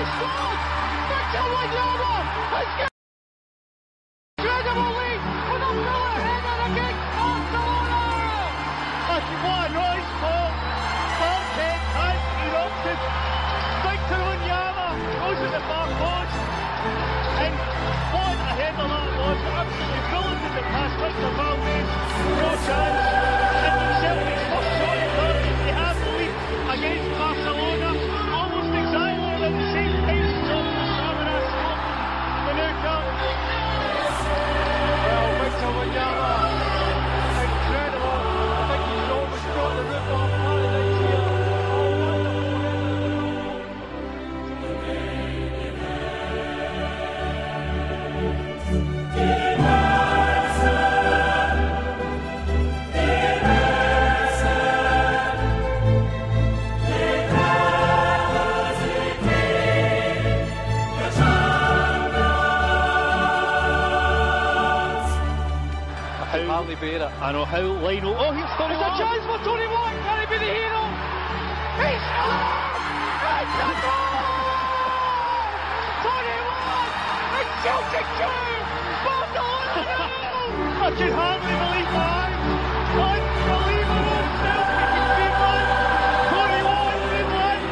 scored! Victor Wanyama has got incredible lead with a Miller header against Barcelona! That's what a noise, Paul. Marquez has erupted. Victor Wanyama goes at the far post. And what a header that was. Absolutely brilliant as it passed Victor Valdez. No chance. And Celtic's first shot at third. They have the lead against Barcelona. Almost exactly at the same pace as the Samara scored the new cup. Well, Victor Wanyama, incredible. I think he's almost brought the roof off Paradise here. I know how Lionel. Oh, here's Tony Watt. It's a chance for Tony Watt. Can he be the hero? He's scored! It's a goal! Tony Watt! It's Celtic 2! Barcelona 0! I can hardly believe my eyes. Unbelievable! Celtic in Finland. Tony Watt in one.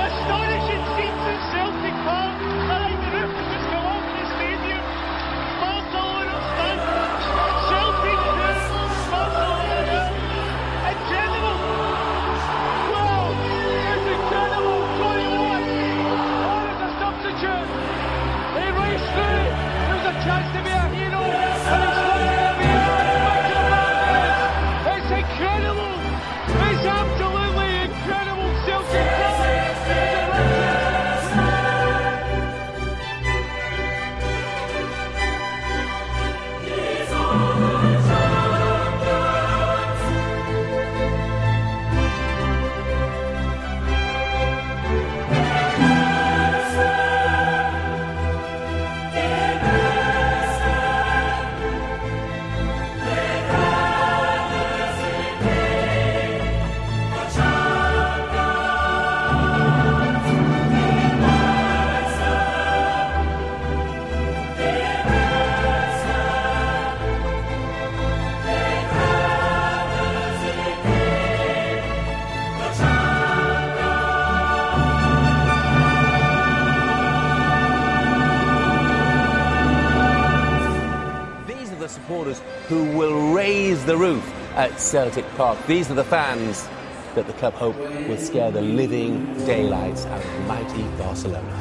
Astonishing scenes in Celtic Park. I think the roof has just come off the stadium. Barcelona stand. Celtic 2, Barcelona 0. Incredible! Wow! It's incredible! Tony Watt! Oh, there's a substitute! He raced through! There's a chance to be a hero! And he's going to be a Victor Valdez! It's incredible! It's absolutely incredible! Celtic supporters who will raise the roof at Celtic Park. These are the fans that the club hope will scare the living daylights out of mighty Barcelona.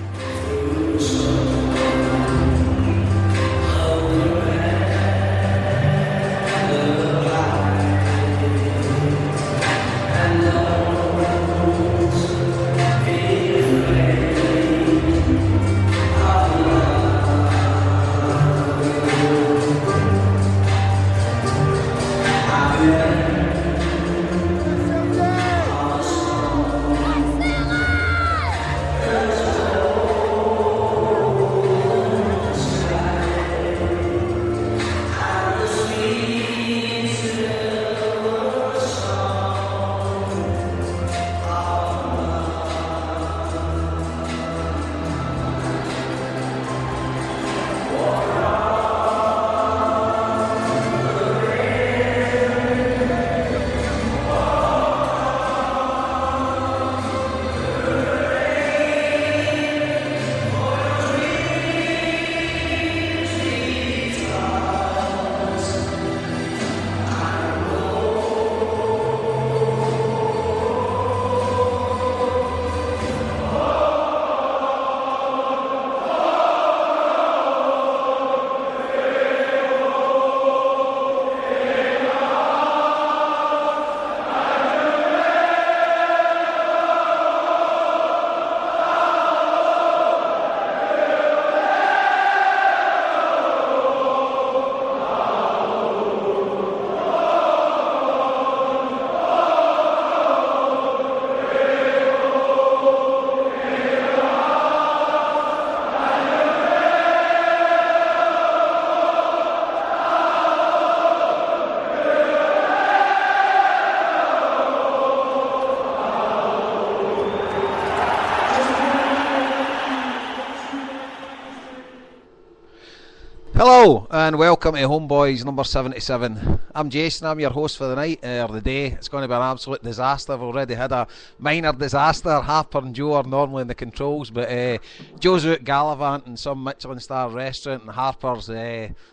Hello and welcome to HomeBhoys number 77. I'm Jason, I'm your host for the night, or the day. It's going to be an absolute disaster. I've already had a minor disaster. Harper and Joe are normally in the controls, but Joe's out gallivanting some Michelin star restaurant and Harper's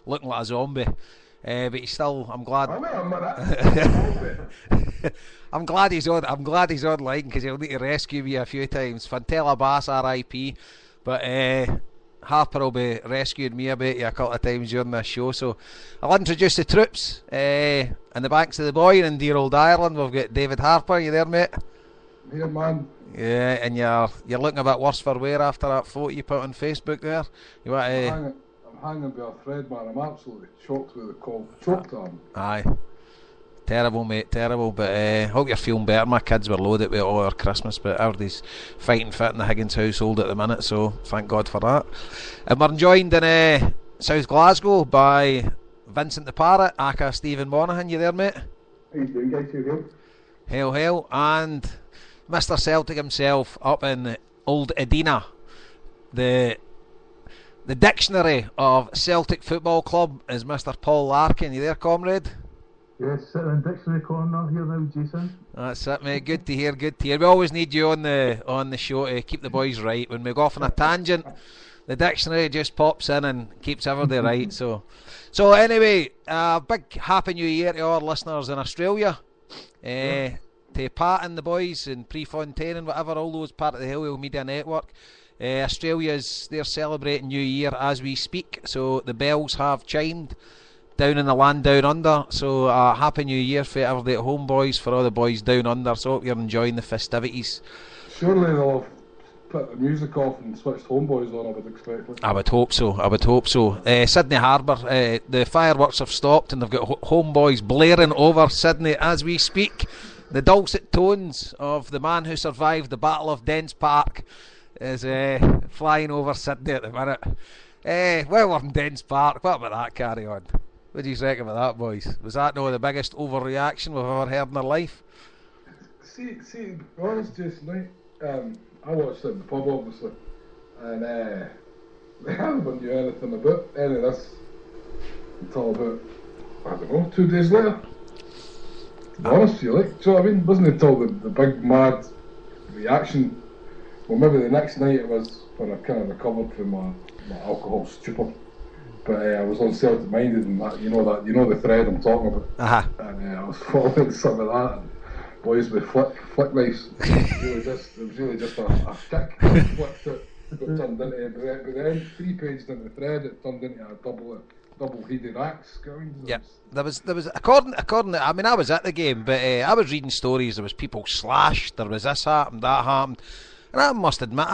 looking like a zombie. But he's still, I'm glad. I'm glad he's online because he'll need to rescue me a few times. Fantella Bass RIP, but Harper will be rescuing me about you a couple of times during this show. So I'll introduce the troops and the banks of the boy in dear old Ireland. We've got David Harper. You there, mate? Here, man. Yeah, and you're looking a bit worse for wear after that photo you put on Facebook there. You want I'm hanging by a thread, man. I'm absolutely choked with the cold. Choked on. Aye. Terrible, mate, terrible. But hope you're feeling better. My kids were loaded with all our Christmas, but everybody's fighting fit in the Higgins household at the minute, so thank God for that. And we're joined in South Glasgow by Vincent the Parrot, aka Stephen Monaghan. You there, mate? How you doing, guys? You Hail, hail. And Mr. Celtic himself up in Old Edina, the dictionary of Celtic Football Club is Mr. Paul Larkin. You there, comrade? Yes, sitting in dictionary corner here now, Jason. That's it, mate. Good to hear, good to hear. We always need you on the show to keep the boys right. When we go off on a tangent, the dictionary just pops in and keeps everybody right. So anyway, big Happy New Year to our listeners in Australia. To Pat and the boys in Prefontaine and whatever, all those part of the Hillwell Media Network. They're celebrating New Year as we speak, so the bells have chimed down in the land down under. So Happy New Year for everybody at HomeBhoys, for all the boys down under. So hope you're enjoying the festivities. Surely they'll have put the music off and switched HomeBhoys on, I would expect. I would hope so. Sydney Harbour, the fireworks have stopped and they've got HomeBhoys blaring over Sydney as we speak. The dulcet tones of the man who survived the Battle of Dens Park is flying over Sydney at the minute. Well, we're in Dens Park. What about that carry on? What do you reckon about that, boys? Was that no the biggest overreaction we've ever heard in our life? See, to be honest, Jason, I watched it in the pub, obviously, and they haven't knew anything about any of this until about, I don't know, 2 days later. To be honest with you, like, do you know what I mean? Wasn't it until the big mad reaction? Well, maybe the next night it was when I kind of recovered from my alcohol stupor. But I was on Celtic minded, and that you know the thread I'm talking about. And I was following some of that. And boys with flick knives. It was really just a kick. Flicked it, got turned into. But then 3 pages into the thread, it turned into a double-headed axe. Yeah, there was according to, I mean, I was at the game, but I was reading stories. There was people slashed. There was this happened, that happened, and I must admit,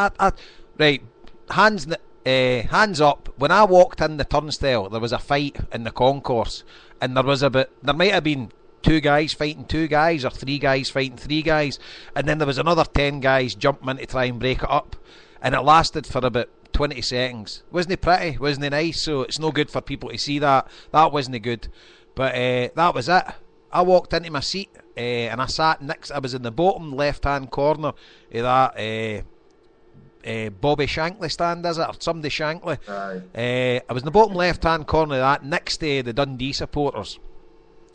right, hands up, when I walked in the turnstile there was a fight in the concourse, and there might have been 2 guys fighting 2 guys or 3 guys fighting 3 guys, and then there was another 10 guys jumping in to try and break it up, and it lasted for about 20 seconds. Wasn't it pretty? Wasn't it nice? So it's no good for people to see that. That wasn't good, but that was it. I walked into my seat and I sat next, I was in the bottom left hand corner of that Bobby Shankly stand, is it, or somebody Shankly? I was in the bottom left hand corner of that, next to the Dundee supporters,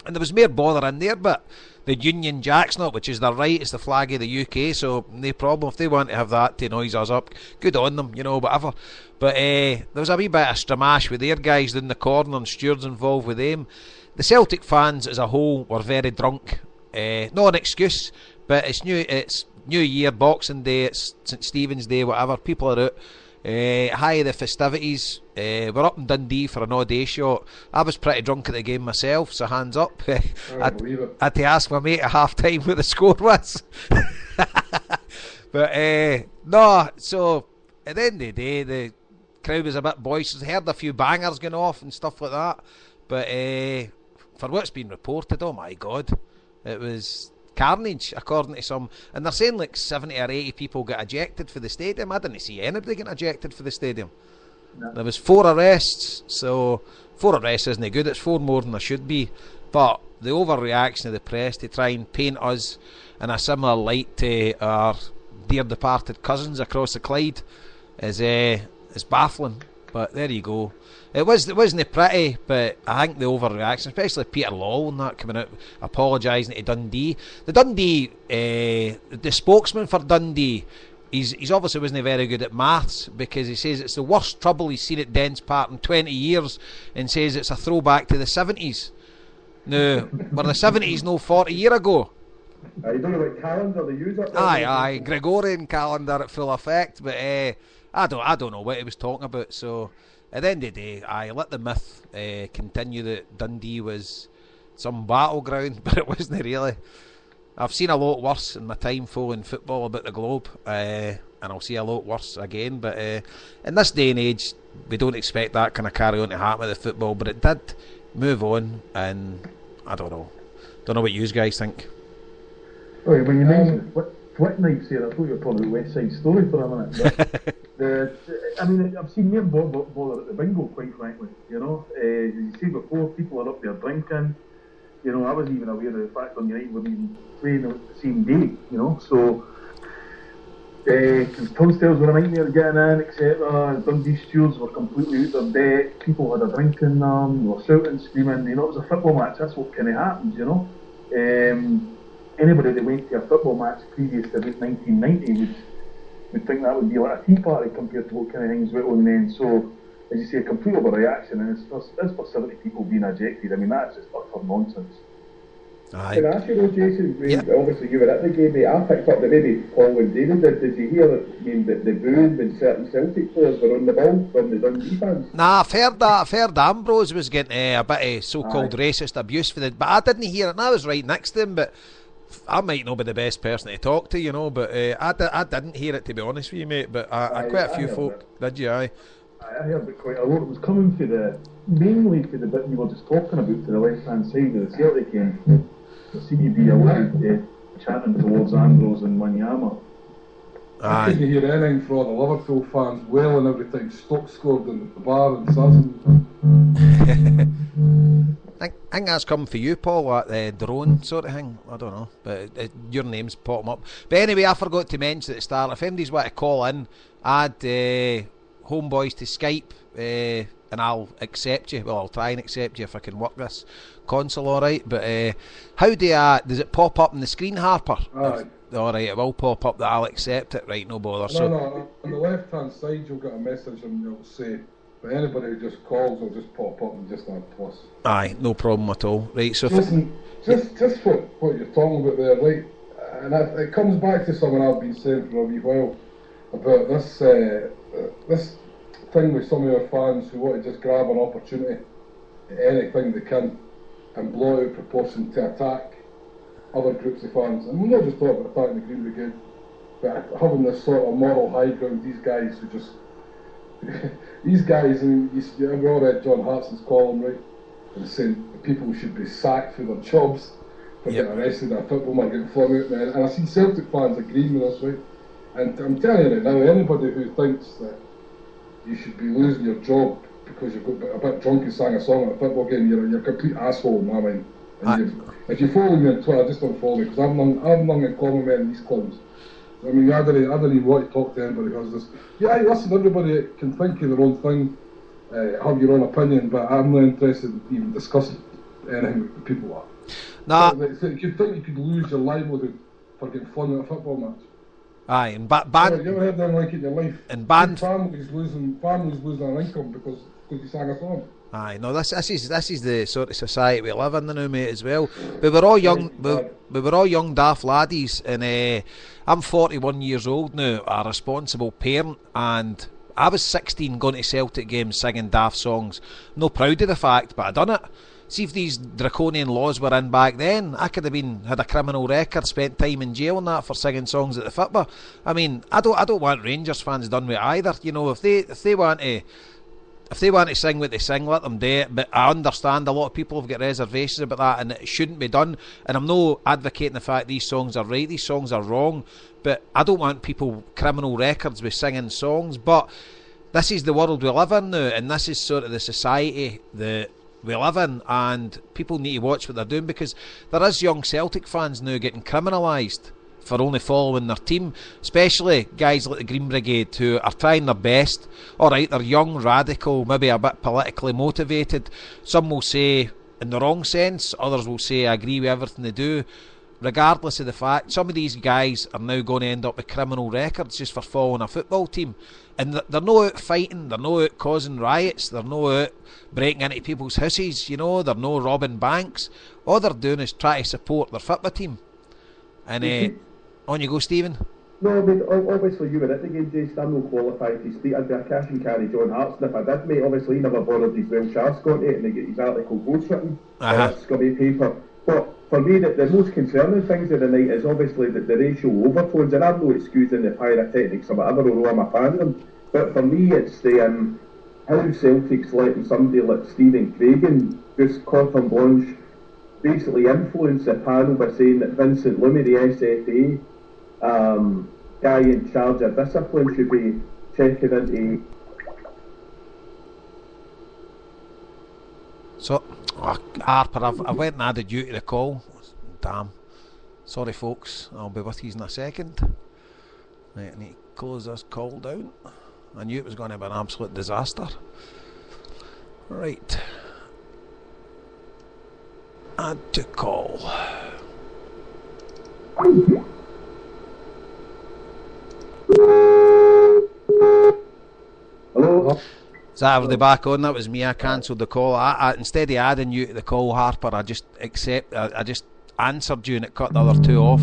and there was more bother in there, but the Union Jack's not, which is their right, it's the flag of the UK, so no problem. If they want to have that to noise us up, good on them, you know, whatever. But there was a wee bit of stramash with their guys in the corner and stewards involved with them. The Celtic fans as a whole were very drunk. Not an excuse, but it's New Year, Boxing Day, it's St Stephen's Day, whatever. People are out. High the festivities. We're up in Dundee for an all-day shot. I was pretty drunk at the game myself, so hands up. I had to ask my mate at half time what the score was. But no, so at the end of the day, the crowd was a bit boisterous. I heard a few bangers going off and stuff like that. But for what's been reported, oh my God, it was carnage, according to some, and they're saying like 70 or 80 people got ejected for the stadium. I didn't see anybody getting ejected for the stadium. No. There was 4 arrests, so 4 arrests isn't good. It's 4 more than there should be, but the overreaction of the press to try and paint us in a similar light to our dear departed cousins across the Clyde is baffling. But there you go. It wasn't pretty, but I think the overreaction, especially Peter Lawwell and that coming out apologising to Dundee. The spokesman for Dundee, he's obviously wasn't very good at maths, because he says it's the worst trouble he's seen at Dens Park in 20 years, and says it's a throwback to the 70s. Now, were the 70s no 40 years ago? You don't know what calendar they use up there. Aye, Gregorian calendar at full effect, but I don't know what he was talking about. So at the end of the day, I let the myth continue that Dundee was some battleground, but it wasn't really. I've seen a lot worse in my time following football about the globe, and I'll see a lot worse again. But in this day and age, we don't expect that kind of carry on to happen with the football, but it did move on, and I don't know what you guys think. Right, when you mentioned Flick Knives here, I thought you were talking about West Side Story for a minute. I mean, I've seen more bother at the bingo, quite frankly. You know, as you see before, people are up there drinking. You know, I wasn't even aware of the fact on United were even playing the same day. You know, so turnstiles were a nightmare getting in, etc. Dundee stewards were completely out of their depth. People had a drink in them. They were shouting, screaming. You know, it was a football match. That's what kind of happens. You know. Anybody that went to a football match previous to about 1990 would think that would be like a tea party compared to what kind of things went on then. So, as you say, a complete overreaction, and it's for 70 people being ejected. I mean, that's just utter nonsense. Can I ask you though, Jason, obviously you were at the game, mate, I picked up that maybe Paul and David did you hear that the booing when certain Celtic players were on the ball from the Dundee fans? Nah, I've heard that. I've heard Ambrose was getting a bit of so-called racist abuse for but I didn't hear it, and I was right next to him, but I might not be the best person to talk to, you know, but I didn't hear it, to be honest with you, mate. But quite a few folk did. You? I heard it quite a lot. It was coming mainly to the bit you were just talking about, to the left-hand side of the Celtic game. There seemed to be a lot of chanting towards Ambrose and Wanyama. I couldn't hear anything from all the Liverpool fans wailing every time Stoke scored in the bar in Sutton. I think that's coming for you, Paul, that drone sort of thing. I don't know, but your name's popping up. But anyway, I forgot to mention at the start, if anybody's want to call in, add HomeBhoys to Skype, and I'll accept you. Well, I'll try and accept you if I can work this console alright. But how does it pop up on the screen, Harper? Alright, it will pop up that I'll accept it. Right, no bother. No, on the left hand side you'll get a message and it'll say, but anybody who just calls will just pop up and just add plus. Aye, no problem at all. Right, so listen, just what you're talking about there, right? And it comes back to something I've been saying for a wee while about this thing with some of your fans who want to just grab an opportunity at anything they can and blow out proportion to attack other groups of fans. And we're not just talking about attacking the Green Brigade, but having this sort of moral high ground. These guys who just these guys, I mean, I've all read John Hartson's column, right, and saying people should be sacked for their jobs for getting arrested in a football match, getting flung out, man. And I see Celtic fans agreeing with us, right? And I'm telling you right now, anybody who thinks that you should be losing your job because you've got a bit drunk and sang a song at a football game, you're a complete asshole in my mind. And if you follow me on Twitter, just don't follow me, because I'm long in common with these clowns. I mean, I don't even want to talk to anybody because this. Yeah, listen, everybody can think of their own thing, have your own opinion, but I'm not interested in even discussing anything with people are. Nah. So you think you could lose your livelihood for getting flung at a football match? Aye, and you ever heard anything like it in your life? And families losing an income because you sang a song. Aye, no, this is the sort of society we live in now, mate, as well. We were all young, we were all young daft laddies, and I'm 41 years old now, a responsible parent, and I was 16 going to Celtic games singing daft songs. No proud of the fact, but I done it. See, if these draconian laws were in back then, I could have had a criminal record, spent time in jail and that for singing songs at the football. I mean, I don't want Rangers fans done with either. You know, if they want to sing what they sing, let them do it. But I understand a lot of people have got reservations about that, and it shouldn't be done. And I'm not advocating the fact these songs are right, these songs are wrong. But I don't want people criminal records with singing songs. But this is the world we live in now, and this is sort of the society that we live in, and people need to watch what they're doing, because there is young Celtic fans now getting criminalised for only following their team, especially guys like the Green Brigade who are trying their best. Alright, they're young, radical, maybe a bit politically motivated. Some will say in the wrong sense, others will say I agree with everything they do. Regardless of the fact, some of these guys are now going to end up with criminal records just for following a football team. And they're not out fighting, they're not out causing riots, they're not out breaking into people's houses, you know, they're not robbing banks. All they're doing is try to support their football team. And on you go, Stephen. No, I mean, obviously you were at the game, Jason. I'm not qualified to speak. I'd be a cash and carry John Hartson if I did, mate. Obviously he never bothered his Welsh arse got it and they get his article ghostwritten. Scummy paper. But for me, the most concerning things of the night is obviously the racial overtones, and I'm no excusing the pyrotechnics or whatever, although I'm a fan of them. But for me, it's the how Celtic's letting somebody like Stephen Craigan just cordon blanche basically influence the panel by saying that Vincent Lummy, the SFA guy in charge of discipline, should be checking into. So, Harper, I've went and added you to the call. Damn. Sorry, folks. I'll be with you in a second. Right, I need to close this call down. I knew it was going to be an absolute disaster. Right. Add to call. Hello? Is that everybody back on? That was me. I cancelled the call. I instead of adding you to the call, Harper, I just answered you and it cut the other two off.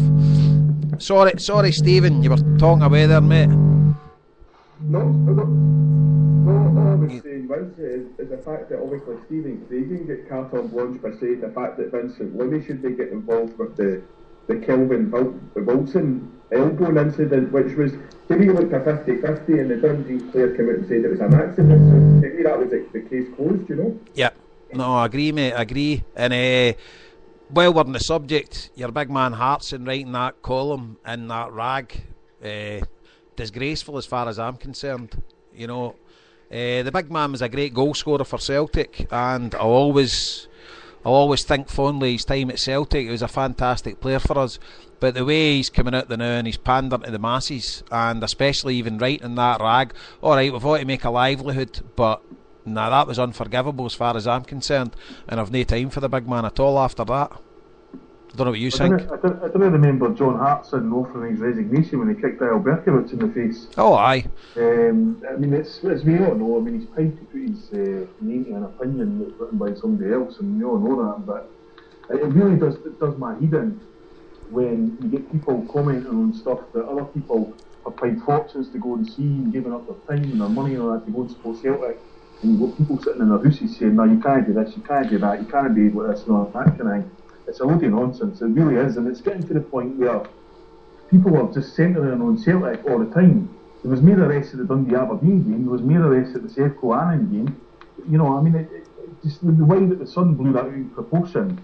Sorry, Stephen, you were talking away there, mate. No, all I was saying was is the fact that obviously Stephen Craigan get carte blanche by saying the fact that Vincent Lummy should be getting involved with the Kelvin Wilson elbowing incident, which was, to me, looked a 50-50, and the Dundee player came out and said it was an accident. So to me, that was the case closed, you know? Yeah, no, I agree, mate, I agree. And while we're on the subject, your big man Hartson writing that column in that rag, disgraceful as far as I'm concerned. You know, the big man was a great goal scorer for Celtic, and I'll always think fondly of his time at Celtic. He was a fantastic player for us, but the way he's coming out the now and he's pandering to the masses, and especially even writing that rag, alright, we've got to make a livelihood, but nah, that was unforgivable as far as I'm concerned, and I've no time for the big man at all after that. I don't know what you think. I don't remember John Hartson offering his resignation when he kicked Al Berkowitz in the face. Oh, aye. I mean, it's we all know. I mean, he's paid to put his name to an opinion that's written by somebody else, and we all know that. But it really does my head in when you get people commenting on stuff that other people have paid fortunes to go and see and given up their time and their money and all that to go and support Celtic. And you've got people sitting in their houses saying, no, you can't do this, you can't do that, you can't be with this and all that kind of thing. It's a load of nonsense, it really is, and it's getting to the point where people are just centering on Celtic all the time. There was more arrests at the Dundee Aberdeen game, there was more arrests at the Sevco Annan game. You know, I mean, it just the way that the Sun blew that out of proportion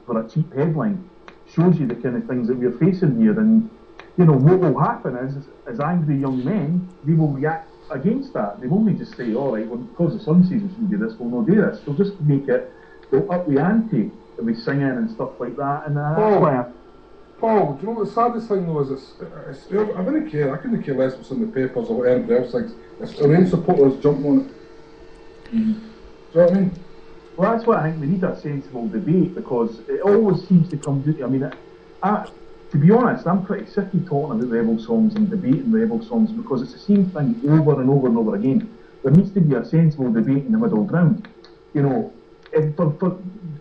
for a cheap headline shows you the kind of things that we're facing here. And, you know, what will happen is, as angry young men, they will react against that. They won't only just say, all right, well, because the Sun says we shouldn't do this, we'll not do this. They'll just make it, they'll up the ante. Be singing and stuff like that, and Paul, do you know what the saddest thing though is? I don't care. I couldn't care less what's in the papers or what anybody else thinks. It's our own supporters jumping on it. Do you know what I mean? Well, that's what I think we need, a sensible debate, because it always seems to come to. I mean, to be honest, I'm pretty sick of talking about rebel songs and debating rebel songs, because it's the same thing over and over and over again. There needs to be a sensible debate in the middle ground. You know,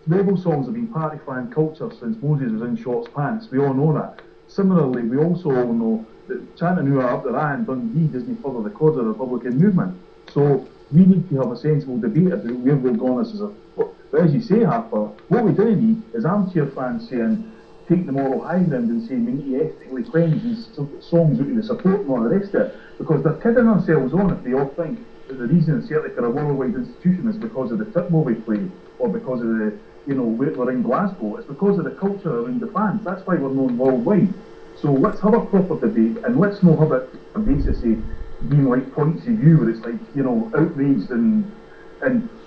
rebel songs have been party-fan culture since Moses was in shorts pants. We all know that. Similarly, we also all know that chanting "Who are up there" and Dundee doesn't further the cause of the Republican movement. So we need to have a sensible debate about where we're going as a. But as you say, Harper, what we do need is armchair fans saying, take the moral high ground and saying we need to ethically cleanse these songs out of the support and all the rest of it, because they're kidding themselves on if they all think that the reason Celtic are a worldwide institution is because of the football we play, or because of the, you know, we're in Glasgow. It's because of the culture around the fans. That's why we're known worldwide. So let's have a proper debate, and let's not have it on the basis of being like points of view where it's like, you know, outraged and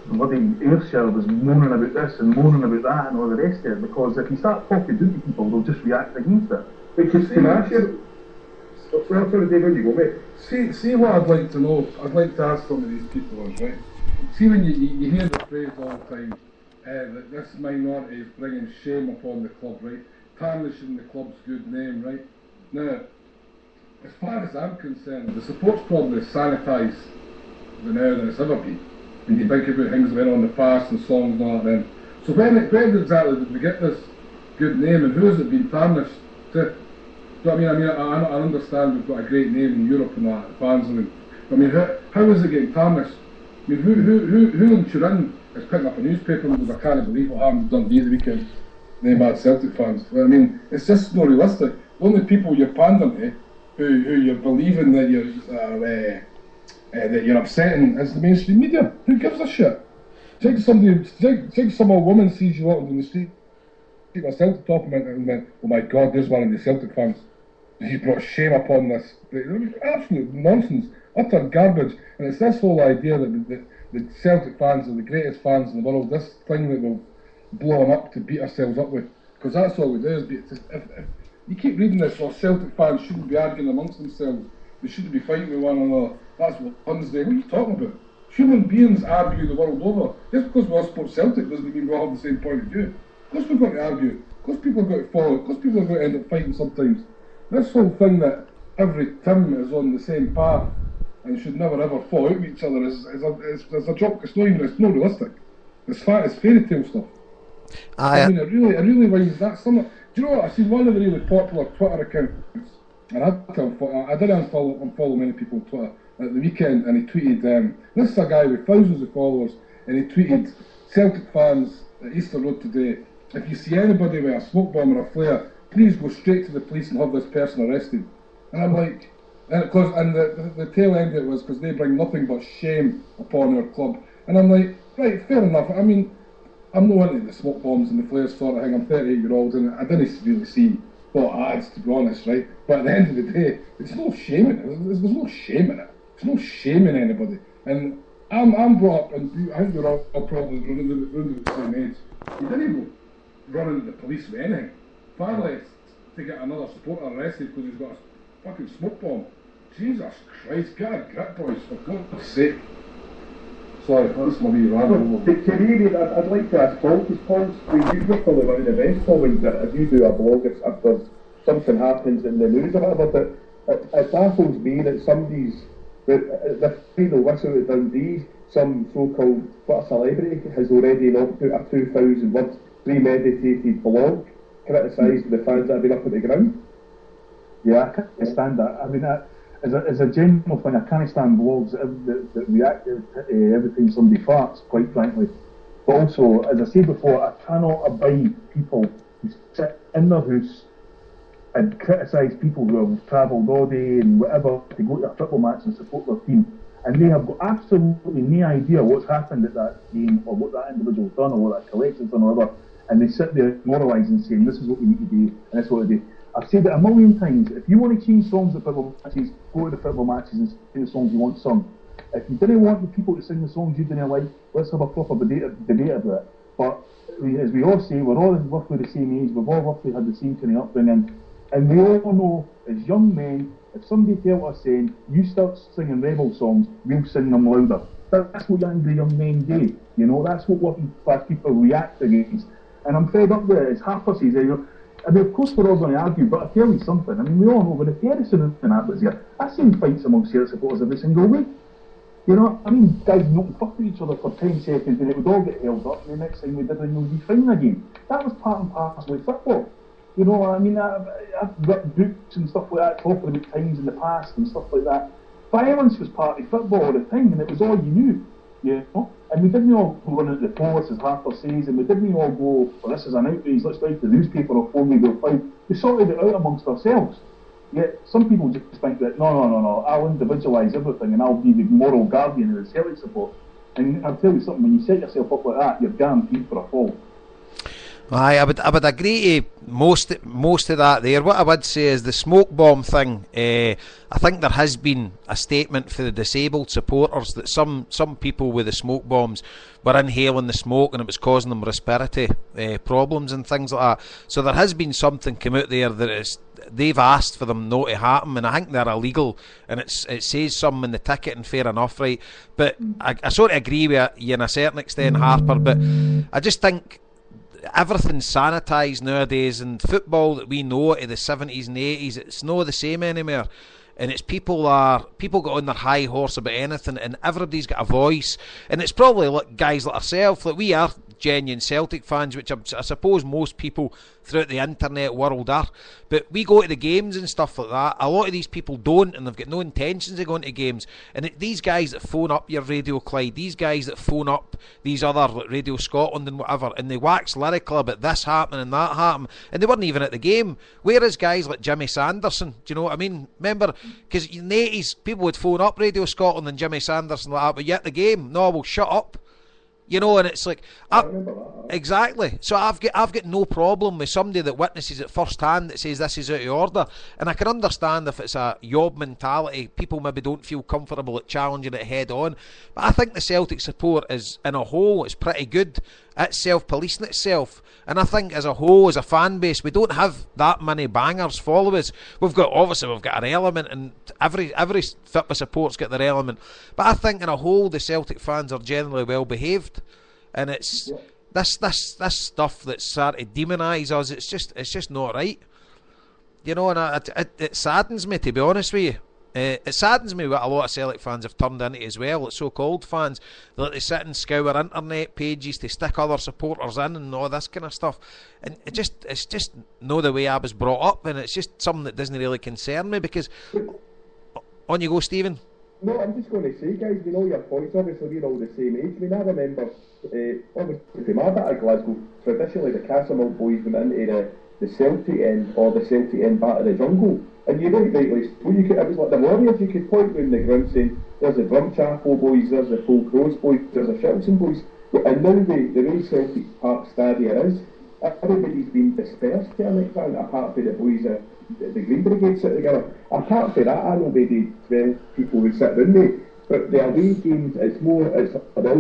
bloody Ayrshire was moaning about this and moaning about that and all the rest of it, because if you start talking to people, they'll just react against it. Because can I ask you? Well, sorry, David, you go, mate. See what I'd like to know. I'd like to ask some of these people is, right? See when you hear the phrase all the time that this minority is bringing shame upon the club, right? Tarnishing the club's good name, right? Now, as far as I'm concerned, the support's probably sanitised the now than it's ever been. When you think about things that went on in the past and songs and all that then. So when exactly did we get this good name and who has it been tarnished to? Do you know what I mean? I understand we've got a great name in Europe and that, fans and I mean, how is it getting tarnished? I mean, who in Turin is picking up a newspaper and goes, I can't believe what happened to Dundee the weekend? Name bad Celtic fans. Well, I mean, it's just not realistic. The only people you're pandering to, who you're believing that you're upsetting, is the mainstream media. Who gives a shit? Take some old woman sees you walking down the street, take a Celtic top and went, oh my God, there's one of the Celtic fans. You brought shame upon this. Absolute nonsense, utter garbage. And it's this whole idea that the Celtic fans are the greatest fans in the world. This thing that we'll blow them up to beat ourselves up with, because that's all we do. Is if you keep reading this, Celtic fans shouldn't be arguing amongst themselves. They shouldn't be fighting with one another. That's what Huns do. What are you talking about? Human beings argue the world over. Just because we all support Celtic doesn't mean we all have the same point of view. Of course we've got to argue. Of course people have got to follow. Of course people are going to end up fighting sometimes. This whole thing that every Tim is on the same path and should never ever fall out with each other is a joke. It's not realistic. It's fairy tale stuff. I mean, it really winds that summer. Do you know what? I seen one of the really popular Twitter accounts, and I did unfollow many people on Twitter at the weekend, and he tweeted, this is a guy with thousands of followers, and he tweeted, Celtic fans at Easter Road today, if you see anybody with a smoke bomb or a flare, please go straight to the police and have this person arrested. And I'm like, and the tail end of it was because they bring nothing but shame upon our club. And I'm like, right, fair enough. I mean, I'm not into the smoke bombs and the flares sort of thing. I'm 38-year-old and I didn't really see what ads, to be honest, right? But at the end of the day, there's no shame in it. There's no shame in it. There's no shame in anybody. And I'm brought up, and I think we're all probably running the same age. You didn't even run into the police with anything. Far less to get another supporter arrested because he's got a fucking smoke bomb. Jesus Christ, get a grip, boys, for God's sake. Sorry, that's my wee rant. I'd like to ask Paul, because Paul's, you're probably one of the best, Paul, that if you do a blog, if there's something happens in the news or whatever, but it baffles me that the final whistle at Dundee, some so-called Twitter celebrity has already knocked out a 2,000-word premeditated blog criticising the fans that have been up at the ground. Yeah, I can't stand that. I mean, as a general thing, I can't stand blogs that react to everything somebody farts, quite frankly. But also, as I said before, I cannot abide people who sit in their house and criticise people who have travelled all day and whatever to go to a football match and support their team. And they have got absolutely no idea what's happened at that game or what that individual's done or what that collection's done or whatever. And they sit there moralising, saying, this is what we need to do and this is what we do. I've said it a million times. If you want to change songs at football matches, go to the football matches and sing the songs you want sung. If you didn't want the people to sing the songs you didn't like, let's have a proper debate about it. But as we all say, we're all roughly the same age, we've all roughly had the same kind of upbringing, and we all know, as young men, if somebody tells us saying, you start singing rebel songs, we'll sing them louder. That's what angry young men do, you know, that's what working class people react against. And I'm fed up with it, as Harper says, I mean, of course we're all going to argue, but I'll tell you something, I mean, we all know when the Ferguson and that was here, I've seen fights amongst Celtic supporters every single week. You know, I mean, guys knocking fuck at each other for 10 seconds and it would all get held up, and the next thing we did, and we'd be fine again. That was part and parcel of football. You know, I mean, I've read books and stuff like that, talking about times in the past and stuff like that. Violence was part of football all the time, and it was all you knew, you know. And we didn't all go run into the police, as Harper says, and we didn't all go, well, this is an outrage, let's write to the newspaper or phone legal fight. We sorted it out amongst ourselves. Yet some people just think that, no, I'll individualise everything and I'll be the moral guardian of the Celtic support. And I'll tell you something, when you set yourself up like that, you're guaranteed for a fall. Aye, I would agree to most of that there. What I would say is the smoke bomb thing. I think there has been a statement for the disabled supporters that some people with the smoke bombs were inhaling the smoke and it was causing them respiratory problems and things like that. So there has been something come out there that they've asked for them not to happen, and I think they're illegal, and it says something in the ticket, and fair enough, right? But I sort of agree with you in a certain extent, Harper, but I just think everything's sanitised nowadays, and football that we know in the 70s and 80s, it's not the same anymore. And it's people got on their high horse about anything, and everybody's got a voice, and it's probably like guys like ourselves, like we are genuine Celtic fans, which I suppose most people throughout the internet world are, but we go to the games and stuff like that. A lot of these people don't, and they've got no intentions of going to games. And these guys that phone up your Radio Clyde, these guys that phone up these other like Radio Scotland and whatever, and they wax lyrical about this happening and that happening, and they weren't even at the game. Whereas guys like Jimmy Sanderson, do you know what I mean? Remember, because in the 80s people would phone up Radio Scotland and Jimmy Sanderson like that, but you at the game, no, well, shut up. You know, and it's like, exactly. So I've got no problem with somebody that witnesses it first hand that says this is out of order. And I can understand if it's a yob mentality, people maybe don't feel comfortable at challenging it head on. But I think the Celtic support is, in a whole, it's pretty good at self-policing itself. And I think as a whole, as a fan base, we don't have that many bangers follow us. We've got our element, and every football support's got their element. But I think in a whole, the Celtic fans are generally well behaved, and it's this stuff that's started to demonise us. It's just not right, you know. And it saddens me, to be honest with you. It saddens me what a lot of Celtic fans have turned into as well, like so-called fans, that they sit and scour internet pages to stick other supporters in and all this kind of stuff. And it's just not the way I was brought up, and it's just something that doesn't really concern me, because... On you go, Stephen. No, I'm just going to say, guys, you know your points. Obviously, we're all the same age. I mean, I remember, obviously, from my bit of Glasgow, traditionally the Castlemilk boys went into the Celtic end, or the Celtic end back of the jungle. And you don't rightly, it was like the Warriors. You could point round the ground saying, there's the Drumchapel boys, there's the Folk Rose boys, there's the Shelton boys. And now the way Celtic Park Stadia is, everybody's been dispersed to an extent, apart from the boys the Green Brigade sit together. Apart from that, I know maybe 12 people would sit round me. But the away games, it's all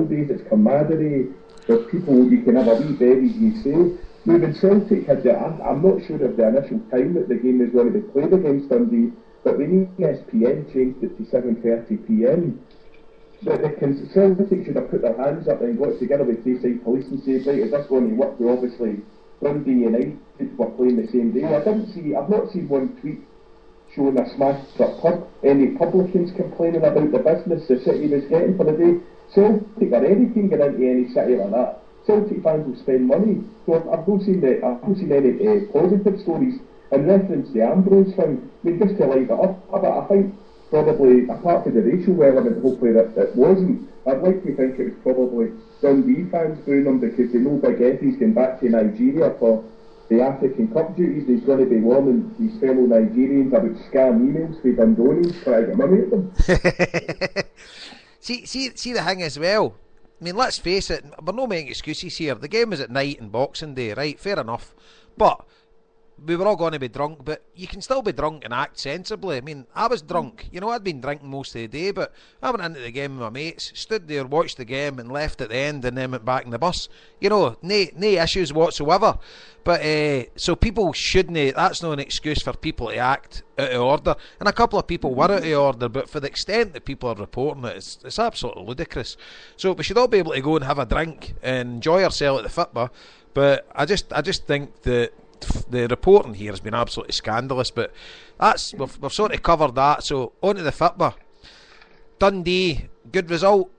days, it's camaraderie. There's people you can have a wee berries, you say. Now, when Celtic had I'm not sure of the initial time that the game was going to be played against Dundee, but when ESPN changed it to 7:30 PM, the Celtic should have put their hands up and got together with Tayside Police and said, right, is this going to work? We obviously Dundee United were playing the same day. I've not seen one tweet showing a smashed up pub, any publicans complaining about the business the city was getting for the day. Celtic or any team get into any city like that. Celtic fans will spend money. So I've not seen any positive stories in reference to the Ambrose thing. I mean, just to light it up, but I think probably, apart from the racial element, hopefully that it wasn't, I'd like to think it was probably Dundee fans booing him because they know Big Eddie's going back to Nigeria for the African Cup duties. He's going to be warning these fellow Nigerians about scam emails for Dundonians trying to get money at them. See the thing as well. I mean, let's face it, we're not making excuses here. The game was at night and Boxing Day, right? Fair enough. But we were all going to be drunk, but you can still be drunk and act sensibly. I mean, I was drunk. You know, I'd been drinking most of the day, but I went into the game with my mates, stood there, watched the game, and left at the end, and then went back in the bus. You know, no issues whatsoever. But, so people shouldn't, that's not an excuse for people to act out of order. And a couple of people were out of order, but for the extent that people are reporting it, it's absolutely ludicrous. So we should all be able to go and have a drink and enjoy ourselves at the football. But I just think that the reporting here has been absolutely scandalous, but we've sort of covered that. So on to the football. Dundee, good result.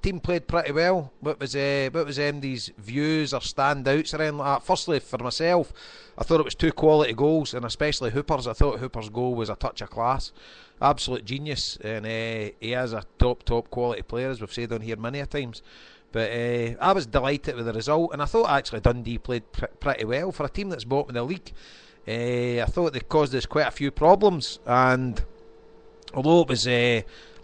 Team played pretty well. What was MD's views or standouts or anything like that? Firstly, for myself, I thought it was two quality goals, and especially Hooper's. I thought Hooper's goal was a touch of class, absolute genius, and he is a top quality player, as we've said on here many a times. But I was delighted with the result, and I thought actually Dundee played pretty well for a team that's bottom of the league. I thought they caused us quite a few problems, and although it was a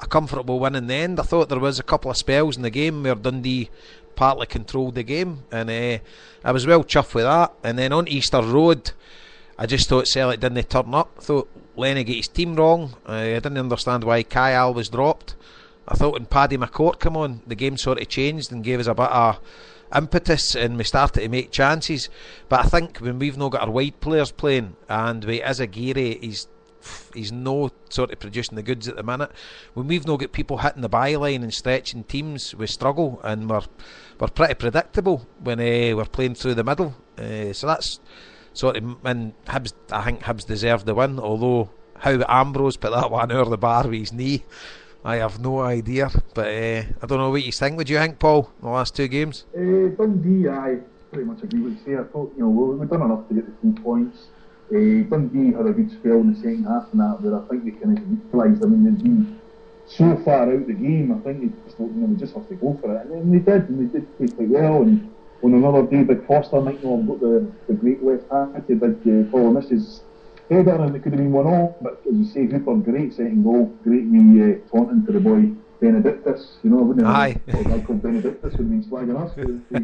comfortable win in the end, I thought there was a couple of spells in the game where Dundee partly controlled the game, and I was well chuffed with that. And then on Easter Road, I just thought Celtic didn't turn up. I thought Lenny got his team wrong. I didn't understand why Kyle was dropped. I thought when Paddy McCourt came on, the game sort of changed and gave us a bit of impetus, and we started to make chances. But I think when we've not got our wide players playing, and with Azaguirre, he's no sort of producing the goods at the minute. When we've not got people hitting the byline and stretching teams, we struggle, and we're pretty predictable when we're playing through the middle. So that's sort of, and Hibs, I think Hibs deserved the win, although how Ambrose put that one over the bar with his knee, I have no idea. But I don't know what you think. What do you think, Paul, the last two games? Dundee, I pretty much agree with you say. I thought, we've done enough to get the 3 points. Dundee had a good spell in the second half and that, where I think they kind of utilised. I mean, they'd been so far out the game, I think they just thought, we just have to go for it. And then they did play quite well. And on another day, Big Foster might not have got the great left hand to Big Paul, and this is header, and it could have been 1-1, but as you say, Hooper, great second goal, great wee taunting to the boy Benedictus. I wouldn't have thought a guy called Benedictus would have been slagging us. There you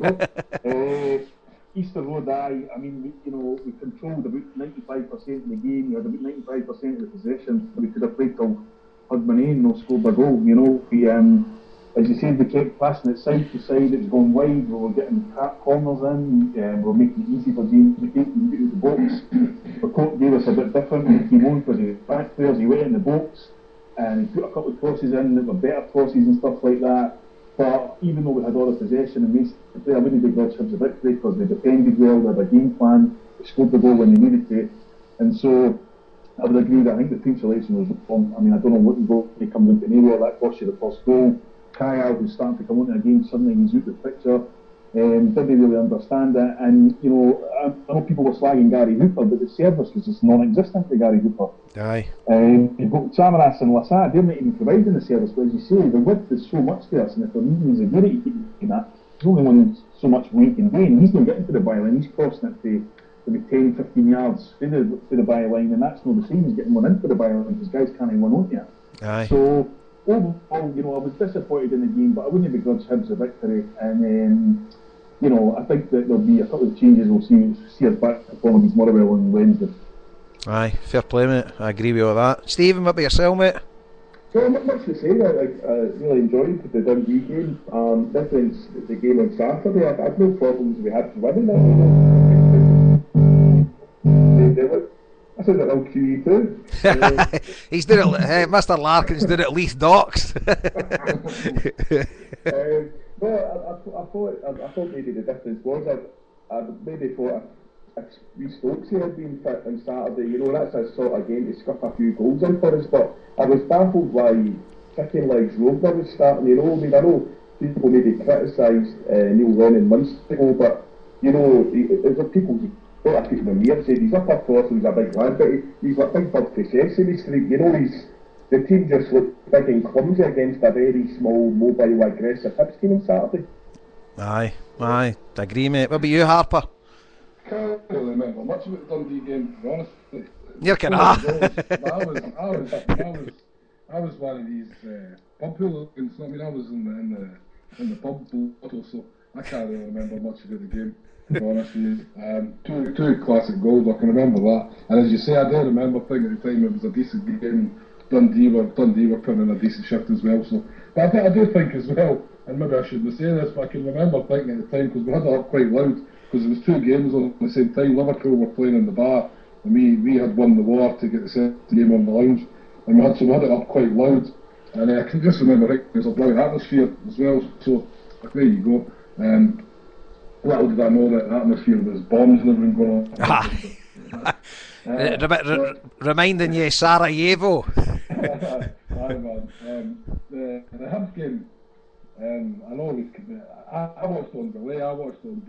go. Easter Road, I mean, we controlled about 95% of the game. We had about 95% of the possession. We could have played till Hudman and no scored a goal. We, as you said, we kept passing it side to side. It was going wide. We were getting corners in. We were making it easy for James to get into the box. The coach gave us a bit different. He came on because he was back players. He went in the box and he put a couple of crosses in that were better crosses and stuff like that. But even though we had all the possession and most of the play, I wouldn't begrudge Hibs a victory because they defended well, they had a game plan, they scored the goal when they needed to. And so I would agree that I think the team selection was wrong. I mean, I don't know what the goal he comes into anywhere, that cost you the first goal. Kyle, who's starting to come onto a game, suddenly he's out the picture. Didn't really understand it. And, I know people were slagging Gary Hooper, but the service was just non-existent to Gary Hooper. Aye. You've got Samaras and Lassat, they're not even providing the service, but as you say, the width is so much to us, and if they're needing Zaguirre to keep that, there's only one so much weight in gain. He's not getting to the byline, he's crossing it to maybe 10, 15 yards to the byline, and that's not the same as getting one into the byline, because guys can't even one on you. Aye. So, overall, I was disappointed in the game, but I wouldn't begrudge Hibs a victory, and I think that there'll be a couple of changes. We'll see us back performing against Motherwell on Wednesday. Aye, fair play, mate. I agree with you with that. Stephen, what about yourself, mate? So not much to say. I really enjoyed the Dundee game. Difference the game on Saturday. I had no problems with Hibs winning it. I said that on QE too. He's doing it. Mr. Larkin's doing it at Leith Docks. I thought maybe the difference was I maybe thought if Reece Stokesy had been fit on Saturday, that's a sort of game to scuff a few goals in for us. But I was baffled why Chicken Legs Rovner was starting. I mean, I know people maybe criticised Neil Lennon months ago, but there's people. A lot of people in here said he's up close, he's a big lad, but he's like Big Bird for Sesame Street. The team just looked big and clumsy against a very small, mobile, aggressive Hibs team on Saturday. Aye, agree, mate. What about you, Harper? Can't really remember much about the Dundee game, to be honest. You're kidding. I was one of these pub hooligans. I mean, I was in the pub bottle, so I can't really remember much about the game, to be honest with you. Two classic goals, I can remember that. And as you say, I do remember thinking at the time it was a decent game. Dundee were putting in a decent shift as well. So, but I do think as well, and maybe I shouldn't say this, but I can remember thinking at the time, because we had it up quite loud, because there was two games on at the same time. Liverpool were playing in the bar, and we had won the war to get the second game on the lounge, and we had it up quite loud. And I can just remember there was a brilliant atmosphere as well. So there you go. And little did I know that the atmosphere was bombs and everything going on. Reminding you Sarajevo. Aye, man. The Hibs game, I know I watched it on delay. I watched it on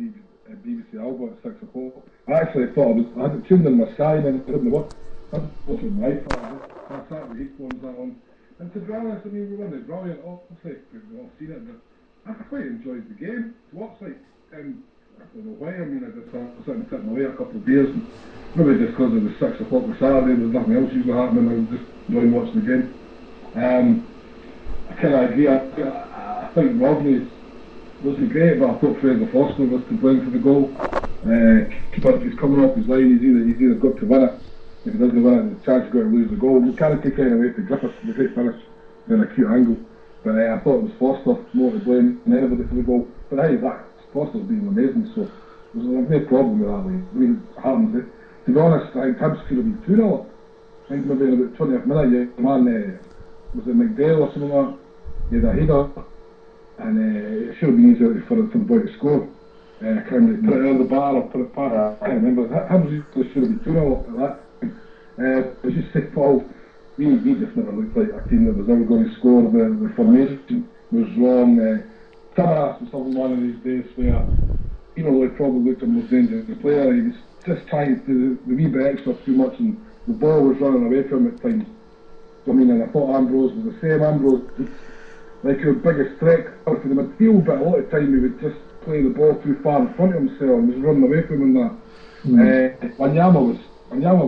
BBC Alba at 6 o'clock. I actually thought I had it tuned in my Sky and then it didn't work. I was watching my iPhone. I sat with headphones on. And to be honest, I mean, we won it brilliant, obviously, because we've all seen it, but I quite enjoyed the game. To watch, I don't know why. I mean, I just was sitting tipping away a couple of beers, and maybe just because it was 6 o'clock on Saturday, there's nothing else usually happening, I was just enjoying watching the game. I kind of agree. I think Rodney's wasn't great, but I thought Fraser Forster was to blame for the goal. Keeper, if he's coming off his line, he's either got to win it. If he doesn't win it, the chance he's got to lose the goal. We can't take anything away from Griffiths, the great finish, in a cute angle. But I thought it was Forster more to blame than anybody for the goal. But hey, Forster's been amazing, so there's no problem with that. I mean, it happens. To be honest, I think Hibs could have been 2-0. I think maybe in about 20th minute, man, was it McDale or something like that? He had a header, and it should have been easier for the boy to score. I can't remember, put it on the bar or put it past. I can't remember. Hibs should have been 2-0 at that. It was just sick, Paul. We just never looked like a team that was ever going to score. The formation was wrong. Taras was having one of these days where, he probably looked at the most dangerous player. He was just trying to do the wee bit extra too much, and the ball was running away from him at times. I mean, and I thought Ambrose was the same. Ambrose, like your biggest threat for the midfield, but a lot of time he would just play the ball too far in front of himself and was running away from him and that. Wanyama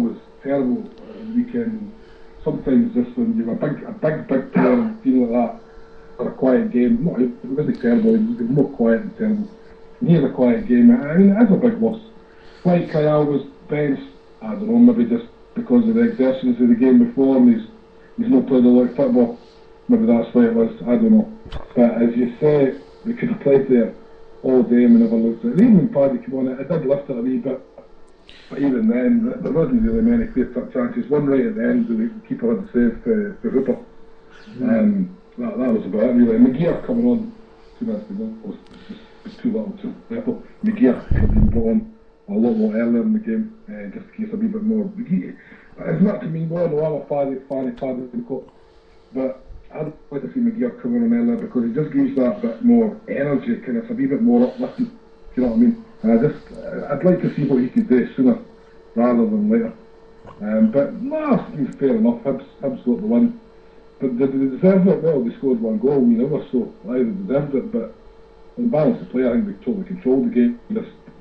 was terrible at the weekend. Sometimes just when you're a big player, team like that, for a quiet game, it wasn't terrible, it was more quiet and terrible. And he had a quiet game, I mean, that's a big loss. Like Kyle was benched, I don't know, maybe just because of the exertions of the game before, and he's not played a lot of football. Maybe that's why it was, I don't know. But as you say, we could have played there all day and we never looked at it. Even when Paddy came on, it did lift it a wee bit. But even then, there wasn't really many clear-cut chances. One right at the end, the keeper had saved for Hooper. That was about it, really. McGear coming on 2 minutes ago was just too little, too little. McGear could have been brought on a lot more earlier in the game, just in case a wee bit more. It's not to me more, no, I'm a fan of the cup. But I'd like to see McGear coming on earlier because it just gives that bit more energy, kind of a wee bit more uplifting. Do you know what I mean? And I'd like to see what he could do sooner rather than later. But no, it's fair enough. Hibs got the win. But they deserved it. Well, they scored one goal, we never, so they deserved it. But on the balance of play, I think they totally controlled the game.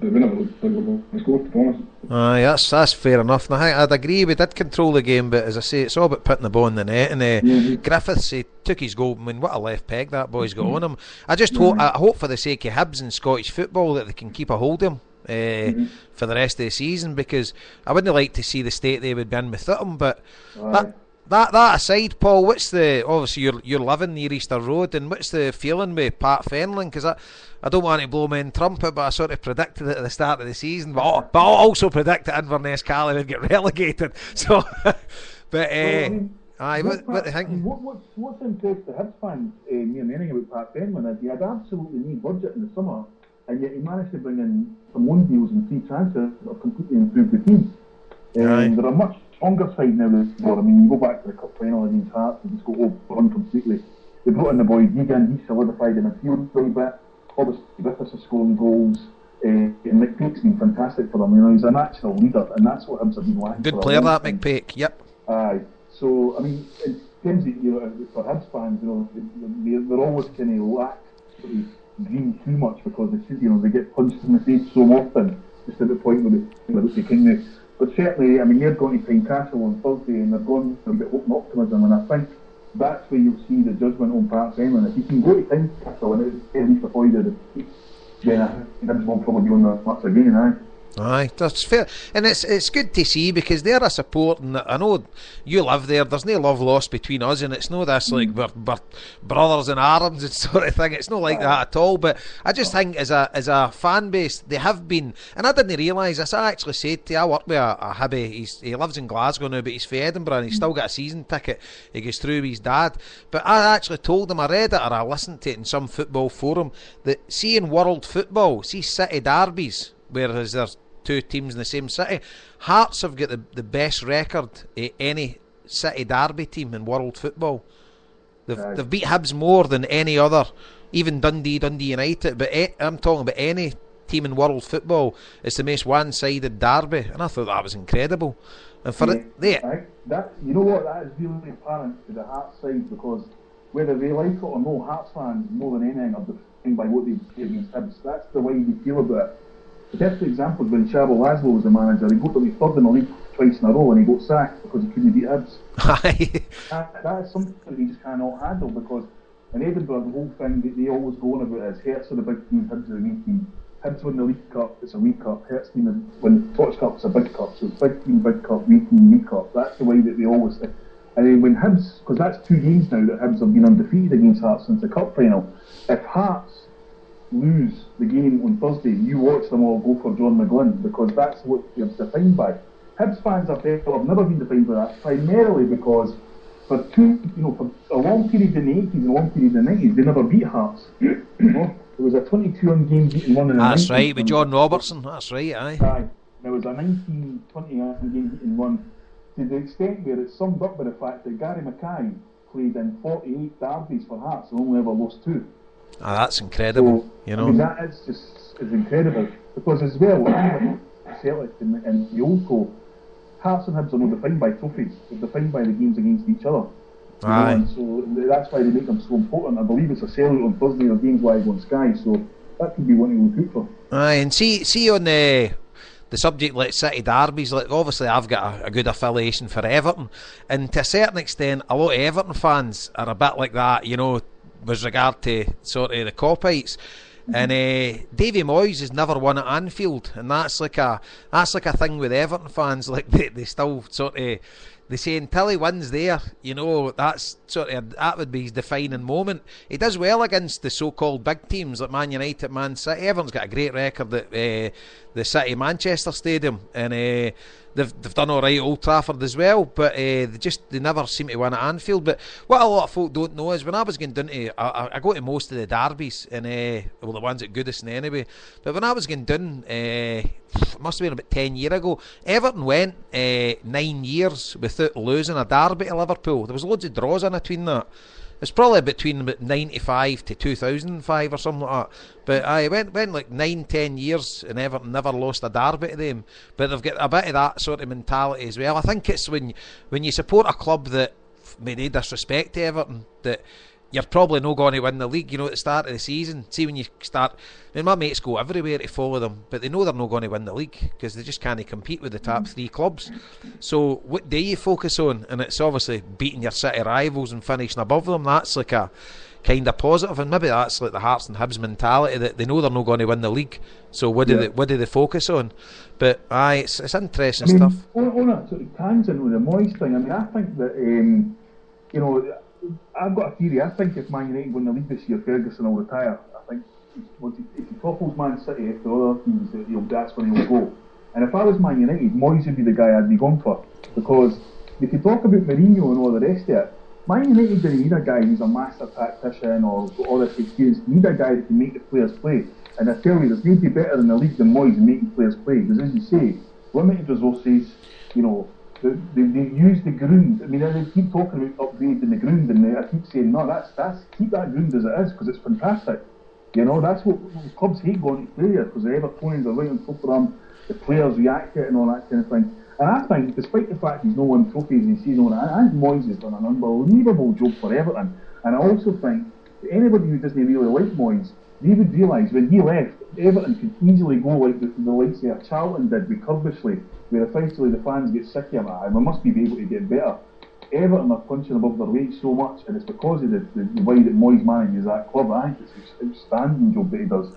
They never looked like they were going to score, to be honest. Aye, that's fair enough. And I'd agree, we did control the game, but as I say, it's all about putting the ball in the net. And Griffiths, he took his goal. I mean, what a left peg that boy's got on him. I just hope for the sake of Hibs and Scottish football that they can keep a hold of him for the rest of the season, because I wouldn't like to see the state they would be in without him. But that aside, Paul, what's the, obviously you're living near Easter Road, and what's the feeling with Pat Fenlon? Because I don't want to blow my own trumpet, but I sort of predicted it at the start of the season, but I also predicted Inverness Cali would get relegated. So, but what do you think? What's impressed the Hibs fans near the ending about Pat Fenlon is he had absolutely no budget in the summer, and yet he managed to bring in some loan deals and free transfers that have completely improved the team. They're a much stronger side now than before. I mean, you go back to the cup final against Hearts and just go overrun completely. They brought in the boy Deegan, he solidified in the field a little bit. Obviously, Griffiths is scoring goals, and McPake's been fantastic for them. You know, he's a natural leader, and that's what Hibs have been lacking. Good player, that McPake. Yep. Aye. So, I mean, in terms of for Hibs fans, you know, they're always kind of lack green too much because they get punched in the face so often, just at the point where they king there. But certainly, I mean, they're going to Tynecastle on Thursday, and they're going to a bit of optimism, and I think that's where you'll see the judgment on Pat Fenlon. If you can go to Tynecastle and it's at least avoided the defeat, then I think Hibs won't probably be on the match again, aye. Aye, that's fair, and it's good to see because they're a support, and I know you live there. There's no love lost between us, and it's no this like we're brothers in arms and sort of thing. It's not like that at all. But I just think as a fan base, they have been, and I didn't realise this. I actually said to you, I work with a Hibby. He lives in Glasgow now, but he's for Edinburgh, and he's still got a season ticket. He goes through with his dad. But I actually told him, I read it or I listened to it in some football forum, that seeing world football, see city derbies, whereas there's two teams in the same city, Hearts have got the best record of any city derby team in world football. They've beat Hibs more than any other, even Dundee United, but I'm talking about any team in world football. It's the most one-sided derby, and I thought that was incredible. And for you know what, that is really apparent to the Hearts side, because whether they like it or no, Hearts fans more than anything are defined by what they do against Hibs. That's the way they feel about it. The best example is when Chavo Laszlo was the manager. He got to be third in the league twice in a row and he got sacked because he couldn't beat Hibs. That is something that he just cannot handle, because In Edinburgh, the whole thing that they always go on about is Hearts are the big team, Hibs are the wee team. Hibs win the League Cup, it's a wee cup. Hearts win the Scottish Cup, it's a big cup. So it's big team, big cup, wee team, wee cup. That's the way that they always say. And then when Hibs, because that's 2 games now that Hibs have been undefeated against Hearts since the cup final. If Hearts lose the game on Thursday, you watch them all go for John McGlynn, because that's what you're defined by. Hibs fans have never been defined by that, primarily because for a long period in the 80s and a long period in the 90s, they never beat Hearts. There was a 22 unbeaten one in the 90s. That's right, with John Robertson, that's right, aye. There was a 19-20 unbeaten one, to the extent where it's summed up by the fact that Gary Mackay played in 48 derbies for Hearts and only ever lost 2. That's incredible, so, you know. I mean, that is incredible, because as well, Celtic and the old co, Hearts and Hibs are not defined by trophies, they're defined by the games against each other. Aye. And so that's why they make them so important. I believe it's a sellout on Thursday, or games live on Sky, so that could be one to look out for. Aye, and see on the subject like City derbies, like obviously I've got a good affiliation for Everton, and to a certain extent a lot of Everton fans are a bit like that, you know, with regard to sort of the Copites. And Davy Moyes has never won at Anfield, and that's like a thing with Everton fans. Like they still sort of, they say until he wins there, you know, that's sort of, that would be his defining moment. He does well against the so-called big teams like Man United, Man City. Everton's got a great record at the City Manchester Stadium, and they've done all right at Old Trafford as well, but they never seem to win at Anfield. But what a lot of folk don't know is when I was going down to, I go to most of the derbies, and the ones at Goodison anyway, but when I was going down, it must have been about 10 years ago, Everton went 9 years without losing a derby to Liverpool. There was loads of draws in between that. It's probably between about 95 to 2005 or something like that. But I went like 9-10 years and Everton never lost a derby to them. But they've got a bit of that sort of mentality as well. I think it's when you support a club that may no disrespect to Everton, that you're probably not going to win the league, you know, at the start of the season. See, when you start, I mean, my mates go everywhere to follow them, but they know they're not going to win the league because they just can't compete with the top 3 clubs. So what do you focus on? And it's obviously beating your City rivals and finishing above them. That's like a kind of positive, and maybe that's like the Hearts and Hibs mentality, that they know they're not going to win the league. So what do they focus on? But it's interesting stuff. On a sort of tangent with the Moyes thing, I mean, I think that you know, I've got a theory. I think if Man United win the league this year, Ferguson will retire. I think if he topples Man City after other teams, that's when he'll go. And if I was Man United, Moyes would be the guy I'd be going for, because if you talk about Mourinho and all the rest of it, Man United didn't need a guy who's a master tactician or got all this experience. They need a guy that can make the players play. And I tell you, there's nobody better in the league than Moyes in making players play. Because as you say, limited resources, you know, they use the ground. I mean, they keep talking about upgrading the ground, and I keep saying, no, that's keep that ground as it is, because it's fantastic. You know, that's what clubs hate going to play there, because the Evertonians are right on top of them, the players react to it and all that kind of thing. And I think, despite the fact he's no won trophies this season, I think Moyes has done an unbelievable job for Everton. And I also think that anybody who doesn't really like Moyes, they would realise when he left, Everton could easily go like the likes of Charlton did with Curbishley, where effectively the fans get sick of it, and we must be able to get better. Everton are punching above their weight so much, and it's because of the way that Moyes manages that club. I think it's an outstanding job that he does.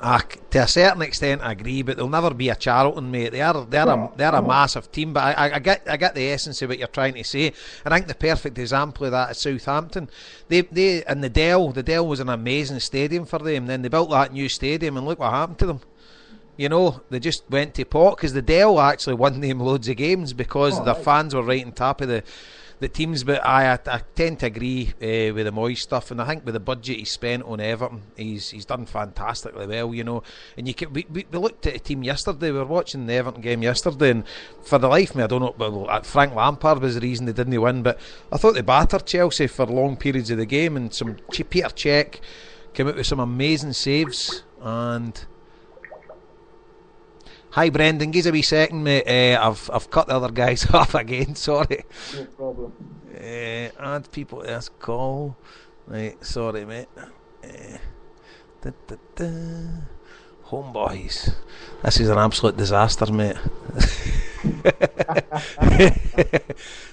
To a certain extent, I agree, but they'll never be a Charlton, mate. They're a massive team, but I get the essence of what you're trying to say. And I think the perfect example of that is Southampton. They and the Dell was an amazing stadium for them. Then they built that new stadium, and look what happened to them. You know, they just went to pot, because the Dell actually won them loads of games because their fans were right on top of the teams. But I tend to agree with the Moyes stuff, and I think with the budget he spent on Everton, he's done fantastically well, you know. And we looked at a team yesterday. We were watching the Everton game yesterday, and for the life of me, I don't know. Well, Frank Lampard was the reason they didn't win, but I thought they battered Chelsea for long periods of the game, and Peter Cech came out with some amazing saves. And hi Brendan, give us a wee second, mate. I've cut the other guys off again, sorry. No problem. Add people to this call. Right, sorry mate. HomeBhoys. This is an absolute disaster, mate.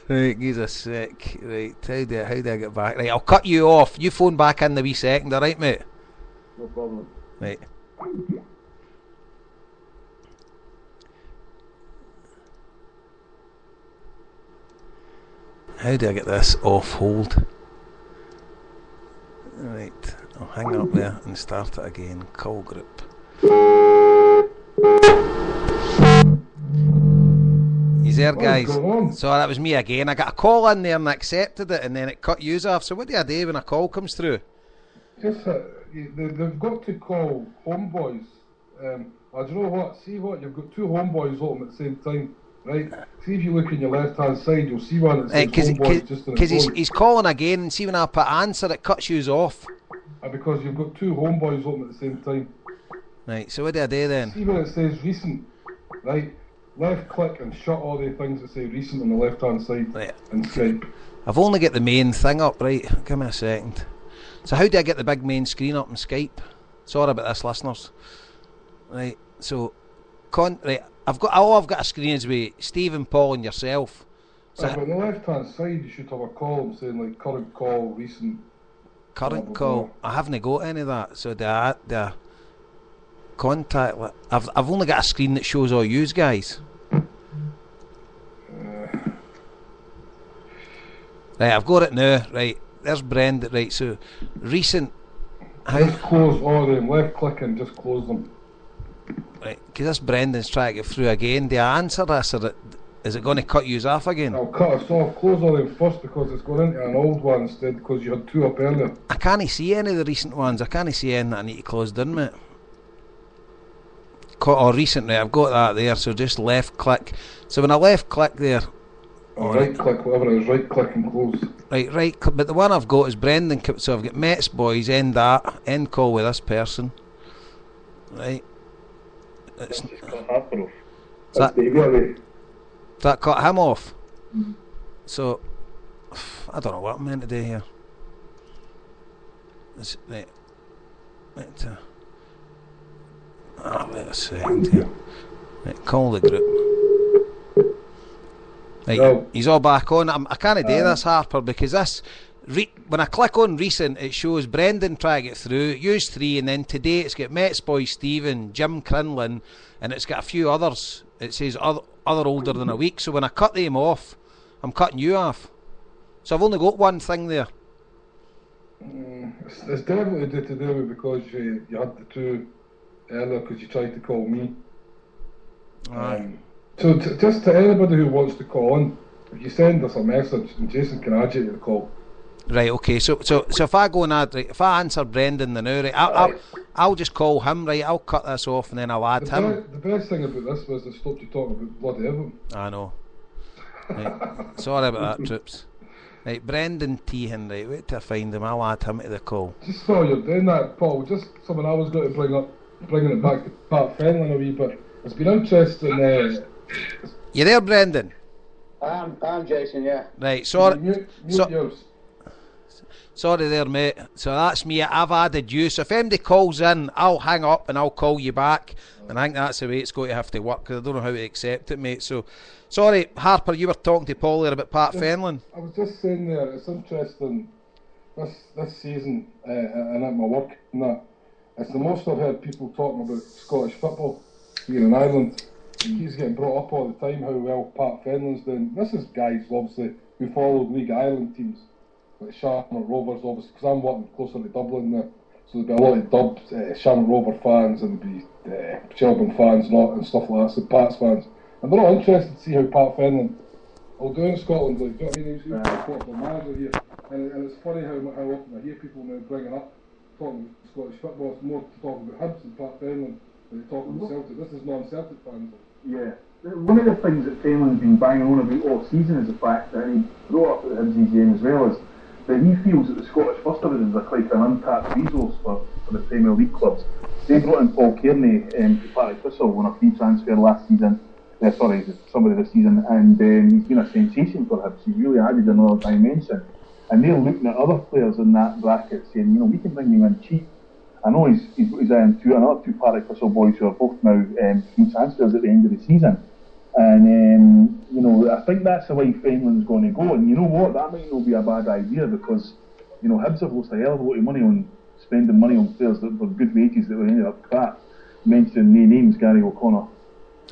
Right, he's a sick. Right, how do I get back? Right, I'll cut you off. You phone back in the wee second, alright, mate? No problem. Right. How do I get this off hold? Right, I'll hang up there and start it again. Call group. He's there, guys. So that was me again. I got a call in there and I accepted it, and then it cut yous off. So what do I do when a call comes through? Just they've got to call HomeBhoys. Do you know what? See what? You've got two HomeBhoys open at the same time, right? See if you look in your left-hand side, you'll see one that says HomeBhoys just in the Because he's calling again, and see when I put answer, it cuts yous off. Because you've got two HomeBhoys open at the same time. Right, so what do I do then? See where it says recent, right? Left click and shut all the things that say recent on the left-hand side, right, and Skype. I've only got the main thing up, right? Give me a second. So how do I get the big main screen up in Skype? Sorry about this, listeners. Right, so right, I've got a screen is with Stephen, Paul, and yourself. So but on the left-hand side, you should have a column saying like current call, recent. Current call. I haven't got any of that. So the contact. I've only got a screen that shows all yous guys. Right, I've got it now. Right, there's Brendan. Right, so recent. Just close all of them. Left click and just close them. Right, because this Brendan's trying to get through again. Do I answer this, or is it going to cut yous off again? I'll cut us off. Close all them first because it's going into an old one instead because you had two up earlier. I can't see any of the recent ones. I can't see any that I need to close down, mate. Or recent, right, I've got that there, so just left click. So when I left click there, or right click, whatever it is, right click and close. Right click, but the one I've got is Brendan, so I've got Mets boys, end call with this person. Right. It's that cut him off. So I don't know what I'm meant to do here. Right. Wait a second here. Right, call the group. Right, no. He's all back on. I can't do this, Harper, because this when I click on recent, it shows Brendan trying to get through, use 3, and then today it's got Mets boy Stephen, Jim Crinlin, and it's got a few others. It says other older than a week. So when I cut them off, I'm cutting you off. So I've only got one thing there. It's definitely to do with because you had the two earlier because you tried to call me. So just to anybody who wants to call in, if you send us a message, and Jason can add you to the call. Right. Okay. So if I go and add, right, if I answer Brendan the now, right, I'll just call him. Right. I'll cut this off and then I'll add him. The best thing about this was they stopped you talking about bloody Everton. I know. Right. Sorry about that, troops. Right, Brendan Teehan, right, wait till I find him, I'll add him to the call. Just while you're doing that, Paul, just something I was going to bring up, bringing it back to Pat Fenlon a wee bit. It's been interesting. You there, Brendan? I'm Jason, yeah. Right, sorry. Mute yours. Sorry there, mate. So that's me. I've added you. So if anybody calls in, I'll hang up and I'll call you back. And I think that's the way it's going to have to work because I don't know how to accept it, mate. So, sorry, Harper, you were talking to Paul there about Pat Fenlon. I was just saying there, it's interesting this season and at my work and that. It's the most I've heard people talking about Scottish football here in Ireland. He's getting brought up all the time how well Pat Fenlon's doing. This is guys, obviously, who followed League Ireland teams. Like Shamrock Rovers, obviously, because I'm working closer to Dublin now, so there'll be a lot of Shamrock Rover fans and there'll be Shelburne fans and stuff like that, so Pats fans. And they're all interested to see how Pat Fenlon will do in Scotland. Like, do you know what I mean? He's a football manager here, and it's funny how often I hear people now bringing up talking about Scottish football. It's more to talk about Hibs and Pat Fenlon than they talk about Celtic. This is non-Celtic fans. Yeah. One of the things that Fenlon's been banging on about all season is the fact that, and he brought up at the Hibs game as well, is that he feels that the Scottish First Divisions are quite an untapped resource for the Premier League clubs. They brought in Paul Kearney to Partick Thistle on a free transfer last season, somebody this season, and he's been a sensation for Hibs. He's really added another dimension. And they're looking at other players in that bracket saying, we can bring them in cheap. I know he's another two Partick Thistle boys who are both now free transfers at the end of the season. And I think that's the way Franklin's going to go. And you know what? That might not be a bad idea because Hibs have lost a hell of a lot of money on spending money on players that for good wages that were ended up crap. Mentioning no names, Gary O'Connor.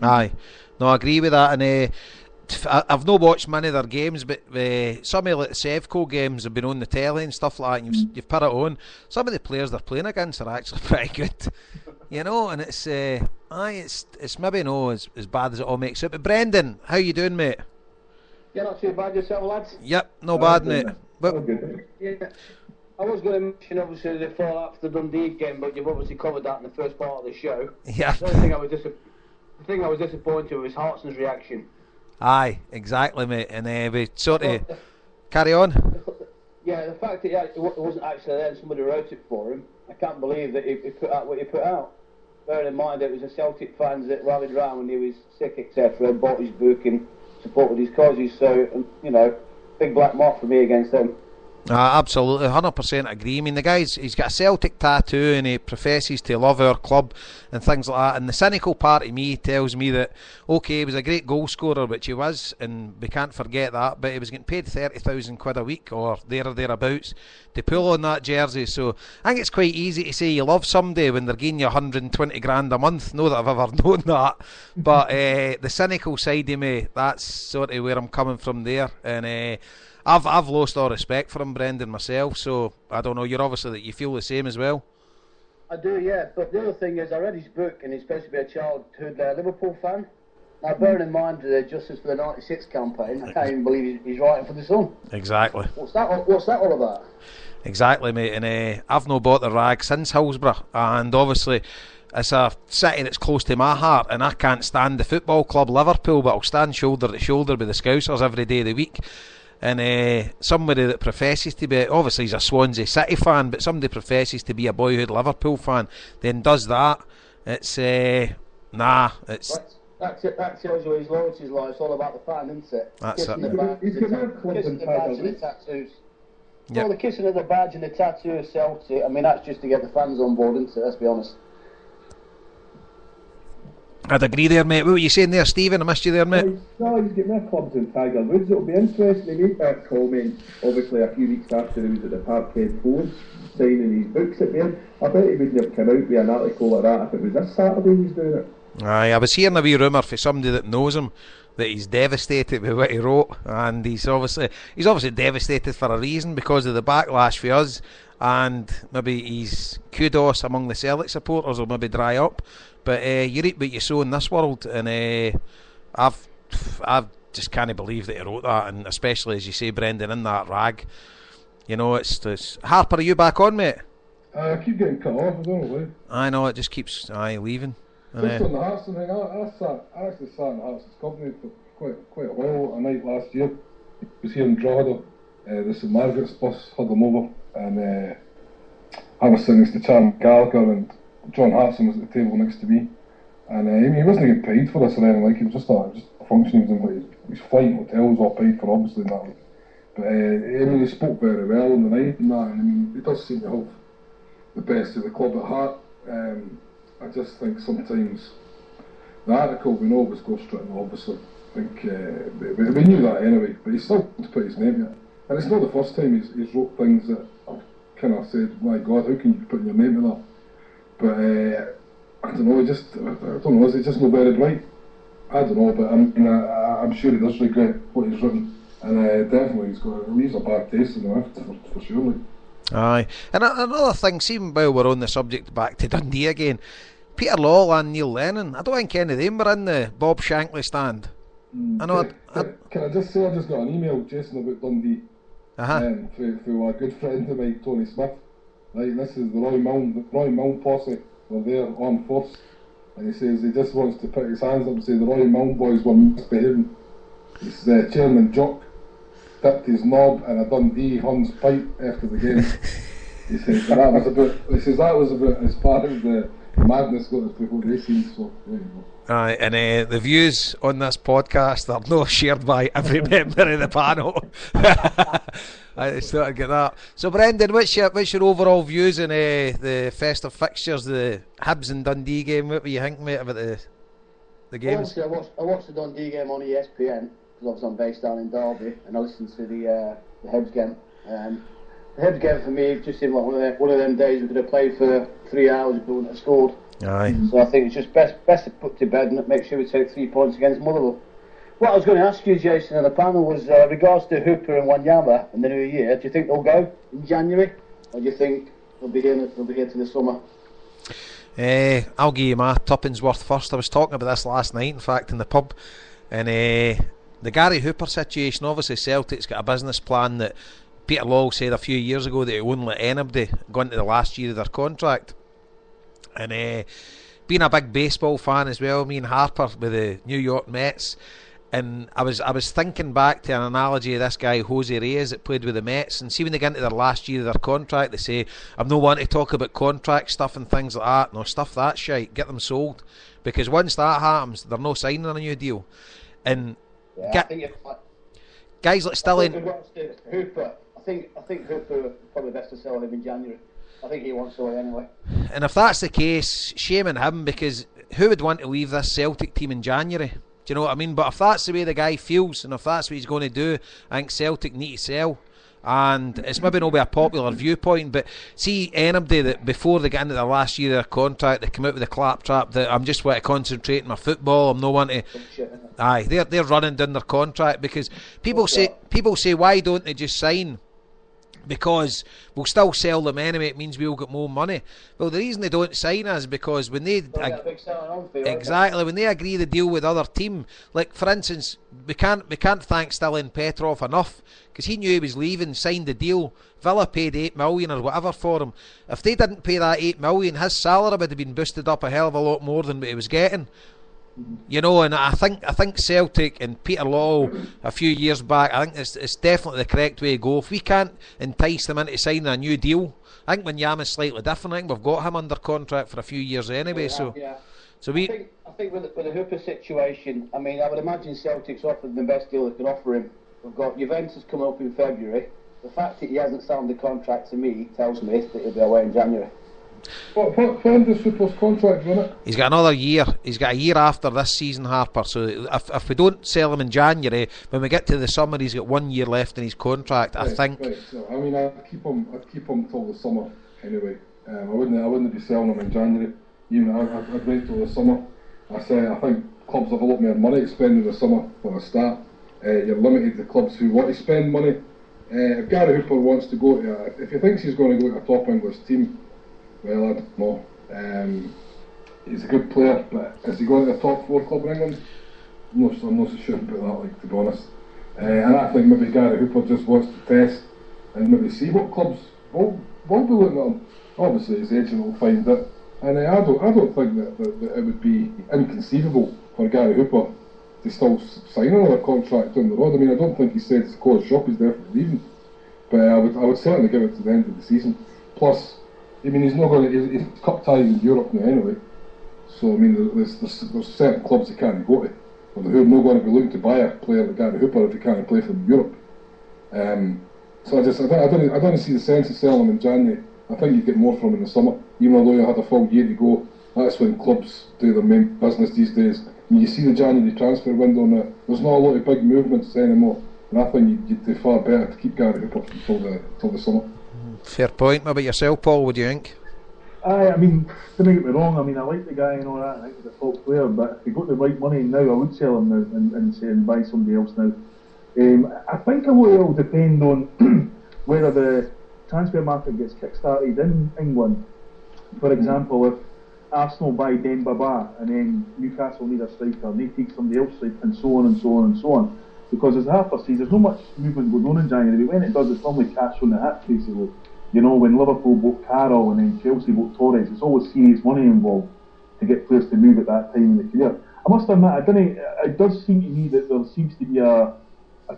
Aye, no, I agree with that. And I've not watched many of their games, but some of the Sevco games have been on the telly and stuff like that, and you've put it on. Some of the players they're playing against are actually pretty good, and it's maybe no as bad as it all makes it. But Brendan, how you doing, mate? Yeah, not too bad yourself, lads. Yep, no bad, mate. But yeah, I was going to mention obviously the fallout after the Dundee game, but you've obviously covered that in the first part of the show. Yeah. The only thing I was disappointed with was Hartson's reaction. Aye, exactly, mate. And we sort of carry on. Yeah, the fact that it wasn't actually there and somebody wrote it for him, I can't believe that he put out what he put out. Bearing in mind that it was the Celtic fans that rallied round when he was sick, etc., and bought his book and supported his causes. So, big black mark for me against them. Absolutely, 100% agree. I mean, the guy's he's got a Celtic tattoo and he professes to love our club and things like that. And the cynical part of me tells me that, okay, he was a great goal scorer, which he was, and we can't forget that, but he was getting paid £30,000 a week or thereabouts to pull on that jersey. So I think it's quite easy to say you love somebody when they're giving you 120 grand a month. Not that I've ever known that, but the cynical side of me, that's sort of where I'm coming from there. And I've lost all respect for him, Brendan, myself, so I don't know, you're obviously that you feel the same as well. I do, yeah, but the other thing is I read his book and he's supposed to be a childhood Liverpool fan. Now bearing in mind the Justice for the 96 campaign, I can't even believe he's writing for the Sun. Exactly. What's that all about? Exactly, mate, and I've not bought the rag since Hillsborough, and obviously it's a city that's close to my heart, and I can't stand the football club Liverpool, but I'll stand shoulder to shoulder with the Scousers every day of the week. And somebody that professes to be, obviously he's a Swansea City fan, but somebody professes to be a boyhood Liverpool fan, then does that, it's it's that tells you his loyalty's like. It's all about the fan, isn't it? That's kissing it. the badge, kissing the badge and the tattoos. Well, the kissing of the badge and the tattoo of Celtic, I mean, that's just to get the fans on board, isn't it? Let's be honest. I'd agree there, mate. What were you saying there, Stephen? I missed you there, mate. No, he's getting their clubs in Tiger Woods. It'll be interesting to make that comment, obviously, a few weeks after he was at the Parkhead Forum, signing his books at there. I bet he wouldn't have come out with an article like that if it was this Saturday he's doing it. Aye, I was hearing a wee rumour for somebody that knows him that he's devastated with what he wrote, and he's obviously devastated for a reason because of the backlash for us, and maybe his kudos among the Celtic supporters will maybe dry up. But you reap what you sow in this world, and I've just can't believe that he wrote that, and especially as you say, Brendan, in that rag. It's Harper. Are you back on, mate? I keep getting cut off. I don't know why. I know it just keeps leaving. Just on the Hartson thing, I actually sat in Hartson's company for quite a while. A night last year, he was here in Drogheda. The St Margaret's bus had him over, and I was sitting next to Charlie Gallagher, and John Hartson was at the table next to me, and he wasn't getting paid for this or anything. Like, it was just a function. He was in his flight and hotel was all paid for, obviously, and that. But he spoke very well on the night and that. And he does seem to have the best of the club at heart. I just think sometimes the article we know was ghostwritten, obviously. I think we knew that anyway, but he still put his name in it. And it's not the first time he's wrote things that I've kind of said, my God, how can you put your name in that? But I don't know, is it just not very bright? I don't know, but I'm sure he does regret what he's written. And definitely he's a bad taste in the mouth, for sure. Aye. And another thing, see while we're on the subject, back to Dundee again, Peter Lawwell and Neil Lennon, I don't think any of them were in the Bob Shankly stand. Can I just say I just got an email, Jason, about Dundee from a good friend of mine, Tony Smith. Right, this is the Roy Milne posse were there on force, and he says he just wants to put his hands up and say the Roy Milne boys were misbehaving. His Chairman Jock tipped his knob and a Dundee Huns pipe after the game. He says that was about as far as the madness got us before they seen. So there you go. Aye, and the views on this podcast are not shared by every member of the panel. I started to get that. So Brendan, what's your overall views on the festive fixtures, the Hibs and Dundee game? What were you thinking, mate, about the games? Well, obviously, I watched the Dundee game on ESPN, because obviously I'm based down in Derby, and I listened to the Hibs game. The Hibs game for me just seemed like one of them days we could have played for 3 hours and we wouldn't have scored. Aye. So I think it's just best to put to bed and make sure we take 3 points against Motherwell. What I was going to ask you, Jason, on the panel was regards to Hooper and Wanyama in the new year. Do you think they'll go in January, or do you think they'll be here to the summer? I'll give you my tuppence worth first. I was talking about this last night, in fact, in the pub, and the Gary Hooper situation. Obviously, Celtic's got a business plan that Peter Law said a few years ago that it wouldn't let anybody go into the last year of their contract. And being a big baseball fan as well, me and Harper with the New York Mets. And I was thinking back to an analogy of this guy Jose Reyes that played with the Mets, and see when they get into their last year of their contract, they say, I'm not wanting to talk about contract stuff and things like that. No, stuff that shite, get them sold, because once that happens, they're no signing a new deal. And guys like Hooper, I think Hooper probably best to sell him in January. I think he wants to away anyway. And if that's the case, shame on him, because who would want to leave this Celtic team in January? Do you know what I mean? But if that's the way the guy feels, and if that's what he's going to do, I think Celtic need to sell. And it's maybe not be a popular viewpoint, but see anybody that before they get into their last year of their contract, they come out with a claptrap that I'm just want to concentrate on my football, I'm not wanting to. Aye, they're running down their contract, because people say why don't they just sign? Because we'll still sell them anyway, it means we'll get more money. Well, the reason they don't sign us is because when they when they agree the deal with other team, like for instance, we can't thank Stillen Petrov enough, because he knew he was leaving, signed the deal. Villa paid 8 million or whatever for him. If they didn't pay that 8 million, his salary would have been boosted up a hell of a lot more than what he was getting. You know, and I think Celtic and Peter Law a few years back, I think it's definitely the correct way to go. If we can't entice them into signing a new deal, I think Wanyama's slightly different. I think we've got him under contract for a few years anyway. I think with the Hooper situation, I mean, I would imagine Celtic's offered the best deal they can offer him. We've got Juventus coming up in February. The fact that he hasn't signed the contract to me tells me that he'll be away in January. When does Hooper's contract run it? He's got another year. He's got a year after this season, Harper. So if we don't sell him in January, when we get to the summer, he's got 1 year left in his contract. I think. Right. So, I mean, I'd keep him till the summer anyway. I wouldn't be selling him in January. Even I'd wait till the summer. I think clubs have a lot more money to spend in the summer for a start. You're limited to clubs who want to spend money. If Gary Hooper wants to go to, if he thinks he's going to go to a top English team, well, I don't know. He's a good player, but is he going to the top 4 club in England? I'm not so sure about that, like, to be honest. And I think maybe Gary Hooper just wants to test and maybe see what clubs will be looking at him. Obviously, his agent will find it. And I don't think that it would be inconceivable for Gary Hooper to still sign another contract down the road. I mean, I don't think he said to close shop, he's definitely leaving. But I would certainly give it to the end of the season. Plus, I mean, he's not going to. He's cup ties in Europe now anyway. So I mean, there's certain clubs he can't go to, or who are not going to be looking to buy a player like Gary Hooper if he can't play for Europe. So I don't see the sense of selling him in January. I think you get more from him in the summer, even although you had a full year to go. That's when clubs do their main business these days. And you see the January transfer window now. There's not a lot of big movements anymore, and I think you'd do far better to keep Gary Hooper until the summer. Fair point. What about yourself, Paul? What do you think? I mean, don't get me wrong, I mean, I like the guy and all that, I think he's a top player, but if he got the right money now, I would sell him now and buy somebody else now. I think a lot will depend on whether the transfer market gets kick-started in England. For example, if Arsenal buy Dembaba and then Newcastle need a striker and they take somebody else, and so on and so on and so on. Because as Harper says, there's not much movement going on in January, but when it does, it's normally cash on the hat, basically. You know, when Liverpool bought Carroll and then Chelsea bought Torres, it's always serious money involved to get players to move at that time in the career. I must admit, it does seem to me that there seems to be a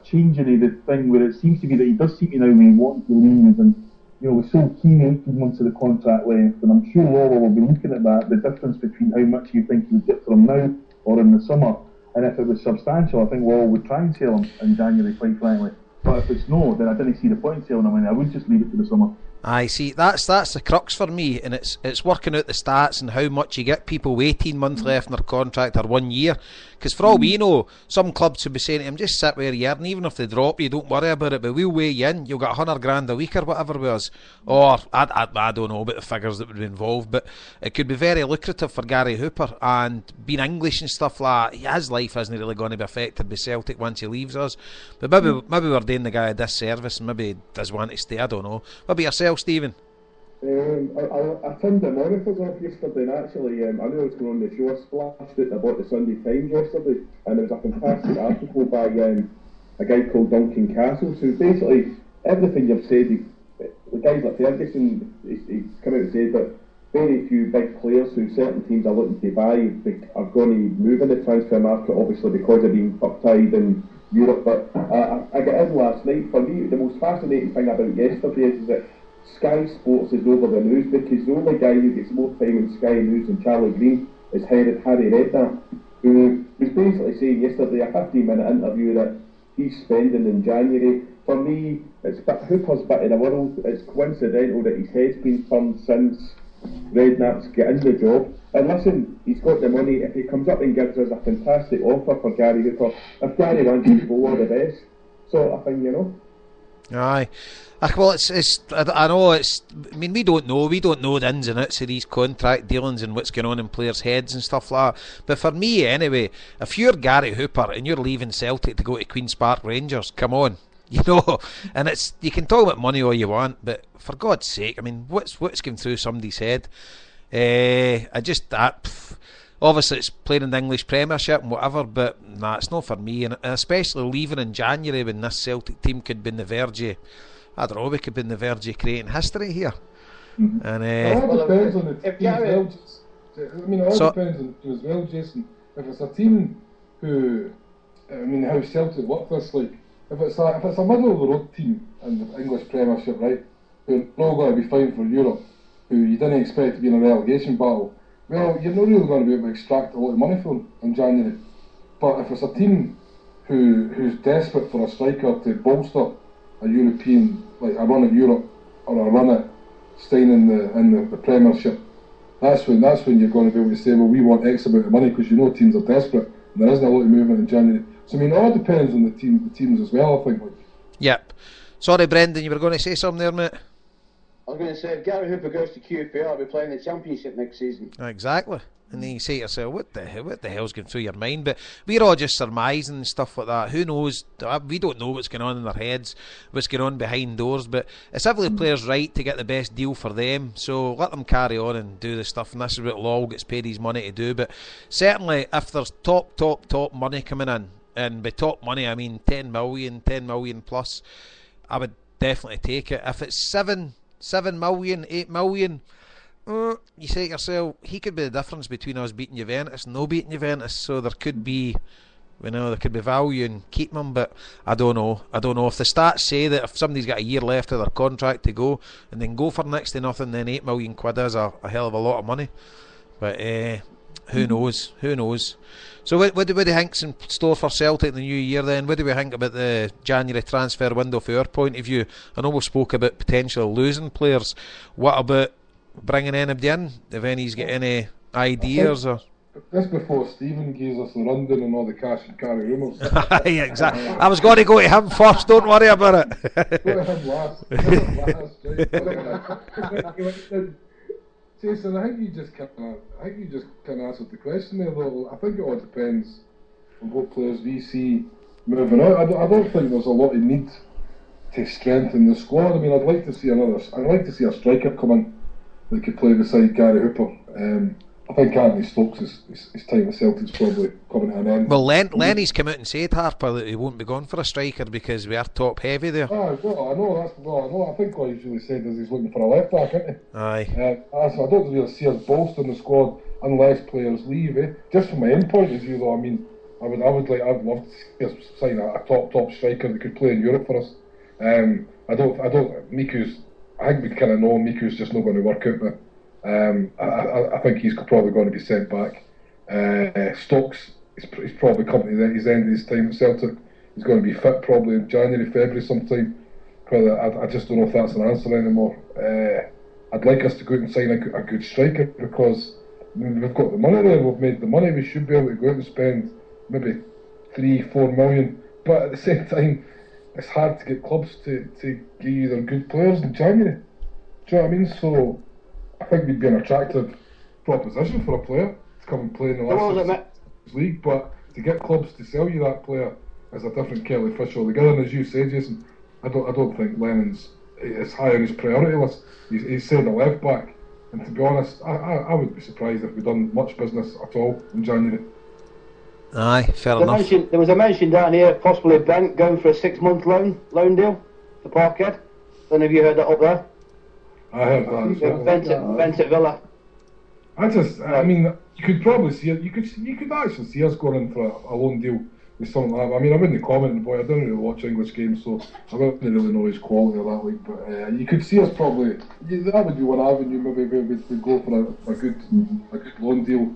change in the thing where it seems to be that he does seem to now want to leave, and you know, we're so keen 18 months of the contract length, and I'm sure Lawler will be looking at that, the difference between how much you think you would get for him now or in the summer. And if it was substantial, I think Lawler would try and sell him in January, quite frankly. But if it's no, then I didn't see the point in selling him, and I would just leave it to the summer. I see. That's the crux for me, and it's working out the stats and how much you get people with 18 months left in their contract or 1 year. Because for all we know, some clubs would be saying to him, just sit where you are, and even if they drop you, don't worry about it, but we'll weigh you in. You'll get 100 grand a week or whatever with us. Or, I don't know about the figures that would be involved, but it could be very lucrative for Gary Hooper, and being English and stuff like that, his life isn't really going to be affected by Celtic once he leaves us. But maybe we're doing the guy a disservice, and maybe he does want to stay, I don't know. What about yourself, Stephen? I turned the monitors off yesterday, and actually, I knew I was going on the show. I splashed it about the Sunday Times yesterday, and there was a fantastic article by a guy called Duncan Castles, who basically, everything you've said, the guys like Ferguson, he's come out and said that very few big players who certain teams are looking to buy are going to move in the transfer market, obviously because of being tied in Europe. But I got in last night. For me, the most fascinating thing about yesterday is that Sky Sports is over the news, because the only guy who gets more time in Sky News than Charlie Green is Harry Redknapp, who was basically saying yesterday, a 15-minute interview, that he's spending in January. For me, it's Hooper's bit of the world. It's coincidental that his head's been turned since Redknapp's getting the job. And listen, he's got the money. If he comes up and gives us a fantastic offer for Gary Hooper, if Gary wants to go, all the best sort of thing, you know. Aye. Well, I know it's. I mean, we don't know the ins and outs of these contract dealings and what's going on in players' heads and stuff like that. But for me, anyway, if you're Gary Hooper and you're leaving Celtic to go to Queen's Park Rangers, come on, you know. And it's, you can talk about money all you want, but for God's sake, I mean, what's going through somebody's head? Obviously, it's playing in the English Premiership and whatever, but nah, it's not for me. And especially leaving in January when this Celtic team could be in the verge of, I don't know, we could be in the verge of creating history here. Mm-hmm. And it all depends on the team as well. I mean, it all depends on the team as well, Jason. If it's a team who, I mean, how Celtic work this, like, if it's a middle of the road team in the English Premiership, right, who are not going to be fighting for Europe, who you didn't expect to be in a relegation battle, well, you're not really going to be able to extract a lot of money from them in January. But if it's a team who's desperate for a striker to bolster a European, like a run at Europe or a run at staying in the Premiership, that's when you're going to be able to say, well, we want X amount of money, because you know teams are desperate and there isn't a lot of movement in January. So I mean, it all depends on the teams as well, I think. Like. Yep. Sorry, Brendan, you were going to say something there, mate. I was going to say, if Gary Hooper goes to QPR, I'll be playing the Championship next season. Exactly. And then you say to yourself, what the hell's going through your mind? But we're all just surmising and stuff like that. Who knows? We don't know what's going on in their heads, what's going on behind doors. But it's every player's right to get the best deal for them. So let them carry on and do the stuff. And this is what Law gets paid his money to do. But certainly, if there's top money coming in, and by top money I mean 10 million plus, I would definitely take it. If it's 7 million, 8 million, you say to yourself, he could be the difference between us beating Juventus and no beating Juventus. So there could be, there could be value in keeping him, but I don't know if the stats say that if somebody's got a year left of their contract to go and then go for next to nothing, then 8 million quid is a hell of a lot of money. But who knows? So what do we think's in store for Celtic in the new year then? What do we think about the January transfer window from our point of view? I know we spoke about potentially losing players. What about bringing anybody in? If any's got any ideas? Or this before Stephen gives us the rundown and all the cash and carry rumours. Yeah, exactly. I was going to go to him first, don't worry about it. Go to him last. Jason, I think you just kind of answered the question there, though. I think it all depends on what players we see moving out. I don't think there's a lot of need to strengthen the squad. I mean, I'd like to see a striker come in that could play beside Gary Hooper. I think Anthony Stokes' his time at Celtic's probably coming to an end. Well, Lenny's come out and said, Harper, that he won't be gone for a striker because we are top heavy there. I know. I think what he's really said is he's looking for a left back, isn't he? Aye. So I don't really see us bolstering the squad unless players leave. Just from my own point of view, though, I mean, I'd love to see us sign a top striker that could play in Europe for us. I think we kind of know Miku's just not going to work out, but I think he's probably going to be sent back. Stokes, he's probably coming to his end of his time at Celtic. He's going to be fit probably in January, February sometime. But I just don't know if that's an answer anymore. I'd like us to go out and sign a good striker because we've got the money there, we've made the money, we should be able to go out and spend maybe 3-4 million. But at the same time, it's hard to get clubs to give you their good players in January. Do you know what I mean? So I think we'd be an attractive proposition for a player to come and play in the last league, but to get clubs to sell you that player is a different kettle of fish altogether. And as you say, Jason, I don't think Lennon's is high on his priority list. He's said a left back, and to be honest, I would be surprised if we'd done much business at all in January. Aye, fair enough. There was a mention down here, possibly Brent going for a 6-month loan deal to Parkhead. Don't know if you heard that up there. I heard that as well. Bent at Villa. I mean, you could probably see it. You could actually see us going in for a loan deal with something like that. I mean, I wouldn't comment on the boy. I don't really watch English games, so I don't really know his quality or that league. But you could see us probably. That would be one avenue. Maybe we'd go for a good loan deal.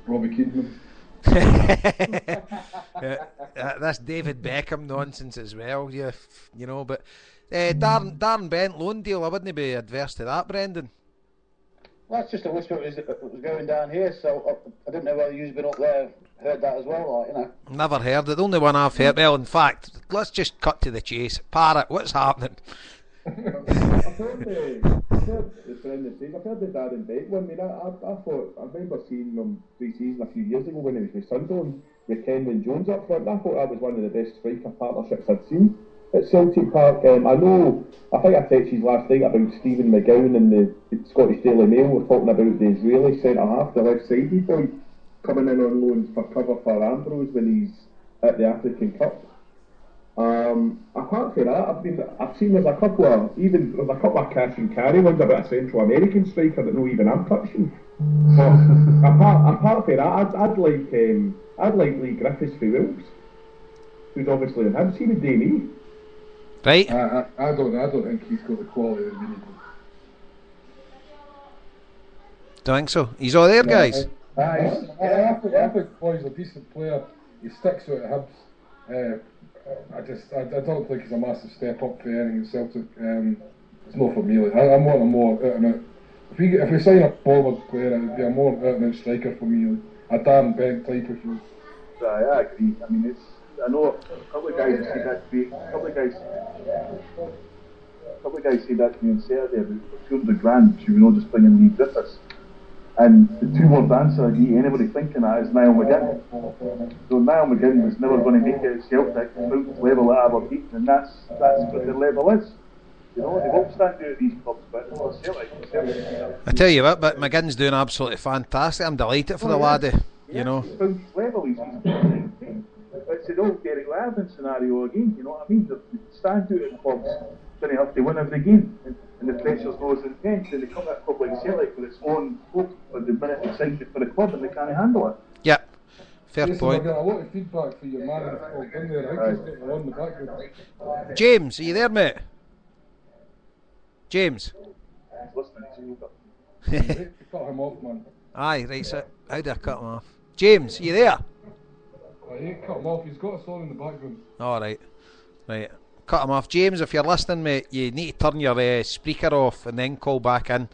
Robbie Keane. That's David Beckham nonsense as well. Yeah, you know. But Darren Bent loan deal. I wouldn't be adverse to that, Brendan. Well, that's just a whisper that was going down here, so I don't know whether you've been up there, heard that as well, or, you know. Never heard it. The only one I've heard. Well, in fact, let's just cut to the chase. Parrot, what's happening? I've heard the Darren Bent one. I mean, I remember seeing him pre-season a few years ago when he was with Sunderland, with Kenyon Jones up front. I thought that was one of the best striker partnerships I'd seen at Celtic Park. I think I texted you last night about Stephen McGowan and the Scottish Daily Mail were talking about the Israeli centre-half, the left-sided boy, coming in on loan for cover for Ambrose when he's at the African Cup. Apart from that, I've seen there's a couple of cash and carry ones about a Central American striker that no even I'm touching. But apart from that, I'd like Lee Griffiths for Wilkes, who's obviously in Hibs. He would do me. Right. I don't think he's got the quality that we need. Don't think so. He's all there, guys. I think Boy's a decent player. He sticks out at Hibs. I don't think he's a massive step up for anything at Celtic. It's not for me. I'm wanting a more out and out. If we sign a forward player, it would be a more out and out striker for me, a Darren Bent type if you. I agree. I mean, I know a couple of guys say that to me. A couple of guys say that to me on Saturday about £200 should we not just bring in Lee Griffiths? And the two-word answer I get anybody thinking that is Niall McGinn. So Niall McGinn was never going to make it at Celtic, about level at Aberdeen, and that's what their level is. You know, they won't stand out at these clubs, but for Celtic. I tell you what, but McGinn's doing absolutely fantastic. I'm delighted for the laddie. Yeah, you know. He's found his level. It's an old Derek Lavin scenario again. You know what I mean? They stand out at clubs, then they have to win every game. And the pressure's always intense, and they come at a club like Celtic with its own hope for the minute excitement for the club, and they can't handle it. Yep, fair point. I got a lot of feedback for your man in there. I think he's got on the background. James, are you there, mate? James. Listening to you. Cut him off, man. Aye, right, so how do I cut him off? James, are you there? Cut him off, he's got a song in the background. Alright, right. Cut him off. James, if you're listening, mate, you need to turn your Spreaker off and then call back in,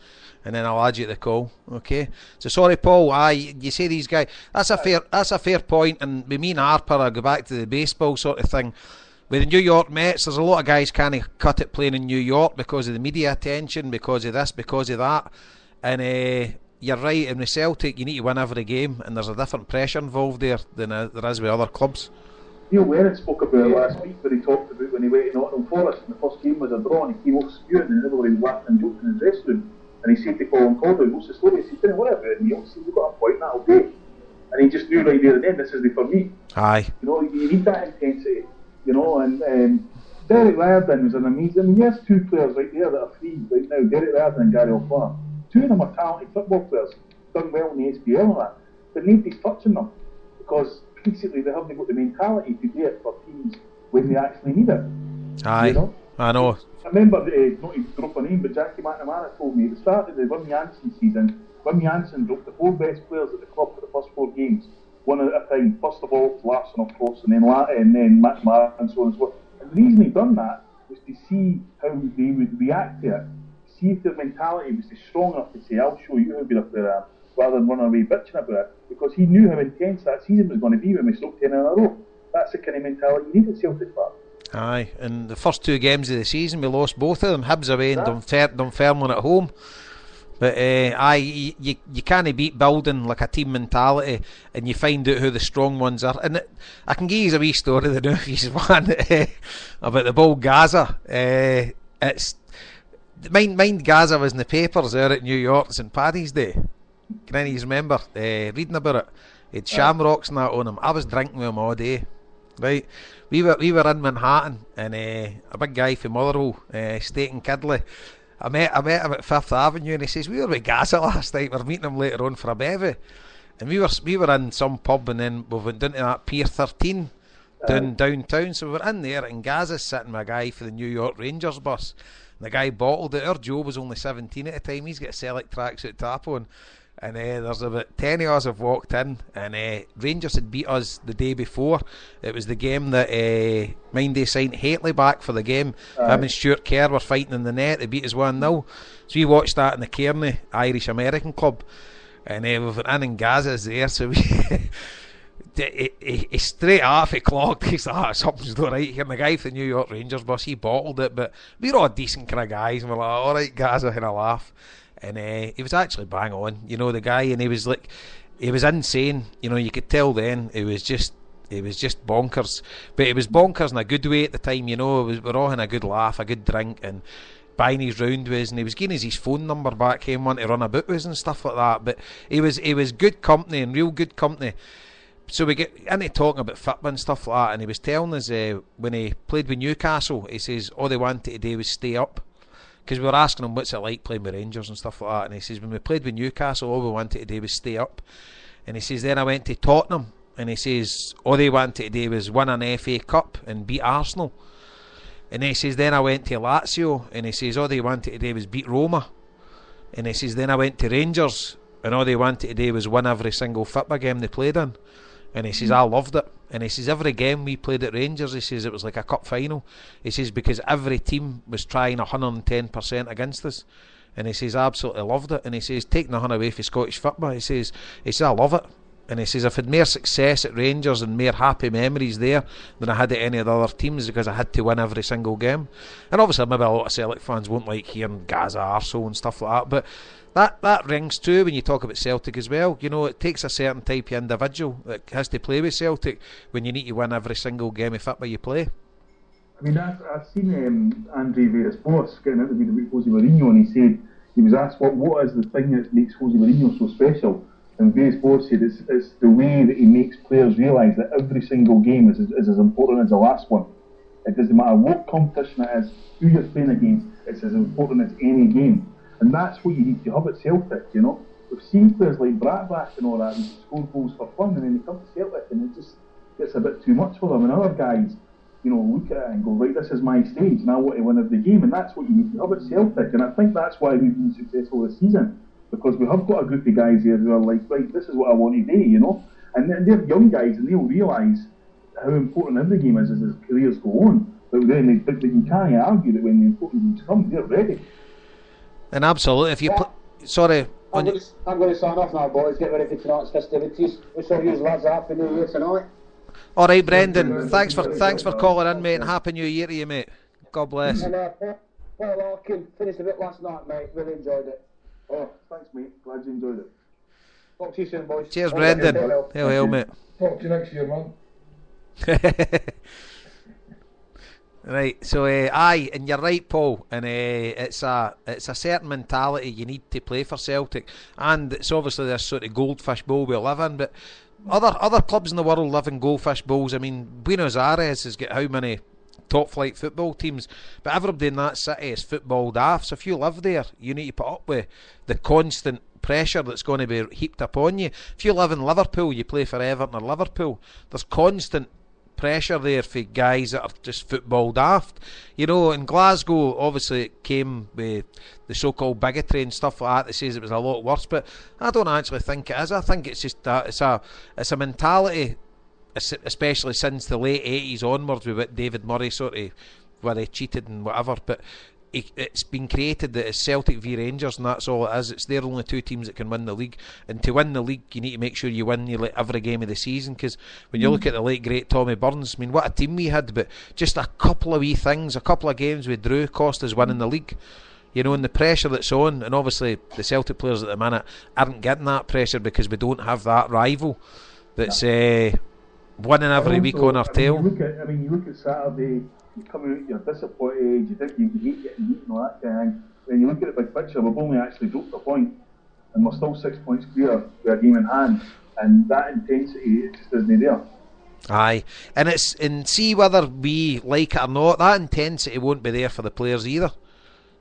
and then I'll add you to the call. Okay. So sorry, Paul. Aye, you say these guys. That's a fair point. And with me and Harper, I go back to the baseball sort of thing. With the New York Mets, there's a lot of guys can't cut it playing in New York because of the media attention, because of this, because of that. And you're right. In the Celtic, you need to win every game, and there's a different pressure involved there than there is with other clubs. Neil Lennon spoke about it last week, where he talked about when he went to Nottingham Forest and the first game was a draw and he came off spewing and everybody was laughing and joking in his dressing room. And he said to Colin Calder, what's the story? He said, what about it, Neil? He said, you've got a point, that'll do. And he just knew right there and then, this is the for me. Aye. You know, you need that intensity, you know, and Derek Riordan was an amazing, I mean, he has two players right there that are free right now, Derek Riordan and Gary O'Connor. Two of them are talented football players, done well in the SPL and that, but nobody's touching them because basically they haven't got the mentality to do it for teams when they actually need it. Aye, you know? I know. I remember, not to drop a name, but Jackie McNamara told me at the start of the Wim Janssen season, Wim Janssen dropped the 4 best players at the club for the first 4 games, one at a time. First of all, Larsson, of course, and then McNamara and so on and so forth. And the reason he done that was to see how they would react to it. See if their mentality was strong enough to say, I'll show you how good a player I am, rather than running away bitching about it, because he knew how intense that season was going to be when we stopped 10 in a row. That's the kind of mentality you need at Celtic Park. Aye, and the first 2 games of the season we lost both of them, Hibs away and Dunfermline at home. But you can't beat building like a team mentality, and you find out who the strong ones are. And I can give you a wee story the new one about the Bull Gaza. It's mind Gaza was in the papers there at New York St Paddy's Day. Can any of you remember reading about it? He had shamrocks and that on him. I was drinking with him all day. Right, we were in Manhattan, and a big guy from Motherwell, Staten Kidley. I met him at Fifth Avenue, and he says, we were with Gaza last night. We're meeting him later on for a bevy, and we were in some pub, and then we went down to that Pier 13 downtown. So we were in there, and Gaza's sitting with a guy for the New York Rangers bus. And the guy bottled it. Our Joe was only 17 at the time. He's got a Select tracksuit top on. And there's about 10 of us have walked in, and Rangers had beat us the day before. It was the game that Mindy signed Haitley back for the game. Him and Stuart Kerr were fighting in the net. They beat us 1-0. So we watched that in the Kearney Irish American Club, and we went in, and Gaza's there. So we he straight off he clocked. He's like, something's not right here. And the guy for the New York Rangers bus, he bottled it, but we were all decent kind of guys, and we're like, all right, Gaza, and a laugh. And he was actually bang on, the guy, and he was insane. You could tell then it was just bonkers. But it was bonkers in a good way at the time. We were all having a good laugh, a good drink, and buying his round with us, and he was giving us his phone number back home, wanting to run about with us and stuff like that. But he was good company, and real good company. So we get into talking about football and stuff like that, and he was telling us when he played with Newcastle, he says all they wanted to do was stay up. Because we were asking him what's it like playing with Rangers and stuff like that, and he says when we played with Newcastle, all we wanted to do was stay up. And he says then I went to Tottenham, and he says all they wanted to do was win an FA Cup and beat Arsenal. And he says then I went to Lazio, and he says all they wanted to do was beat Roma. And he says then I went to Rangers, and all they wanted to do was win every single football game they played in. And he says I loved it. And he says every game we played at Rangers, he says it was like a cup final. He says because every team was trying 110% against us. And he says I absolutely loved it. And he says taking the hun away for Scottish football, he says I love it. And he says I've had more success at Rangers and more happy memories there than I had at any of the other teams, because I had to win every single game. And obviously maybe a lot of Celtic fans won't like hearing Gaza arsehole and stuff like that, but that rings true when you talk about Celtic as well. It takes a certain type of individual that has to play with Celtic when you need to win every single game of football you play. I mean, I've seen Andre Villas-Boas getting interviewed about Jose Mourinho, and he said, he was asked what is the thing that makes Jose Mourinho so special, and Villas-Boas said it's the way that he makes players realise that every single game is as important as the last one. It doesn't matter what competition it is, who you're playing against, it's as important as any game. And that's what you need to have at Celtic, We've seen players like Bratback and all that, who score goals for fun, and then they come to Celtic and it just gets a bit too much for them. And other guys, look at it and go, right, this is my stage, and I want to win every game. And that's what you need to have at Celtic. And I think that's why we've been successful this season, because we have got a group of guys here who are like, right, this is what I want to do, And they're young guys, and they'll realise how important every game is as their careers go on. But then you can't argue that when the important games come, they're ready. And absolutely, if you sorry, I'm going to sign off now, boys. Get ready for tonight's festivities. Wish all you lads a happy New Year tonight. All right, Brendan. Thanks for calling in, mate, and happy New Year to you, mate. God bless. And Paul Larkin finished a bit last night, mate. Really enjoyed it. Oh, thanks, mate. Glad you enjoyed it. Talk to you soon, boys. Cheers, Brendan. Hail, mate. Talk to you next year, man. Right, so aye, and you're right, Paul, and it's a certain mentality you need to play for Celtic, and it's obviously this sort of goldfish bowl we live in, but other clubs in the world live in goldfish bowls. I mean, Buenos Aires has got how many top flight football teams, but everybody in that city is football daft, so if you live there, you need to put up with the constant pressure that's going to be heaped upon you. If you live in Liverpool, you play for Everton or Liverpool, there's constant pressure there for guys that are just football daft. In Glasgow, obviously it came with the so-called bigotry and stuff like that that says it was a lot worse, but I don't actually think it is. I think it's just that it's a mentality, especially since the late 80s onwards, with what David Murray sort of where he cheated and whatever, but it's been created that it's Celtic v Rangers, and that's all it is. It's they're only two teams that can win the league, and to win the league you need to make sure you win nearly every game of the season, because when you look at the late great Tommy Burns, I mean, what a team we had, but just a couple of wee things, a couple of games we drew cost us winning the league. You know, and the pressure that's on, and obviously the Celtic players at the minute aren't getting that pressure because we don't have that rival that's winning every week on our tail. You look at Saturday, you come out, you're disappointed, you think you hate getting beaten and all that kind of thing. When you look at the big picture, we've only actually dropped a point, and we're still 6 points clear with a game in hand, and that intensity, it just isn't there. Aye, and see whether we like it or not, that intensity won't be there for the players either.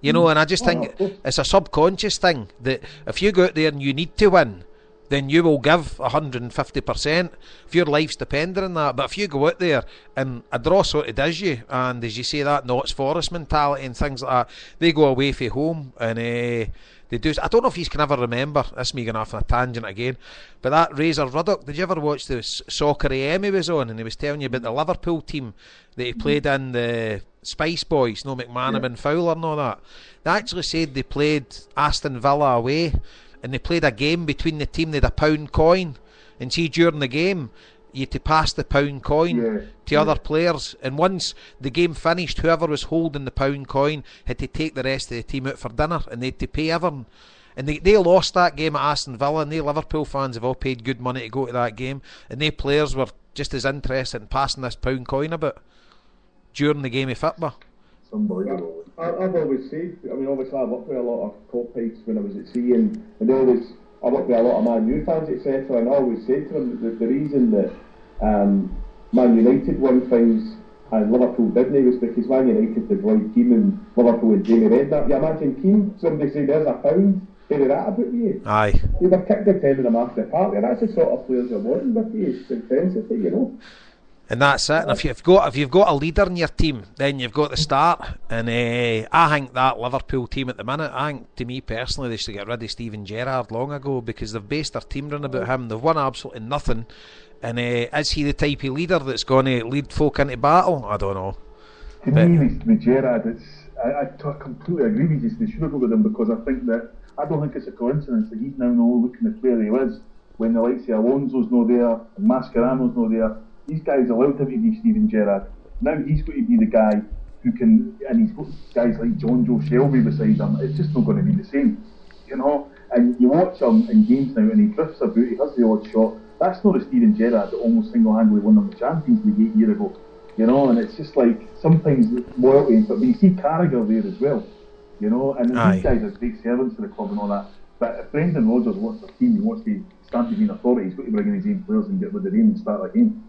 You know, and I just think it's a subconscious thing that if you go out there and you need to win, then you will give 150% if your life's dependent on that. But if you go out there and a draw sort of does you, and as you say, that Notts Forest mentality and things like that, they go away from home and they do. I don't know if you can ever remember, this me going off on a tangent again, but that Razor Ruddock, did you ever watch the Soccer AM he was on, and he was telling you about the Liverpool team that he played in, the Spice Boys, no McManaman, Fowler and all that. They actually said they played Aston Villa away, and they played a game between the team. They had a £1 coin, and see, during the game you had to pass the £1 coin to other players, and once the game finished, whoever was holding the £1 coin had to take the rest of the team out for dinner, and they had to pay everyone. And they lost that game at Aston Villa, and they Liverpool fans have all paid good money to go to that game, and they players were just as interested in passing this £1 coin about during the game of football. It's unbelievable. I've always said, I mean, obviously I worked with a lot of cold pipes when I was at sea, and I worked with a lot of Man U fans, etc., and I always say to them that the reason that Man United won things and Liverpool didn't was because Man United had Roy Keane and Liverpool had Jamie Redknapp. You imagine Keane, somebody say there's £1, hear that about you? Aye. They were kicked the 10 of them after the party, and that's the sort of players you're wanting with you, it's intensity, you know. And that's it. And if you've got a leader in your team, then you've got to start. And I think that Liverpool team at the minute, I think, to me personally, they should get rid of Steven Gerrard long ago, because they've based their team around about him. They've won absolutely nothing. And is he the type of leader that's going to lead folk into battle? I don't know. To me, with Gerrard, I completely agree with you. They should have got with him, because I don't think it's a coincidence that he's now not looking the player he was when the likes of Alonso's no there and Mascherano's no there. These guys allowed him to be Steven Gerrard. Now he's going to be the guy who can, and he's got guys like John Joe Shelby beside him. It's just not going to be the same, you know. And you watch him in games now, and he drifts about, he has the odd shot. That's not the Steven Gerrard that almost single-handedly won them the Champions League 8 years ago, you know. And it's just like sometimes loyalty, but you see Carragher there as well, you know. And these guys are great servants for the club and all that. But if Brendan Rodgers wants their team, he wants to stand to be an authority, he's got to bring in his own players and get rid of them and start again.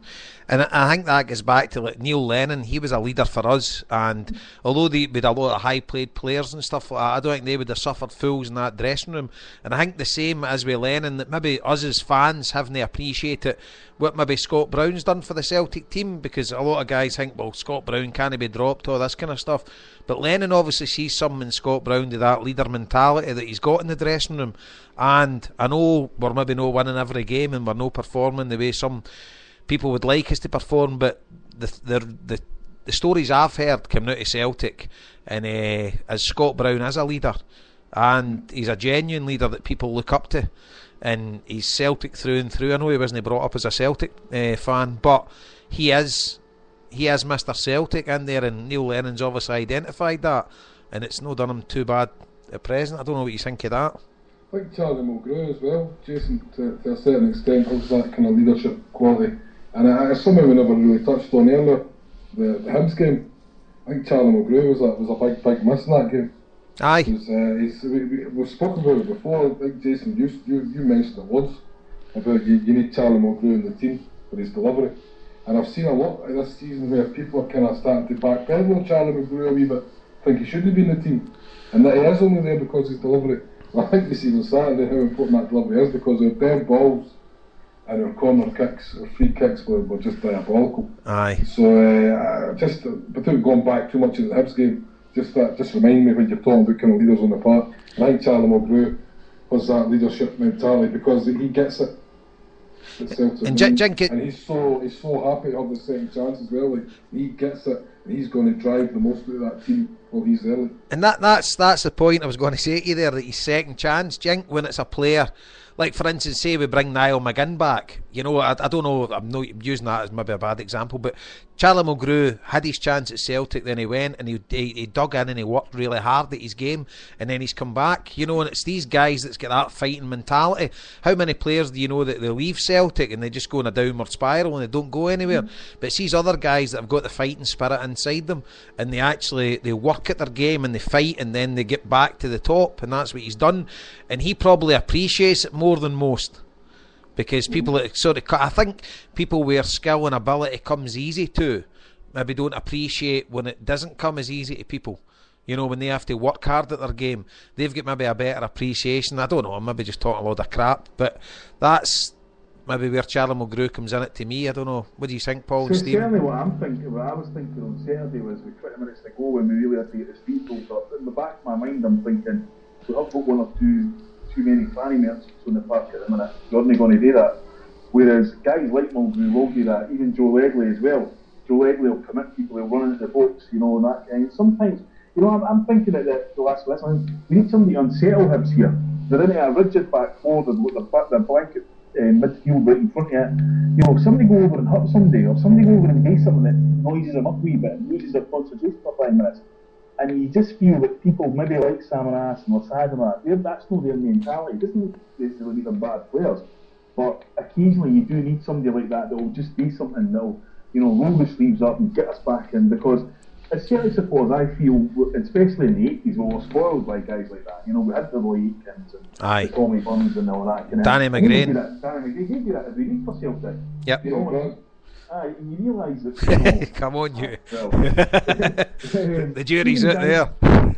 And I think that goes back to like Neil Lennon. He was a leader for us, and although they had a lot of high played players and stuff like that, I don't think they would have suffered fools in that dressing room. And I think the same as with Lennon, that maybe us as fans haven't appreciated what maybe Scott Brown's done for the Celtic team, because a lot of guys think, well, Scott Brown can't be dropped, all this kind of stuff. But Lennon obviously sees something in Scott Brown to that leader mentality that he's got in the dressing room. And I know we're maybe not winning every game and we're not performing the way some people would like us to perform, but the stories I've heard coming out of Celtic, and as Scott Brown is a leader, and he's a genuine leader that people look up to, and he's Celtic through and through. I know he wasn't brought up as a Celtic fan, but he is Mr. Celtic in there, and Neil Lennon's obviously identified that, and it's not done him too bad at present. I don't know what you think of that. I think Charlie Mulgrew as well, Jason, to a certain extent, has that kind of leadership quality. And it's something we never really touched on earlier, the Hibs game. I think Charlie Mulgrew was a big miss in that game. Aye. We've spoken about it before. I think, Jason, you mentioned it once, about you need Charlie Mulgrew in the team for his delivery. And I've seen a lot this season where people are kind of starting to backpedal on Charlie Mulgrew a wee bit, think he shouldn't be in the team, and that he is only there because his delivery. I think you see on Saturday how important that delivery is, because our dead balls and our corner kicks, our free kicks were just diabolical. Aye. So just without going back too much into the Hibs game, just remind me when you're talking about kind of leaders on the park. And I think Charlie Mulgrew has that leadership mentality, because he gets it. And he's so happy to have the second chance as well. Like, he gets it. and he's going to drive the most out of that team while he's there. And that's the point I was going to say to you there, that his second chance, Jink, when it's a player, like for instance, say we bring Niall McGinn back, you know, I don't know, I'm not using that as maybe a bad example, but Charlie Mulgrew had his chance at Celtic, then he went and he dug in and he worked really hard at his game, and then he's come back, you know, and it's these guys that's got that fighting mentality. How many players do you know that they leave Celtic and they just go in a downward spiral and they don't go anywhere? But it's these other guys that have got the fighting spirit inside them, and they work at their game and they fight, and then they get back to the top, and that's what he's done. And he probably appreciates it more than most, because people I think people where skill and ability comes easy to maybe don't appreciate when it doesn't come as easy to people. You know, when they have to work hard at their game, they've got maybe a better appreciation. I don't know, I'm maybe just talking a lot of crap, but that's maybe where Charlie Mulgrew comes in it to me. I don't know. What do you think, Paul and Steve? Certainly what I'm thinking, what I was thinking on Saturday was with 20 minutes to go when we really had to get the speed built up. In the back of my mind, I'm thinking, we have got one or too many fanny merchants on the park at the minute. You're not going to do that. Whereas guys like Mulgrew will do that, even Joe Legley as well. Joe Legley will commit people, he'll run into the box, you know, and that kind. Sometimes, you know, I'm thinking at the last lesson, we need somebody to unsettle Hibs here. They're in a rigid back four, they've got their blanket midfield right in front of it. You know, somebody go over and hurt somebody, or somebody go over and do something that noises them up a wee bit and loses their concentration for 5 minutes. And you just feel that people maybe like Samaras and Lasad and that, that's not their mentality. It doesn't necessarily mean they're bad players, but occasionally you do need somebody like that that will just do something that will, you know, roll the sleeves up and get us back in. Because as Celtic supporters, I feel, especially in the 80s, we were spoiled by guys like that. You know, we had the Roy Atkins and the Tommy Burns and all that. Danny McGrain. Danny McGrain gave you that every week for Celtic. Yep. You know, and you realise that, you know, come on, you. Well, the jury's out there. And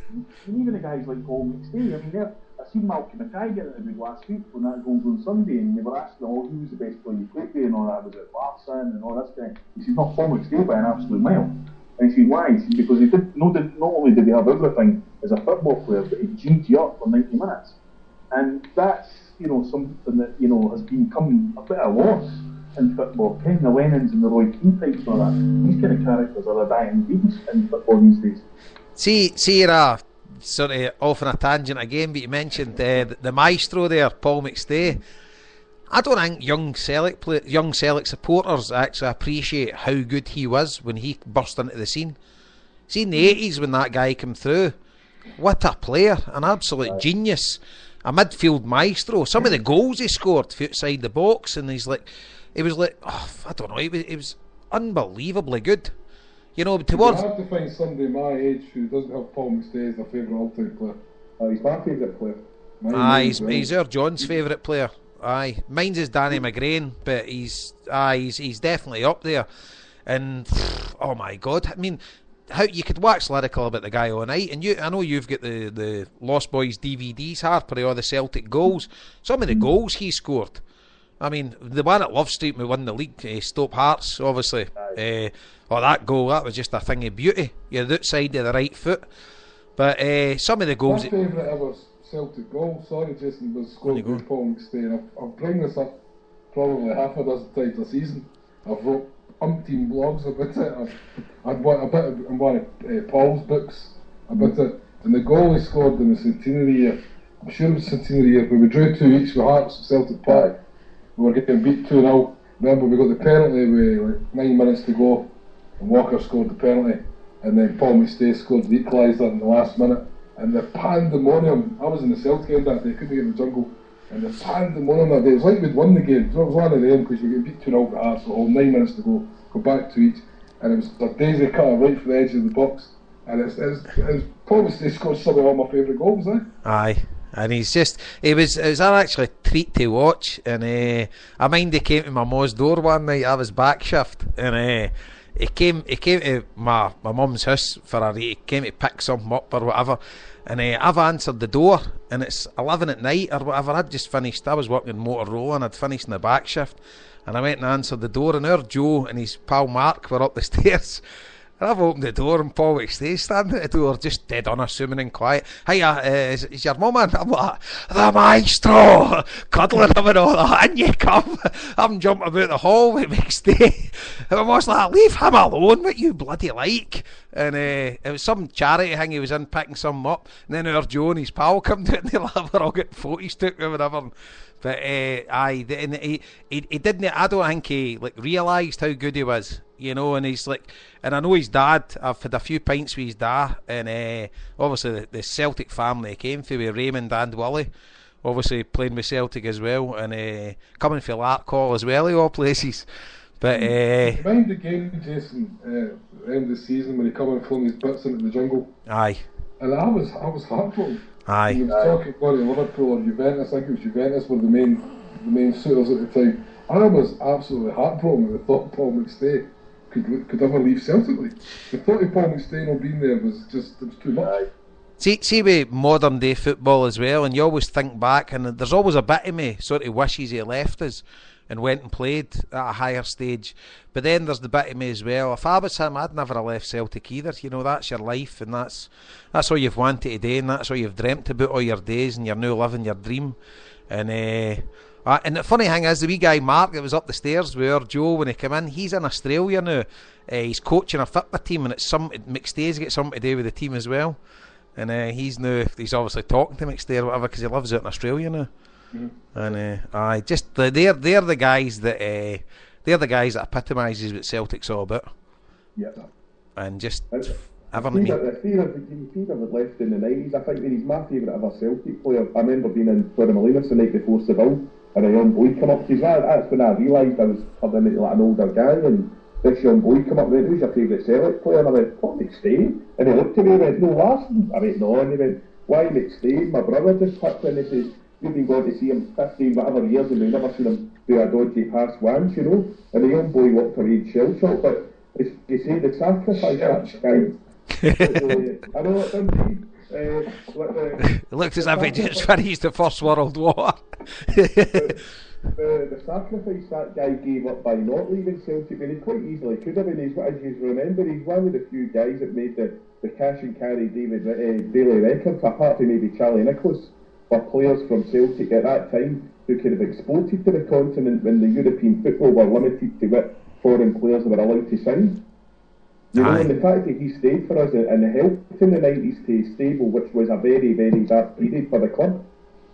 even the guys like Paul McStay, I mean, I seen Malcolm Mackay get interviewed last week when that goal on Sunday, and they were asking, who was the best player you played with, and all that, was it Larson and all that kind. He said, not Paul McStay by an absolute mile. And he said, why? He said, because he did, not only did he have everything as a football player, but he G'd you up for 90 minutes. And that's, you know, something that, you know, has become a bit of a loss in football. Ken the Lennons and the Roy Keane types and all that, these kind of characters are a dying breeds in football these days. See you're sort of off on a tangent again, but you mentioned the maestro there, Paul McStay. I don't think young Celtic supporters actually appreciate how good he was when he burst into the scene. See, in the 80s when that guy came through, what a player, an absolute genius, a midfield maestro. Some of the goals he scored outside the box, and he was like, I don't know, he was unbelievably good. You know, towards... It's hard to find somebody my age who doesn't have Paul McStay as their favourite all-time player. He's my favourite player. He's our John's favourite player. Aye, mine's is Danny McGrain, but he's definitely up there. And oh my God, I mean, how you could wax lyrical about the guy all night. And I know you've got the Lost Boys DVDs, Harper, of all the Celtic goals. Some of the goals he scored. I mean, the one at Love Street we won the league, Stoke Hearts, obviously. That goal, that was just a thing of beauty. You're the outside of the right foot. But some of the goals... My favourite ever Celtic goal, sorry Jason, was scored by Paul McStay. I've bring this up probably half a dozen times a season. I've wrote umpteen blogs about it. I've got a bit in one of Paul's books about it. And the goal he scored in the centenary year, I'm sure it was the centenary year, but we drew 2 each with Hearts at Celtic Park. We were getting beat 2-0. Remember, we got the penalty with like 9 minutes to go, and Walker scored the penalty, and then Paul McStay scored the equaliser in the last minute. And the pandemonium, I was in the Celtic end that day, couldn't get in the jungle, and the pandemonium that day, it was like we'd won the game. So it was one of them, because you get beat 2-0 by Hearts, so 9 minutes to go back to each, and it was a daisy cutter right from the edge of the box, and it's Paul McStay scored some of all my favourite goals, Aye. And it was actually a treat to watch. And I mind he came to my mum's door one night. I was back shift, and he came to my mum's house he came to pick something up or whatever. And I've answered the door, and it's 11 at night or whatever. I'd just finished. I was working Motorola, and I'd finished in the back shift. And I went and answered the door, and our Joe and his pal Mark were up the stairs. And I've opened the door and Paul McStay's standing at the door, just dead unassuming and quiet. Hiya, is your mum in? I'm like, the maestro, cuddling him and all that, and you come. I'm jumping about the hall with McStay. And I'm almost like, leave him alone, what you bloody like. And it was some charity thing he was in, picking some up. And then our Joe and his pal come down and they we're all getting photos took or whatever. But he didn't. I don't think he realised how good he was, you know. And he's like, and I know his dad. I've had a few pints with his dad, and obviously the Celtic family came through with Raymond and Willie, obviously playing with Celtic as well, and coming for Larkhall as well, of all places. But mind the game, Jason, end of the season when he come and flung his butts into the jungle. Aye. And I was heartbroken. Aye. He was talking about Liverpool or Juventus. I think it was Juventus were the main suitors at the time. I was absolutely heartbroken at the thought Paul McStay could ever leave Celtic. The thought of Paul McStay not being there was too much. See with modern day football as well, and you always think back, and there's always a bit of me sort of wishes he left us and went and played at a higher stage. But then there's the bit of me as well. If I was him, I'd never have left Celtic either. You know, that's your life, and that's all you've wanted to do, and that's all you've dreamt about all your days, and you're now living your dream. And the funny thing is, the wee guy Mark that was up the stairs with our Joe when he came in, he's in Australia now. He's coaching a football team, and McStay's got something to do with the team as well. And he's obviously talking to McStay or whatever because he lives out in Australia now. Mm-hmm. And they're the guys that epitomises what Celtic's all about. Yeah. And just having me. The Fever was left in the 90s. I think he's my favourite ever Celtic player. I remember being in Torremolinos the night before Seville, and a young boy come up. That's when I realised I was turning into like an older guy, and this young boy come up and went, "Who's your favourite Celtic player?" And I went, "What, McStay?" And he looked at me and went, "No, Larson." I went, "No," and he went, "Why McStay?" My brother just picked in and says, "You've been going to see him 15 whatever years and we've never seen him do a dodgy pass once, you know." And the young boy walked away in shell shock, but you say the sacrifice that guy. I know it didn't. It looked as if he just finished the First World War. The sacrifice that guy gave up by not leaving Celtic, and he quite easily could have, and as you remember, he's one of the few guys that made the cash and carry daily record, apart from maybe Charlie Nicholas, for players from Celtic at that time who could have exported to the continent when the European football were limited to what foreign players were allowed to sign. You know, and the fact that he stayed for us and helped in the 90s to stable, which was a very, very dark period for the club,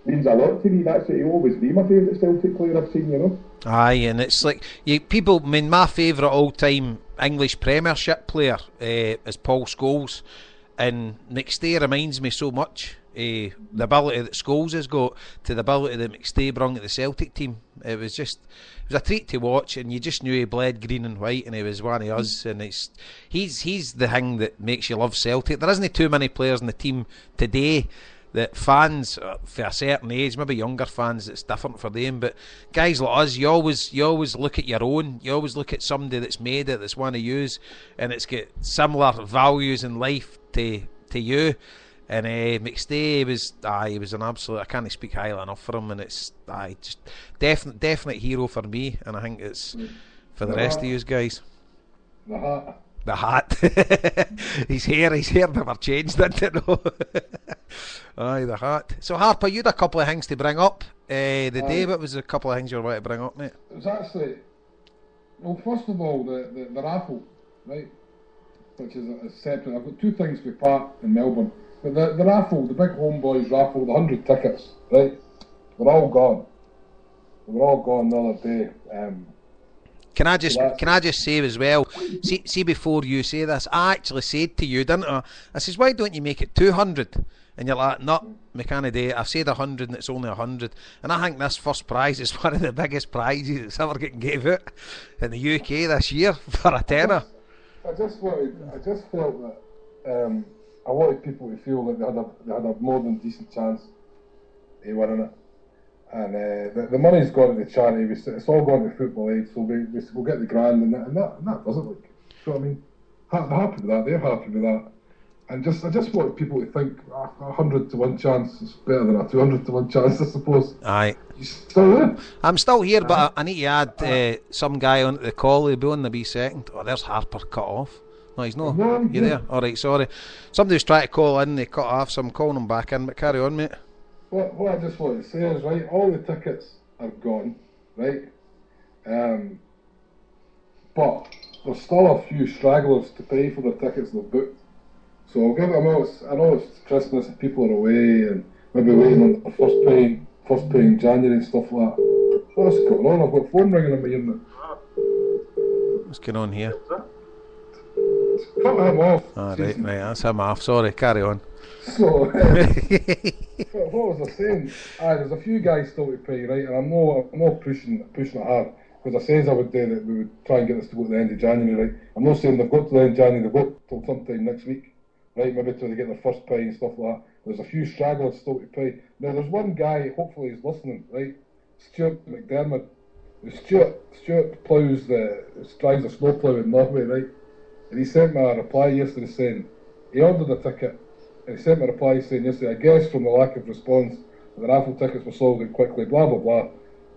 means a lot to me. That's what he'll always be my favourite Celtic player I've seen, you know. Aye, and it's like my favourite all-time English Premiership player is Paul Scholes, and McStay reminds me so much. The ability that Scholes has got to the ability that McStay brought to the Celtic team. It was a treat to watch, and you just knew he bled green and white, and he was one of us. And he's the thing that makes you love Celtic. There isn't too many players in the team today that fans for a certain age, maybe younger fans, it's different for them. But guys like us, you always look at your own. You always look at somebody that's made it, that's one of yous, and it's got similar values in life to you. And McStay he was an absolute. I can't speak highly enough for him, and it's just definite hero for me, and I think it's for the rest of you guys. The hat. his hair never changed, didn't it? No. Aye, the hat. So Harper, you had a couple of things to bring up. What was a couple of things you were about to bring up, mate? It was actually, well, first of all, the raffle, right, which is a separate. I've got two things for Pat in Melbourne. But the raffle, the big HomeBhoys raffle, the 100 tickets, right? They're all gone. They were all gone the other day. Can I just say as well? See, before you say this, I actually said to you, didn't I? I says, why don't you make it 200? And you're like, no, me can't do it. I've said 100 and it's only 100. And I think this first prize is one of the biggest prizes that's ever getting gave out in the UK this year for a tenner. I just felt that. I wanted people to feel like they had a more than decent chance of winning it, and the money's gone to the charity. It's all gone to football aid, so we'll get the grand, and that doesn't look. So I mean, happy with that. They're happy with that, and I just want people to think 100 to 1 chance is better than a 200 to 1 chance, I suppose. Aye. You still there? I'm still here, but I need to add some guy onto the call. He'll be on the B second. Oh, there's Harper cut off. Oh, he's no. No, You there? All right, sorry. Somebody's trying to call in. They cut off, so I'm calling them back in. But carry on, mate. What I just want to say is, right, all the tickets are gone, right? But there's still a few stragglers to pay for the tickets they've booked. So I'll give them I know it's Christmas and people are away and maybe waiting on the first pay in January and stuff like that. What's going on? I've got a phone ringing in my ear now. What's going on here? Cut him off. Ah, right, that's him off. Sorry, carry on. So, what was I saying? There's a few guys still to pay, right? And I'm not pushing it hard. Because I says I would do that we would try and get this to go to the end of January, right? I'm not saying they've got to the end of January, they've got till sometime next week, right? Maybe till they get their first pay and stuff like that. There's a few stragglers still to pay. Now there's one guy, hopefully he's listening, right? Stuart McDermott. Stuart drives a snowplough in Norway, right? And he sent me a reply yesterday saying he ordered a ticket, and he sent me a reply saying yesterday, I guess from the lack of response, the raffle tickets were sold out quickly, blah blah blah.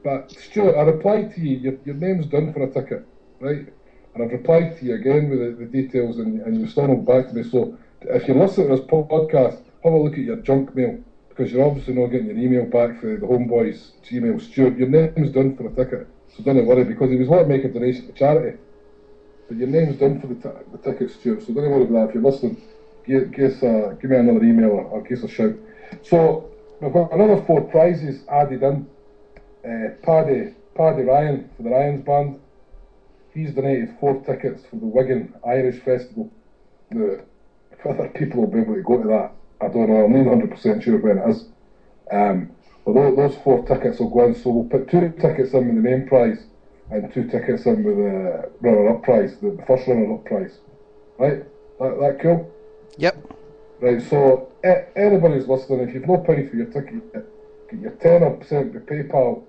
But Stuart, I replied to you, your name's done for a ticket, right? And I've replied to you again with the details, and you've still not back to me. So if you're listening to this podcast, have a look at your junk mail, because you're obviously not getting your email back for the HomeBhoys Gmail. Stuart, your name's done for a ticket, so don't worry, because he was wanting to make a donation to charity. But your name's done for the ticket, Stuart, so don't worry about that. If you're listening, give me another email or give us a shout. So we've got another 4 prizes added in. Paddy Ryan for the Ryans band. He's donated 4 tickets for the Wigan Irish Festival. Whether people will be able to go to that, I don't know. I'm not 100% sure when it is. But those 4 tickets will go in. So we'll put 2 tickets in with the main prize and 2 tickets in with the runner-up prize, the first runner-up prize. Right? That cool? Yep. Right. So anybody's listening, if you've no paid for your ticket yet, get your 10% with PayPal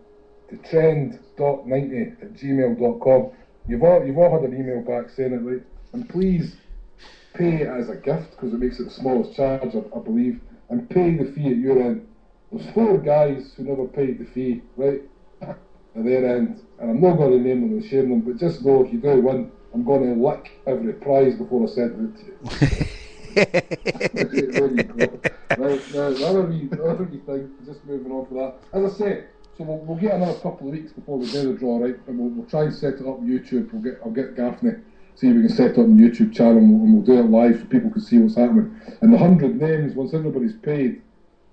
to trend.90@gmail.com. You've all had an email back saying it, right? And please pay it as a gift, because it makes it the smallest charge, I believe, and pay the fee at your end. There's 4 guys who never paid the fee, right, at their end, and I'm not going to name them and shame them, but just know if you do win, I'm going to lick every prize before I send it to you. There you go. Right, now, the other wee thing, just moving on for that. As I say, so we'll get another couple of weeks before we do the draw, right? And we'll try and set it up on YouTube. I'll get Gaffney, see if we can set it up on YouTube channel, and we'll do it live so people can see what's happening. And the 100 names, once everybody's paid,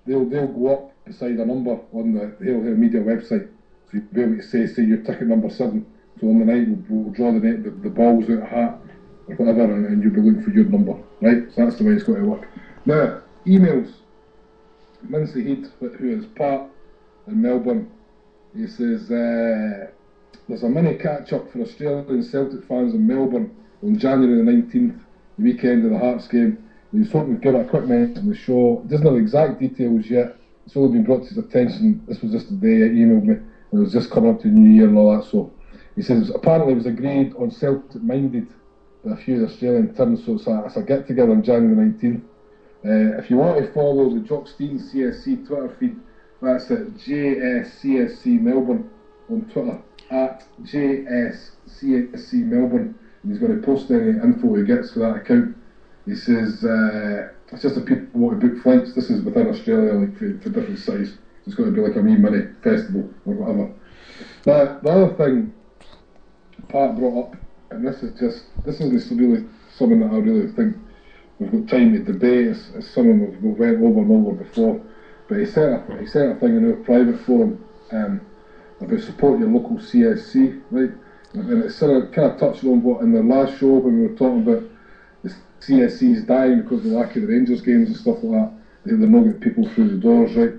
they'll go up beside a number on the Hail Media website. So you'll be able to say your ticket number 7. So on the night we'll draw the balls out of a hat or whatever, and you'll be looking for your number, right? So that's the way it's got to work. Now, emails. Mincy Heed, who is Pat in Melbourne, he says there's a mini catch-up for Australian Celtic fans in Melbourne on January the 19th, the weekend of the Hearts game. He was hoping to give a quick mention on the show. He doesn't have exact details yet. It's only been brought to his attention. This was just the day he emailed me, and it was just coming up to New Year and all that. So he says apparently it was agreed on Celtic-minded by a few Australian terms, so it's a get-together on January the 19th. If you want to follow the Jock Steen CSC Twitter feed, that's at JSCSC Melbourne on Twitter, at JSCSC Melbourne. And he's going to post any info he gets to that account. He says it's just if people want to book flights. This is within Australia, like for different cities. It's going to be like a wee mini festival or whatever. Now, the other thing Pat brought up, and this isn't really something that I really think we've got time to debate. It's something we've went over and over before. But he said a thing in our private forum about support your local CSC, right? And it's sort of kind of touched on what in the last show when we were talking about the CSCs dying because of the lack of the Rangers games and stuff like that. They're not getting people through the doors, right?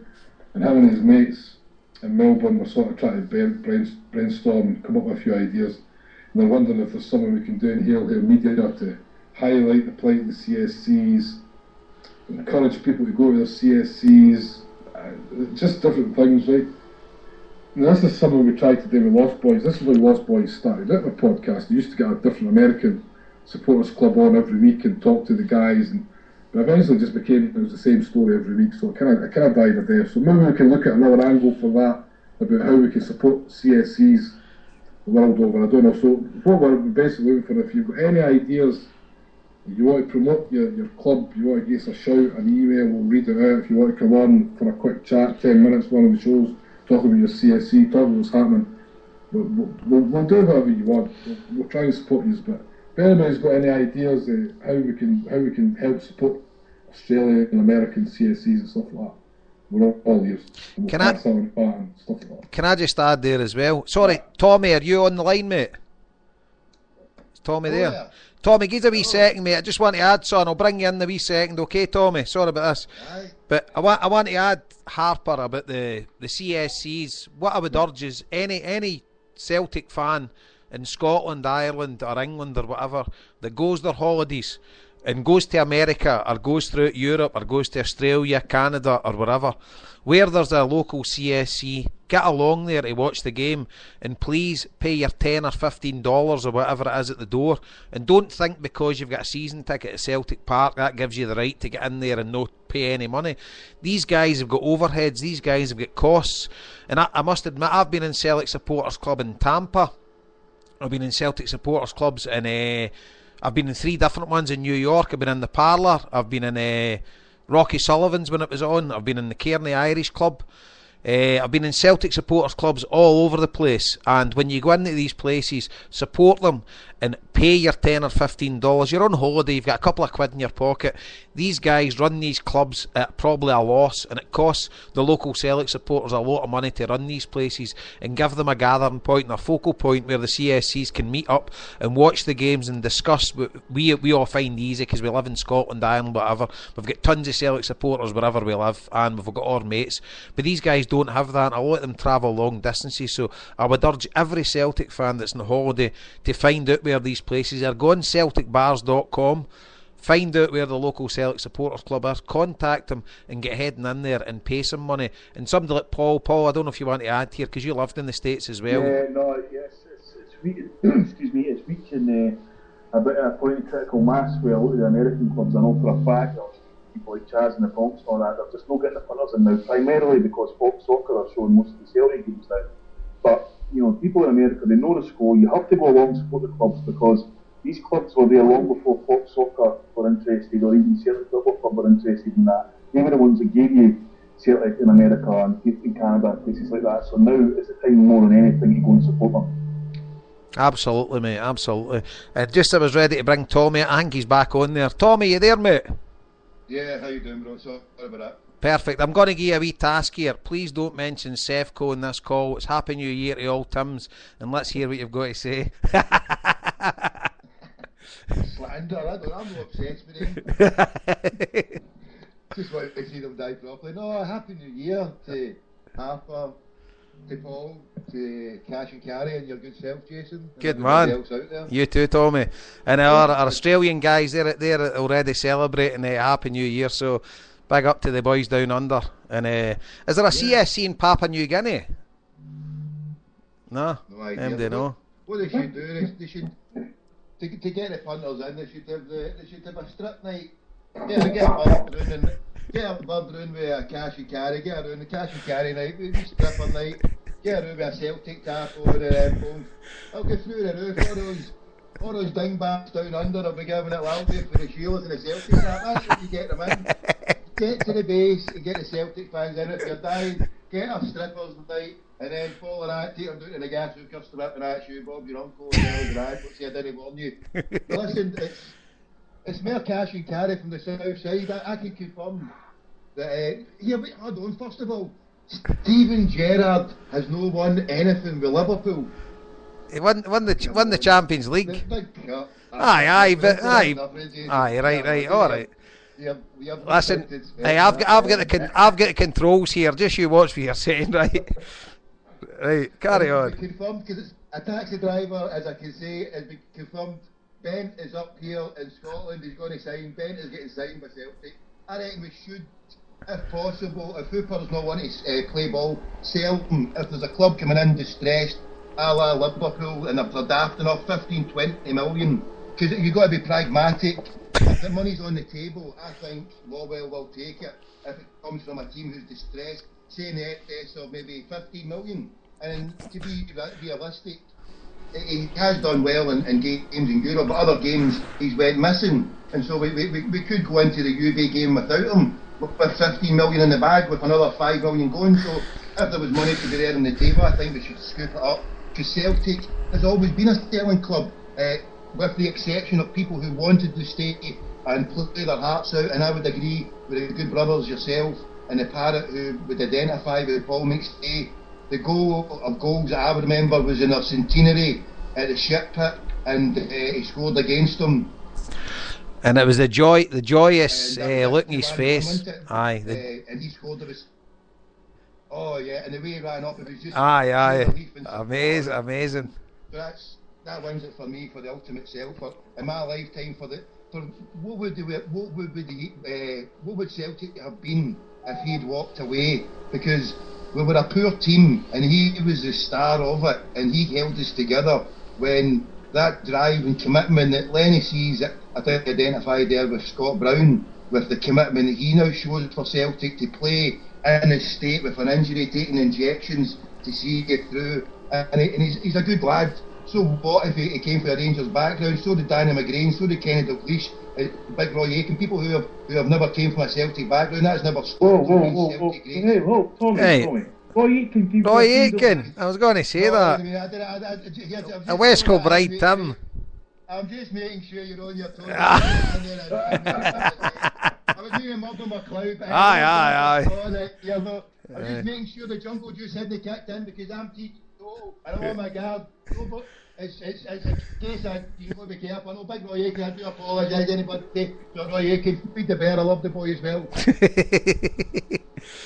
And him and his mates in Melbourne were sort of trying to brainstorm and come up with a few ideas. And they're wondering if there's something we can do in Hail Media to highlight the plight of the CSCs, encourage people to go to their CSCs, just different things, right? And this is something we tried to do with Lost Boys. This is where Lost Boys started out the podcast. They used to get a different American supporters club on every week and talk to the guys, but eventually it just became it was the same story every week, so it kind of died a day. So maybe we can look at another angle for that, about how we can support CSCs the world over. I don't know. So what we're basically looking for, if you've got any ideas If you want to promote your club, you want to give us a shout, an email, we'll read it out. If you want to come on for a quick chat, 10 minutes, one of the shows, talk about your CSC, talk about what's happening. We'll do whatever you want. We'll try and support you, but if anybody's got any ideas of how we can help support Australian and American CSCs and stuff like that, we're all ears. We'll Can pass on the baton and stuff like that. Can I just add there as well? Sorry, Tommy, are you on the line, mate? Is Tommy there? Yeah. Tommy, give us a wee second, mate. I just want to add, son. I'll bring you in the wee second, okay, Tommy? Sorry about this. Aye. But I want to add, Harper, about the CSCs. What I would urge is any Celtic fan in Scotland, Ireland or England or whatever that goes their holidays and goes to America or goes through Europe or goes to Australia, Canada or wherever, where there's a local CSC, get along there to watch the game, and please pay your $10 or $15 or whatever it is at the door, and don't think because you've got a season ticket at Celtic Park that gives you the right to get in there and not pay any money. These guys have got overheads, these guys have got costs, and I must admit, I've been in Celtic Supporters Club in Tampa, I've been in Celtic Supporters Clubs in I've been in 3 different ones in New York. I've been in the Parlour, I've been in Rocky Sullivan's when it was on, I've been in the Kearney Irish Club, I've been in Celtic Supporters Clubs all over the place, and when you go into these places, support them and pay your $10 or $15. You're on holiday, you've got a couple of quid in your pocket. These guys run these clubs at probably a loss, and it costs the local Celtic supporters a lot of money to run these places and give them a gathering point and a focal point where the CSCs can meet up and watch the games and discuss what we all find easy because we live in Scotland, Ireland, whatever. We've got tons of Celtic supporters wherever we live, and we've got our mates, but these guys don't have that, and a lot of them travel long distances. So I would urge every Celtic fan that's on holiday to find out where these places are. Go on CelticBars.com, find out where the local Celtic Supporters Club is, contact them and get heading in there and pay some money. And somebody like Paul, I don't know if you want to add here because you lived in the States as well. Yeah, no, yes, it's excuse me, it's reaching a bit of a point of critical mass where a lot of the American clubs, I know for a fact, people like Chaz and the Bronx and all that, they're just not getting the punters in now, primarily because Fox Soccer are showing most of the Celtic games now. But, you know, people in America, they know the score. You have to go along and support the clubs because these clubs were there long before Fox Soccer were interested, or even Celtic Football Club were interested in that. They were the ones that gave you Celtic in America and in Canada and places like that. So now is the time more than anything to go and support them. Absolutely, mate, absolutely. Just I was ready to bring Tommy. I think he's back on there. Tommy, you there, mate? Yeah, how you doing, bro? Sorry about that. Perfect. I'm going to give you a wee task here. Please don't mention Sefco in this call. It's Happy New Year to all Tims, and let's hear what you've got to say. Slander, I'm not obsessed with him. Just wanted to see them die properly. No, Happy New Year to Harper, to Paul, to Cash and Carry, and your good self, Jason. Good man. You too, Tommy. And our Australian guys, they're already celebrating a Happy New Year, so big up to the boys down under. And is there a CSC in Papua New Guinea? No idea. No. What they should do is they should to get the punters in. They should have a strip night. Get a bird round with a Cash and Carry. Get around the Cash and Carry night. With a stripper night. Get around with a Celtic tap over the phones. I'll go through the roof. All those dingbats down under will be giving it loudly for the Shields and the Celtic tap. That's what you get them in. Get to the base and get the Celtic fans in. If you're dying, get a strippers night and then follow that, take them down to the gas hooker strip and ask you, Bob, your uncle, and what's he, I didn't warn you. Listen, it's more Cash and Carry from the south side. I can confirm that. But hold on, first of all, Steven Gerrard has no won anything with Liverpool. He won the Champions League. Aye, right, all right. Listen, hey, I've got the controls here. Just you watch what you're saying, right? Right, carry on. Confirmed because it's a taxi driver, as I can say, has been confirmed. Bent is up here in Scotland. He's going to sign. Bent is getting signed by Celtic. I reckon we should, if possible, if Hooper's not wanting to play ball, sell him. If there's a club coming in distressed, a la Liverpool, and they're daft enough, 15-20 million, because you've got to be pragmatic. If the money's on the table, I think Lawwell will take it. If it comes from a team who's distressed, say in excess of maybe 15 million. And to be realistic, he has done well in games in Europe, but other games he's went missing, and so we could go into the UV game without him, with 15 million in the bag, with another 5 million going. So if there was money to be there on the table, I think we should scoop it up, because Celtic has always been a sterling club, with the exception of people who wanted to stay and play their hearts out, and I would agree with the good brothers, yourself and the Parrot, who would identify with Paul McStay. The goal of goals that I remember was in our centenary at the Ship Pit, and he scored against them. And it was the joyous look in his face. Aye. And he scored. It was, oh yeah, and the way he ran up, it was just amazing. So that wins it for me, for the ultimate self. In my lifetime, what would Celtic have been if he'd walked away? Because we were a poor team, and he was the star of it, and he held us together when that drive and commitment that Lenny sees, I think identified there with Scott Brown, with the commitment that he now shows for Celtic to play in his state with an injury, taking injections to see it through, and he's a good lad. So what if he came from a Rangers background? So did Danny McGrain, so did Kenny Dalglish, Big Roy Aitken, people who have never came from a Celtic background. That's never stopped. Tommy. Roy Aitken, I was going to say that. A West Kilbride Tim. I'm just making sure you're on your toes. I was doing Murdo McLeod. Aye. I was just making sure the jungle juice hadn't kicked in, because I'm teaching. And I'm on my guard. No, but it's a case that you've got to be careful. I know Big Roy Aitken, I do apologise to anybody. Roy Aitken, feed the bear, I love the boy as well.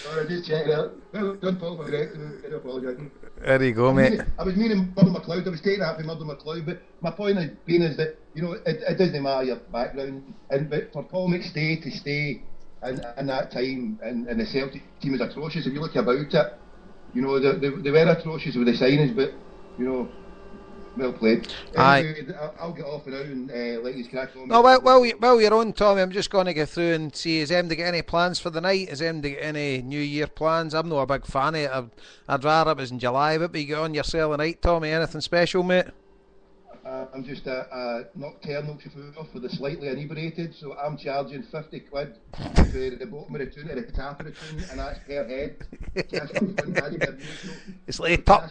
Sorry, just checking out. Well, don't talk about it, I apologise. There you go, mate. I was meaning Murdo McLeod, I was taking that from Murdo McLeod, but my point is that, it doesn't matter your background, but for Paul McStay to stay in that time, and the Celtic team is atrocious. If you look about it, they were atrocious with the signings, but well played. Anyway, I'll get off now and let you crack on. No, while you're on, Tommy, I'm just going to go through and see, is MD got any plans for the night? Is MD got any New Year plans? I'm not a big fan of it. I'd rather it was in July, but you get on yourself the night, Tommy. Anything special, mate? I'm just a nocturnal chauffeur for the slightly inebriated, so I'm charging 50 quid for the bottom of the tune, or the top of the tune, and that's per head. It's like a top.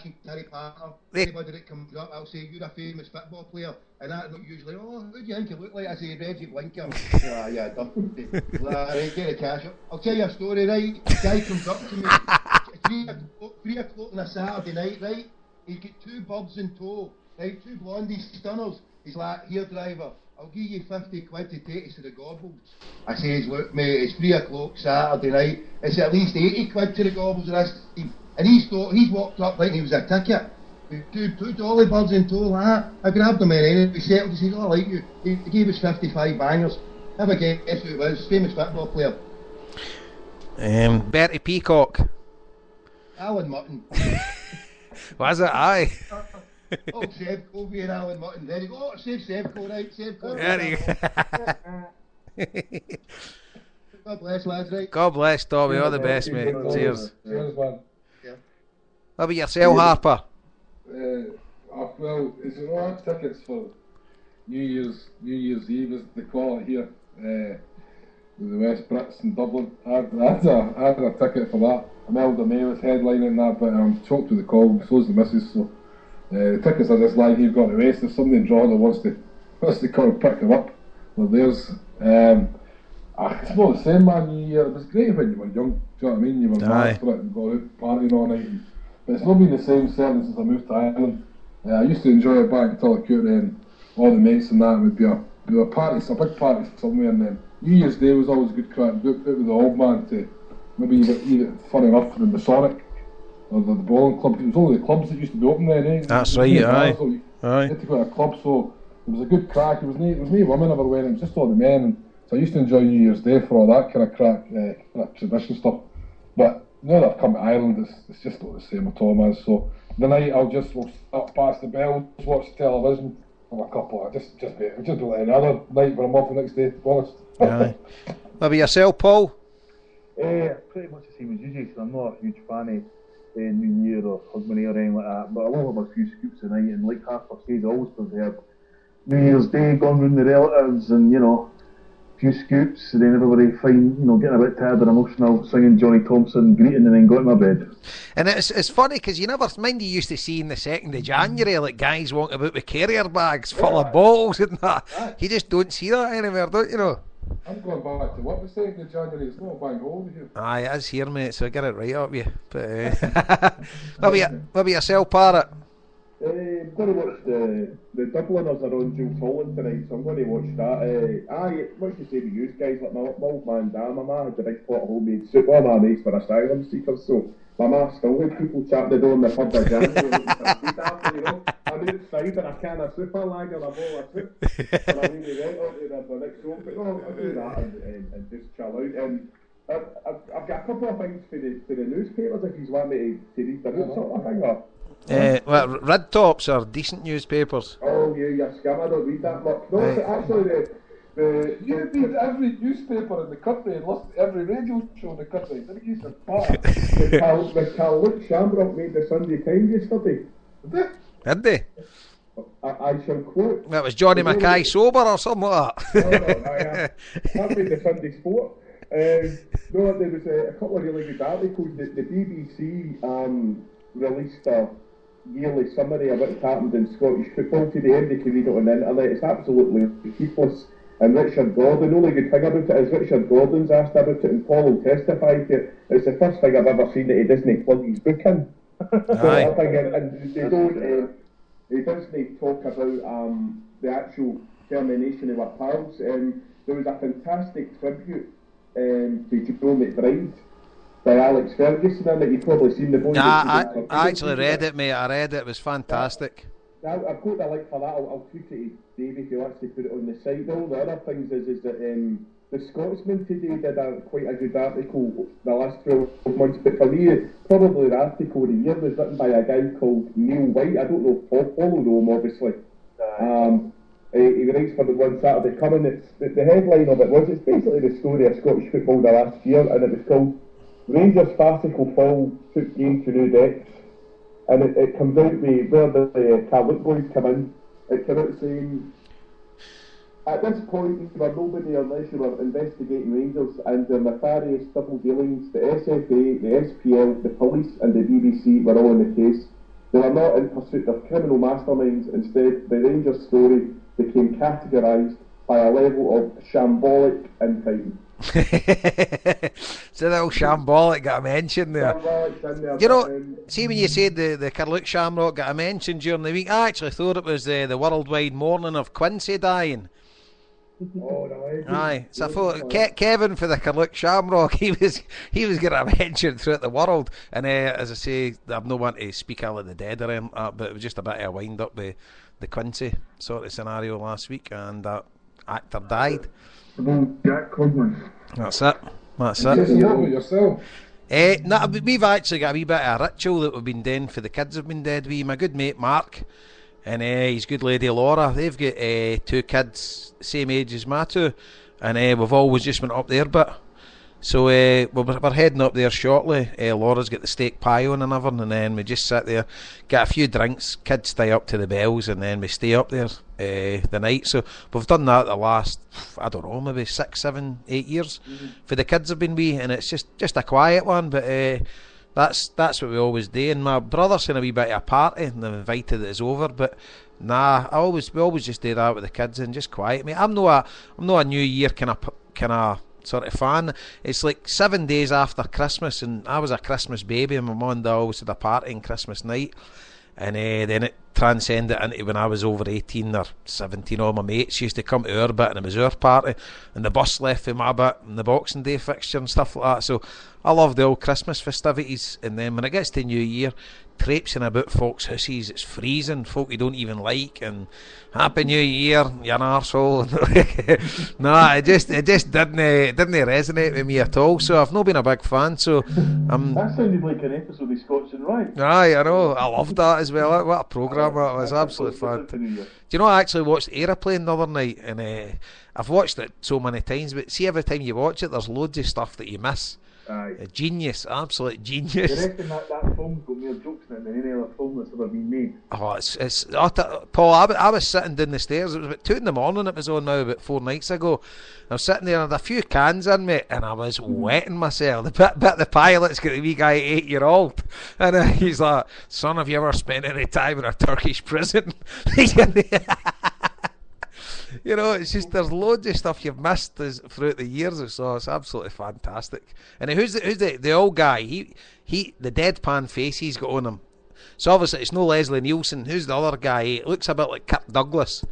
Anybody that comes up, I'll say, you're a famous football player, and that's not usually, who do you think you look like? I say, Reggie Blinker. Yeah, done. Right, get the cash up. I'll tell you a story, right? A guy comes up to me, 3 o'clock on a Saturday night, right? He's got 2 birds in tow. Right, 2 blondie stunners. He's like, here driver, I'll give you 50 quid to take us to the Gobbles. I says, look mate, it's 3 o'clock Saturday night, it's at least 80 quid to the Gobbles this time. And he's walked up like he was a ticket. With 2 dolly birds in tow like that. I grabbed him and we settled, he says, I like you. He gave us 55 bangers. Have a guess who it was, famous football player. Bertie Peacock. Alan Mutton. Was it? Aye. Oh, Sevco being Alan Mutton. There you go. Oh, save Sevco, right? Sevco. There you go. God bless, lads, right? God bless, Tommy. All the best, mate. Cheers. Cheers, man. Yeah. How about yourself, Harper? Well, it's all right, tickets for New Year's Eve, is the quality here. With the West Brits in Dublin. I had a ticket for that. Imelda May was headlining that, but I'm choked with the call, so's the missus, so the tickets are just lying here got to waste. If somebody in Drogheda wants to come and pick them up, well, there's it's not the same, man. It was great when you were young, do you know what I mean? You were mad for it and go out partying all night, but it's not been the same certainly since I moved to Ireland. I used to enjoy it back in Tullochgoody, and all the mates and that would be a party, a big party somewhere, and then New Year's Day was always a good crack. Go out with the old man to maybe either fun enough for the Masonic or the bowling club. It was only the clubs that used to be open then, eh? That's right, aye. You had to go to a club, so it was a good crack. It was no women ever went, it was just all the men. And so I used to enjoy New Year's Day for all that kind of crack, kind of tradition stuff. But now that I've come to Ireland, it's just not the same at all, man. So the night we'll start past the bells, watch the television, have a couple. Just be like any other night when I'm off the next day, to be honest. Aye. What about yourself, Paul? Pretty much the same as you, Jason. I'm not a huge fan of New Year or Hogmanay or anything like that, but I will have a few scoops tonight, and like Harper says, I always prefer New Year's Day, going round the relatives and, you know, a few scoops, and then everybody fine, you know, getting a bit tired and emotional, singing Johnny Thompson, greeting, and then going to my bed. And it's funny, because you never, mind you used to see in the 2nd of January, like guys walking about with carrier bags full of bottles and that. You just don't see that anywhere, don't you know? I'm going back to work the 2nd of January, it's not a bank holiday here. Aye, it is here, mate, so I get it right up you. But, what about yourself, Parrot? I'm going to watch the Dubliners are on Jules Holland tonight, so I'm going to watch that. What you say to you guys, like my old man Dan, my ma had a big pot of homemade soup. All my mates were asylum seekers, so my ma still had people chatting the door in the pub by Jan, you know. I'm outside and I can a super lager, a bowl of soup, and I really went on to the next show, but no, I'll do that and just chill out. I've got a couple of things for the newspapers if you want me to read them out, sort of thing, or... Red Tops are decent newspapers. Oh, you scam, I don't read that much. No, actually, you read every newspaper in the country and listen to every radio show in the country. Didn't you say the Carl Luke Shamrock made the Sunday Times yesterday. Did they? I shall quote. That was Johnny Mackay sober or something like that. No, that made the Sunday Sport. No, there was a couple of really good articles. The BBC released a yearly summary of what's happened in Scottish football today, and you can read it on the internet. It's absolutely toothless. And Richard Gordon, the only good thing about it is Richard Gordon's asked about it, and Paul will testify to it. It's the first thing I've ever seen that he doesn't plug his book in. Aye. And they don't, he doesn't talk about the actual termination of our pals. There was a fantastic tribute to Joe McBride by Alex Ferguson in it. You've probably seen the boys. I actually read it, mate. I read it. It was fantastic. I've got the link for that. I'll tweet it to Dave if you actually put it on the site. All the other things is that the Scotsman today did quite a good article the last 12 months, but for me, probably the article of the year was written by a guy called Neil White. I don't know if Paul know him, obviously. He writes for the One Saturday Coming. The headline of it was, it's basically the story of Scottish football the last year, and it was called Rangers farcical fall took game to new depths. And it comes out with where the Carluke boys come in. It came out saying, at this point you were nobody unless you were investigating Rangers and their nefarious double dealings. The SFA, the SPL, the police and the BBC were all in the case. They were not in pursuit of criminal masterminds. Instead, the Rangers story became categorised by a level of shambolic infighting. So the old shambolic got a mention there. You know, see when you said the Carluke Shamrock got a mention during the week, I actually thought it was the worldwide mourning of Quincy dying. Oh, no, aye, so I thought Kevin for the Carluke Shamrock, he was getting a mention throughout the world. And as I say, I'm not one to speak ill of the dead or anything, but it was just a bit of a wind up with the Quincy sort of scenario last week, and that actor died. Jack Cogman. That's it. Yourself? No, we've actually got a wee bit of a ritual that we've been doing for the kids have been dead. My good mate Mark and his good lady Laura, they've got 2 kids same age as my 2, and we've always just went up there, but so we're heading up there shortly. Laura's got the steak pie on and everything, and then we just sit there, get a few drinks, kids stay up to the bells, and then we stay up there the night. So we've done that the last, I don't know, maybe 6, 7, 8 years. For the kids have been wee, and it's just a quiet one, but that's what we always do. And my brother's in a wee bit of a party, and they've invited it over, but nah, we always just do that with the kids and just quiet. Mate, I'm not a New Year kind of sort of fan. It's like 7 days after Christmas, and I was a Christmas baby, and my mum and dad always had a party on Christmas night, and then it transcended into when I was over 18 or 17. All my mates used to come to our bit, and it was our party, and the bus left with my bit and the Boxing Day fixture and stuff like that. So I love the old Christmas festivities, and then when it gets to New Year, traipsing about folks' houses, it's freezing, folk you don't even like, and Happy New Year, you're an arsehole. Nah, it just didn't resonate with me at all, so I've not been a big fan. So that sounded like an episode of Scotch and Rye. Aye, I know, I loved that as well. What a programme that was, absolutely fun. Do you know, I actually watched Aeroplane the other night, and I've watched it so many times, but see, every time you watch it, there's loads of stuff that you miss. Aye. A genius, absolute genius. You reckon that film's got more jokes in it than any other film that's ever been made. Oh, it's Paul. I was sitting down the stairs. It was about 2 in the morning. It was on now about 4 nights ago. I was sitting there and I had a few cans in me, and I was wetting myself. The bit the pilot's got the wee guy 8-year-old, and he's like, "Son, have you ever spent any time in a Turkish prison?" You know, it's just there's loads of stuff you've missed throughout the years, so it's absolutely fantastic. And who's the old guy? He the deadpan face he's got on him. So obviously it's no Leslie Nielsen. Who's the other guy? He looks a bit like Kirk Douglas.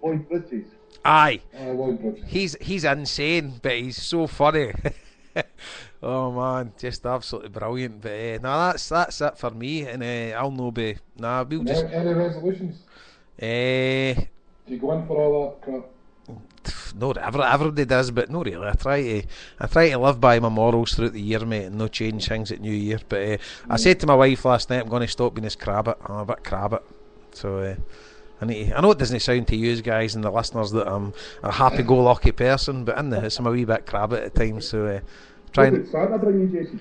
Lloyd Bridges. Aye. Lloyd Bridges. He's insane, but he's so funny. Oh man, just absolutely brilliant. But no, that's it for me, and I'll no be. Nah, we'll just. Any resolutions? Do you go in for all that crap? No, everybody does, but no really. I try to live by my morals throughout the year, mate, and no change things at New Year. But I said to my wife last night, I'm going to stop being as crabbit. I'm a bit crabbit, so I know it doesn't sound to you guys and the listeners that I'm a happy-go-lucky person, but in the house I'm a wee bit crabbit at times. So trying. What did Santa bring you, Jason?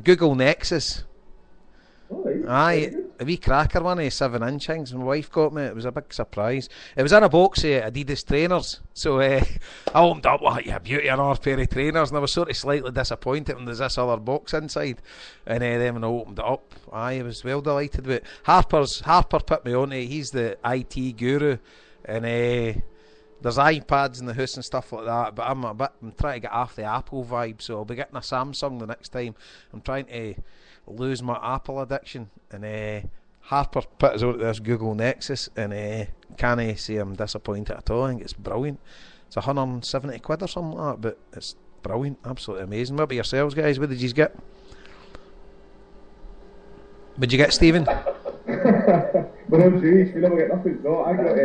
Google Nexus. Oh, right. Aye, a wee cracker one, 7-inch things. My wife got me. It was a big surprise. It was in a box of Adidas trainers. So I opened up like, yeah, beauty, another pair of trainers, and I was sort of slightly disappointed when there's this other box inside. And then when I opened it up, I was well delighted with it. Harper put me on it. He's the IT guru, and there's iPads in the house and stuff like that. But I'm trying to get off the Apple vibe, so I'll be getting a Samsung the next time. I'm trying to lose my Apple addiction, and Harper put us out this Google Nexus, and can't I say I'm disappointed at all. I think it's brilliant. It's 170 quid or something like that, but it's brilliant, absolutely amazing. What about yourselves, guys? What did you get? What did you get, Stephen? We're on Jewish, we never get nothing. No, I got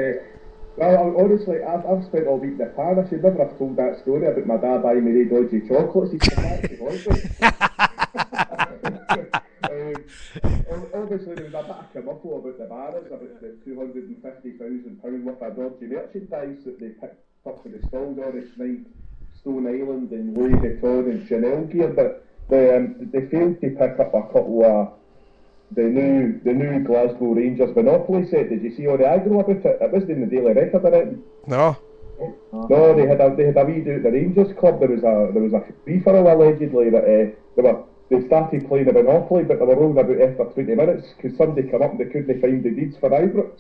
well, honestly, I've spent all week in the car. I should never have told that story about my dad buying me dodgy chocolates. Obviously there was a bit of kerfuffle about the barras, about the £250,000 worth of dodgy merchandise that they picked up for the stall Doris Night, Stone Island and Louis Vuitton and Chanel gear, but they failed to pick up a couple of the new Glasgow Rangers Monopoly set. Did you see all the aggro about it? It wasn't in the Daily Record, I reckon. No. No, they had a wee do at the Rangers club. There was a free-for-all allegedly that they started playing the Monopoly, but they were rolling about after 20 minutes because somebody came up and they couldn't find the deeds for Ibrox.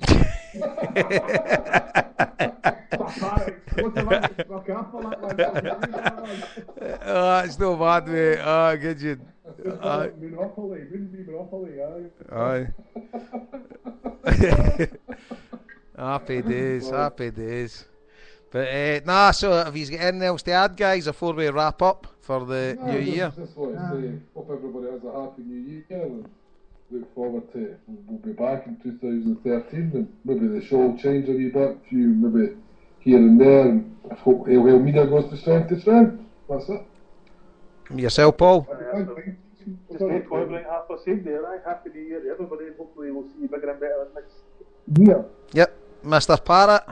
Oh, that's no bad, mate. Oh, good you. Monopoly, wouldn't be Monopoly, aye. Happy days. But so have you got anything else to add, guys, before we wrap up for the new year? Just want to say, hope everybody has a happy new year, and look forward to we'll be back in 2013, and maybe the show will change a wee bit, a few maybe here and there, and I hope Hail Media goes to strength to strength. That's it. Yourself, Paul? Just make point half a second there, Happy New Year to everybody, and hopefully we'll see you bigger and better next year. Yep. Mr. Parrott?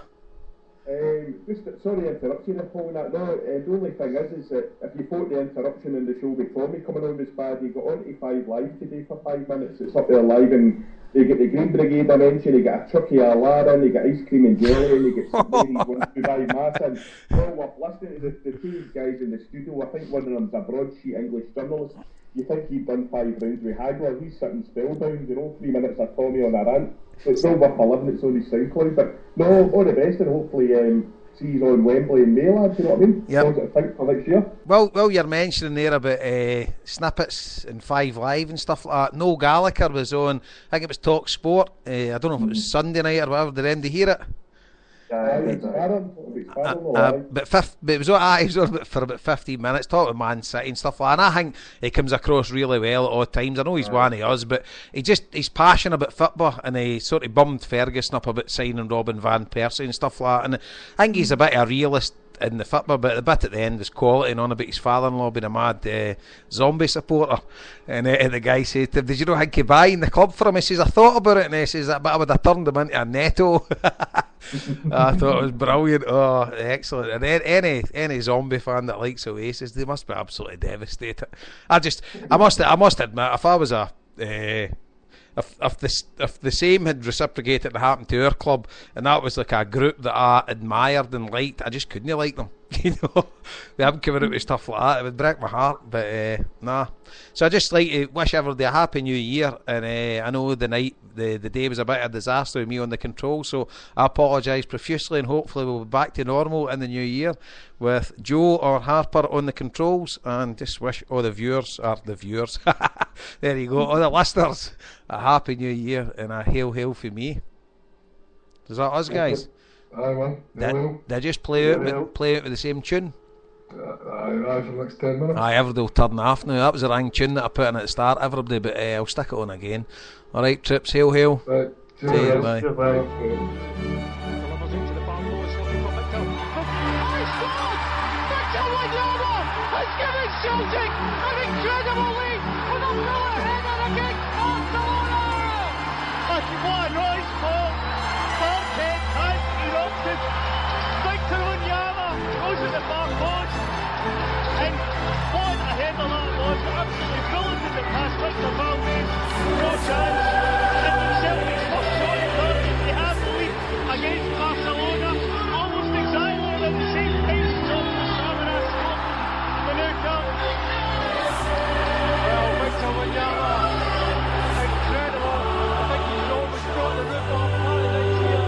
Sorry to interrupt you there, Paul. No, the only thing is that if you thought the interruption in the show before me coming on was bad, you got on to 5 Live today for 5 minutes. It's up there live, and you get the Green Brigade I mentioned, you get a chucky a lard in, you get ice cream and jelly, and you get some ladies going to buy mass in. Well, we're listening to the two guys in the studio. I think one of them's a broadsheet English journalist. You think he'd done 5 rounds with Hagler, he's sitting spellbound, 3 minutes of Tommy on a rant. It's still worth a living, it's on his SoundCloud, but no, all the best, and hopefully see you on Wembley in May, lads, you know what I mean? Yep. Positive think for next year. Well, you're mentioning there about snippets and 5 Live and stuff like that. Noel Gallagher was on, I think it was Talk Sport, I don't know if it was Sunday night or whatever. Did anybody hear it? But it was on for about 15 minutes talking about Man City and stuff like that, and I think he comes across really well at all times. I know he's one of us, but he's passionate about football, and he sort of bummed Ferguson up about signing Robin Van Persie and stuff like that, and I think he's a bit of a realist in the football, but the bit at the end is quality, and on about his father-in-law being a mad zombie supporter, and the guy said to him, did you know think you're buying the club for him? He says, I thought about it, and he says, I would have turned him into a netto. I thought it was brilliant. Oh, excellent. And any zombie fan that likes Oasis, they must be absolutely devastated. I must admit, if I was a if the same had reciprocated that happened to our club, and that was like a group that I admired and liked, I just couldn't like them. You know, they haven't come out with stuff like that. It would break my heart, but nah. So I just like to wish everybody a happy new year. And I know the day was a bit of a disaster with me on the control, so I apologise profusely, and hopefully we'll be back to normal in the new year with Joe or Harper on the controls. And just wish all the viewers, there you go, all the listeners, a happy new year and a hail for me. Is that us, guys? Aye, man. They just play out with the same tune. Aye, for the next 10 minutes. Aye, everybody will turn off now. That was the wrong tune that I put in at the start, everybody, but I'll stick it on again. Alright, Trips, hail. Right, cheers, bye. Celtic an incredible lead with a Miller header against Barcelona. What a noise, Paul. Barkhead has erupted. Victor Wanyama goes at the far post. And what a header that was. Absolutely brilliant in the pass. Victor Valdez, no chance. And Celtic's first shot in Derby, they have the lead against Barcelona. Almost exactly at the same pace as Samaras scored the new cup. Well, Victor Wanyama, incredible. I think he's almost brought the roof off Paradise here.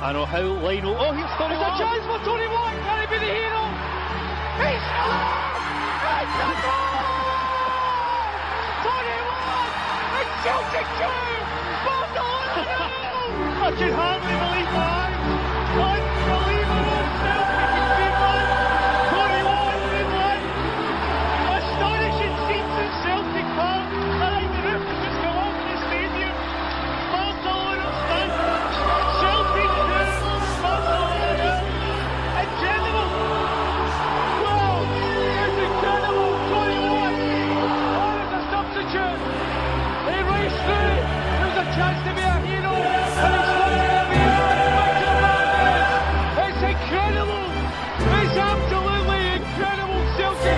I know how Lionel. Oh, here's Tony Watt. It's a chance for Tony Watt. Can he be the hero? He's scored! It's a goal! Tony Watt! It's Celtic 2! Barcelona 2! I can hardly believe my eyes. Unbelievable! Celtic in Finland. Tony Watt in Finland. Astonishing scenes in Celtic Park. I think the roof has just come off the stadium. Barcelona stand. Celtic 2. Barcelona 2. Incredible. Wow. It's incredible. Tony Watt. Oh, there's a substitute. He raced through. There was a chance to be a hero. And he's looking at me. Victor Valdez. It's incredible. It's absolutely incredible. Celtic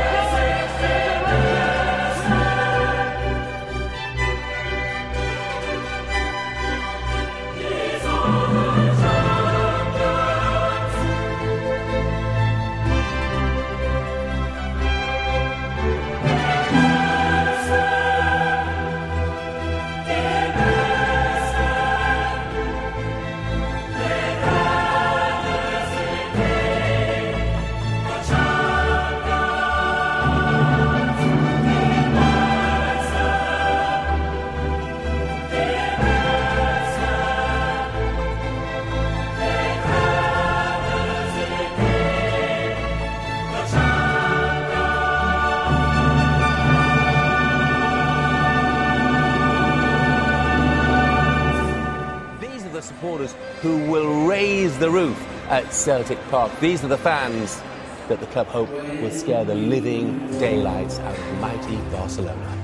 supporters who will raise the roof at Celtic Park. These are the fans that the club hope will scare the living daylights out of mighty Barcelona.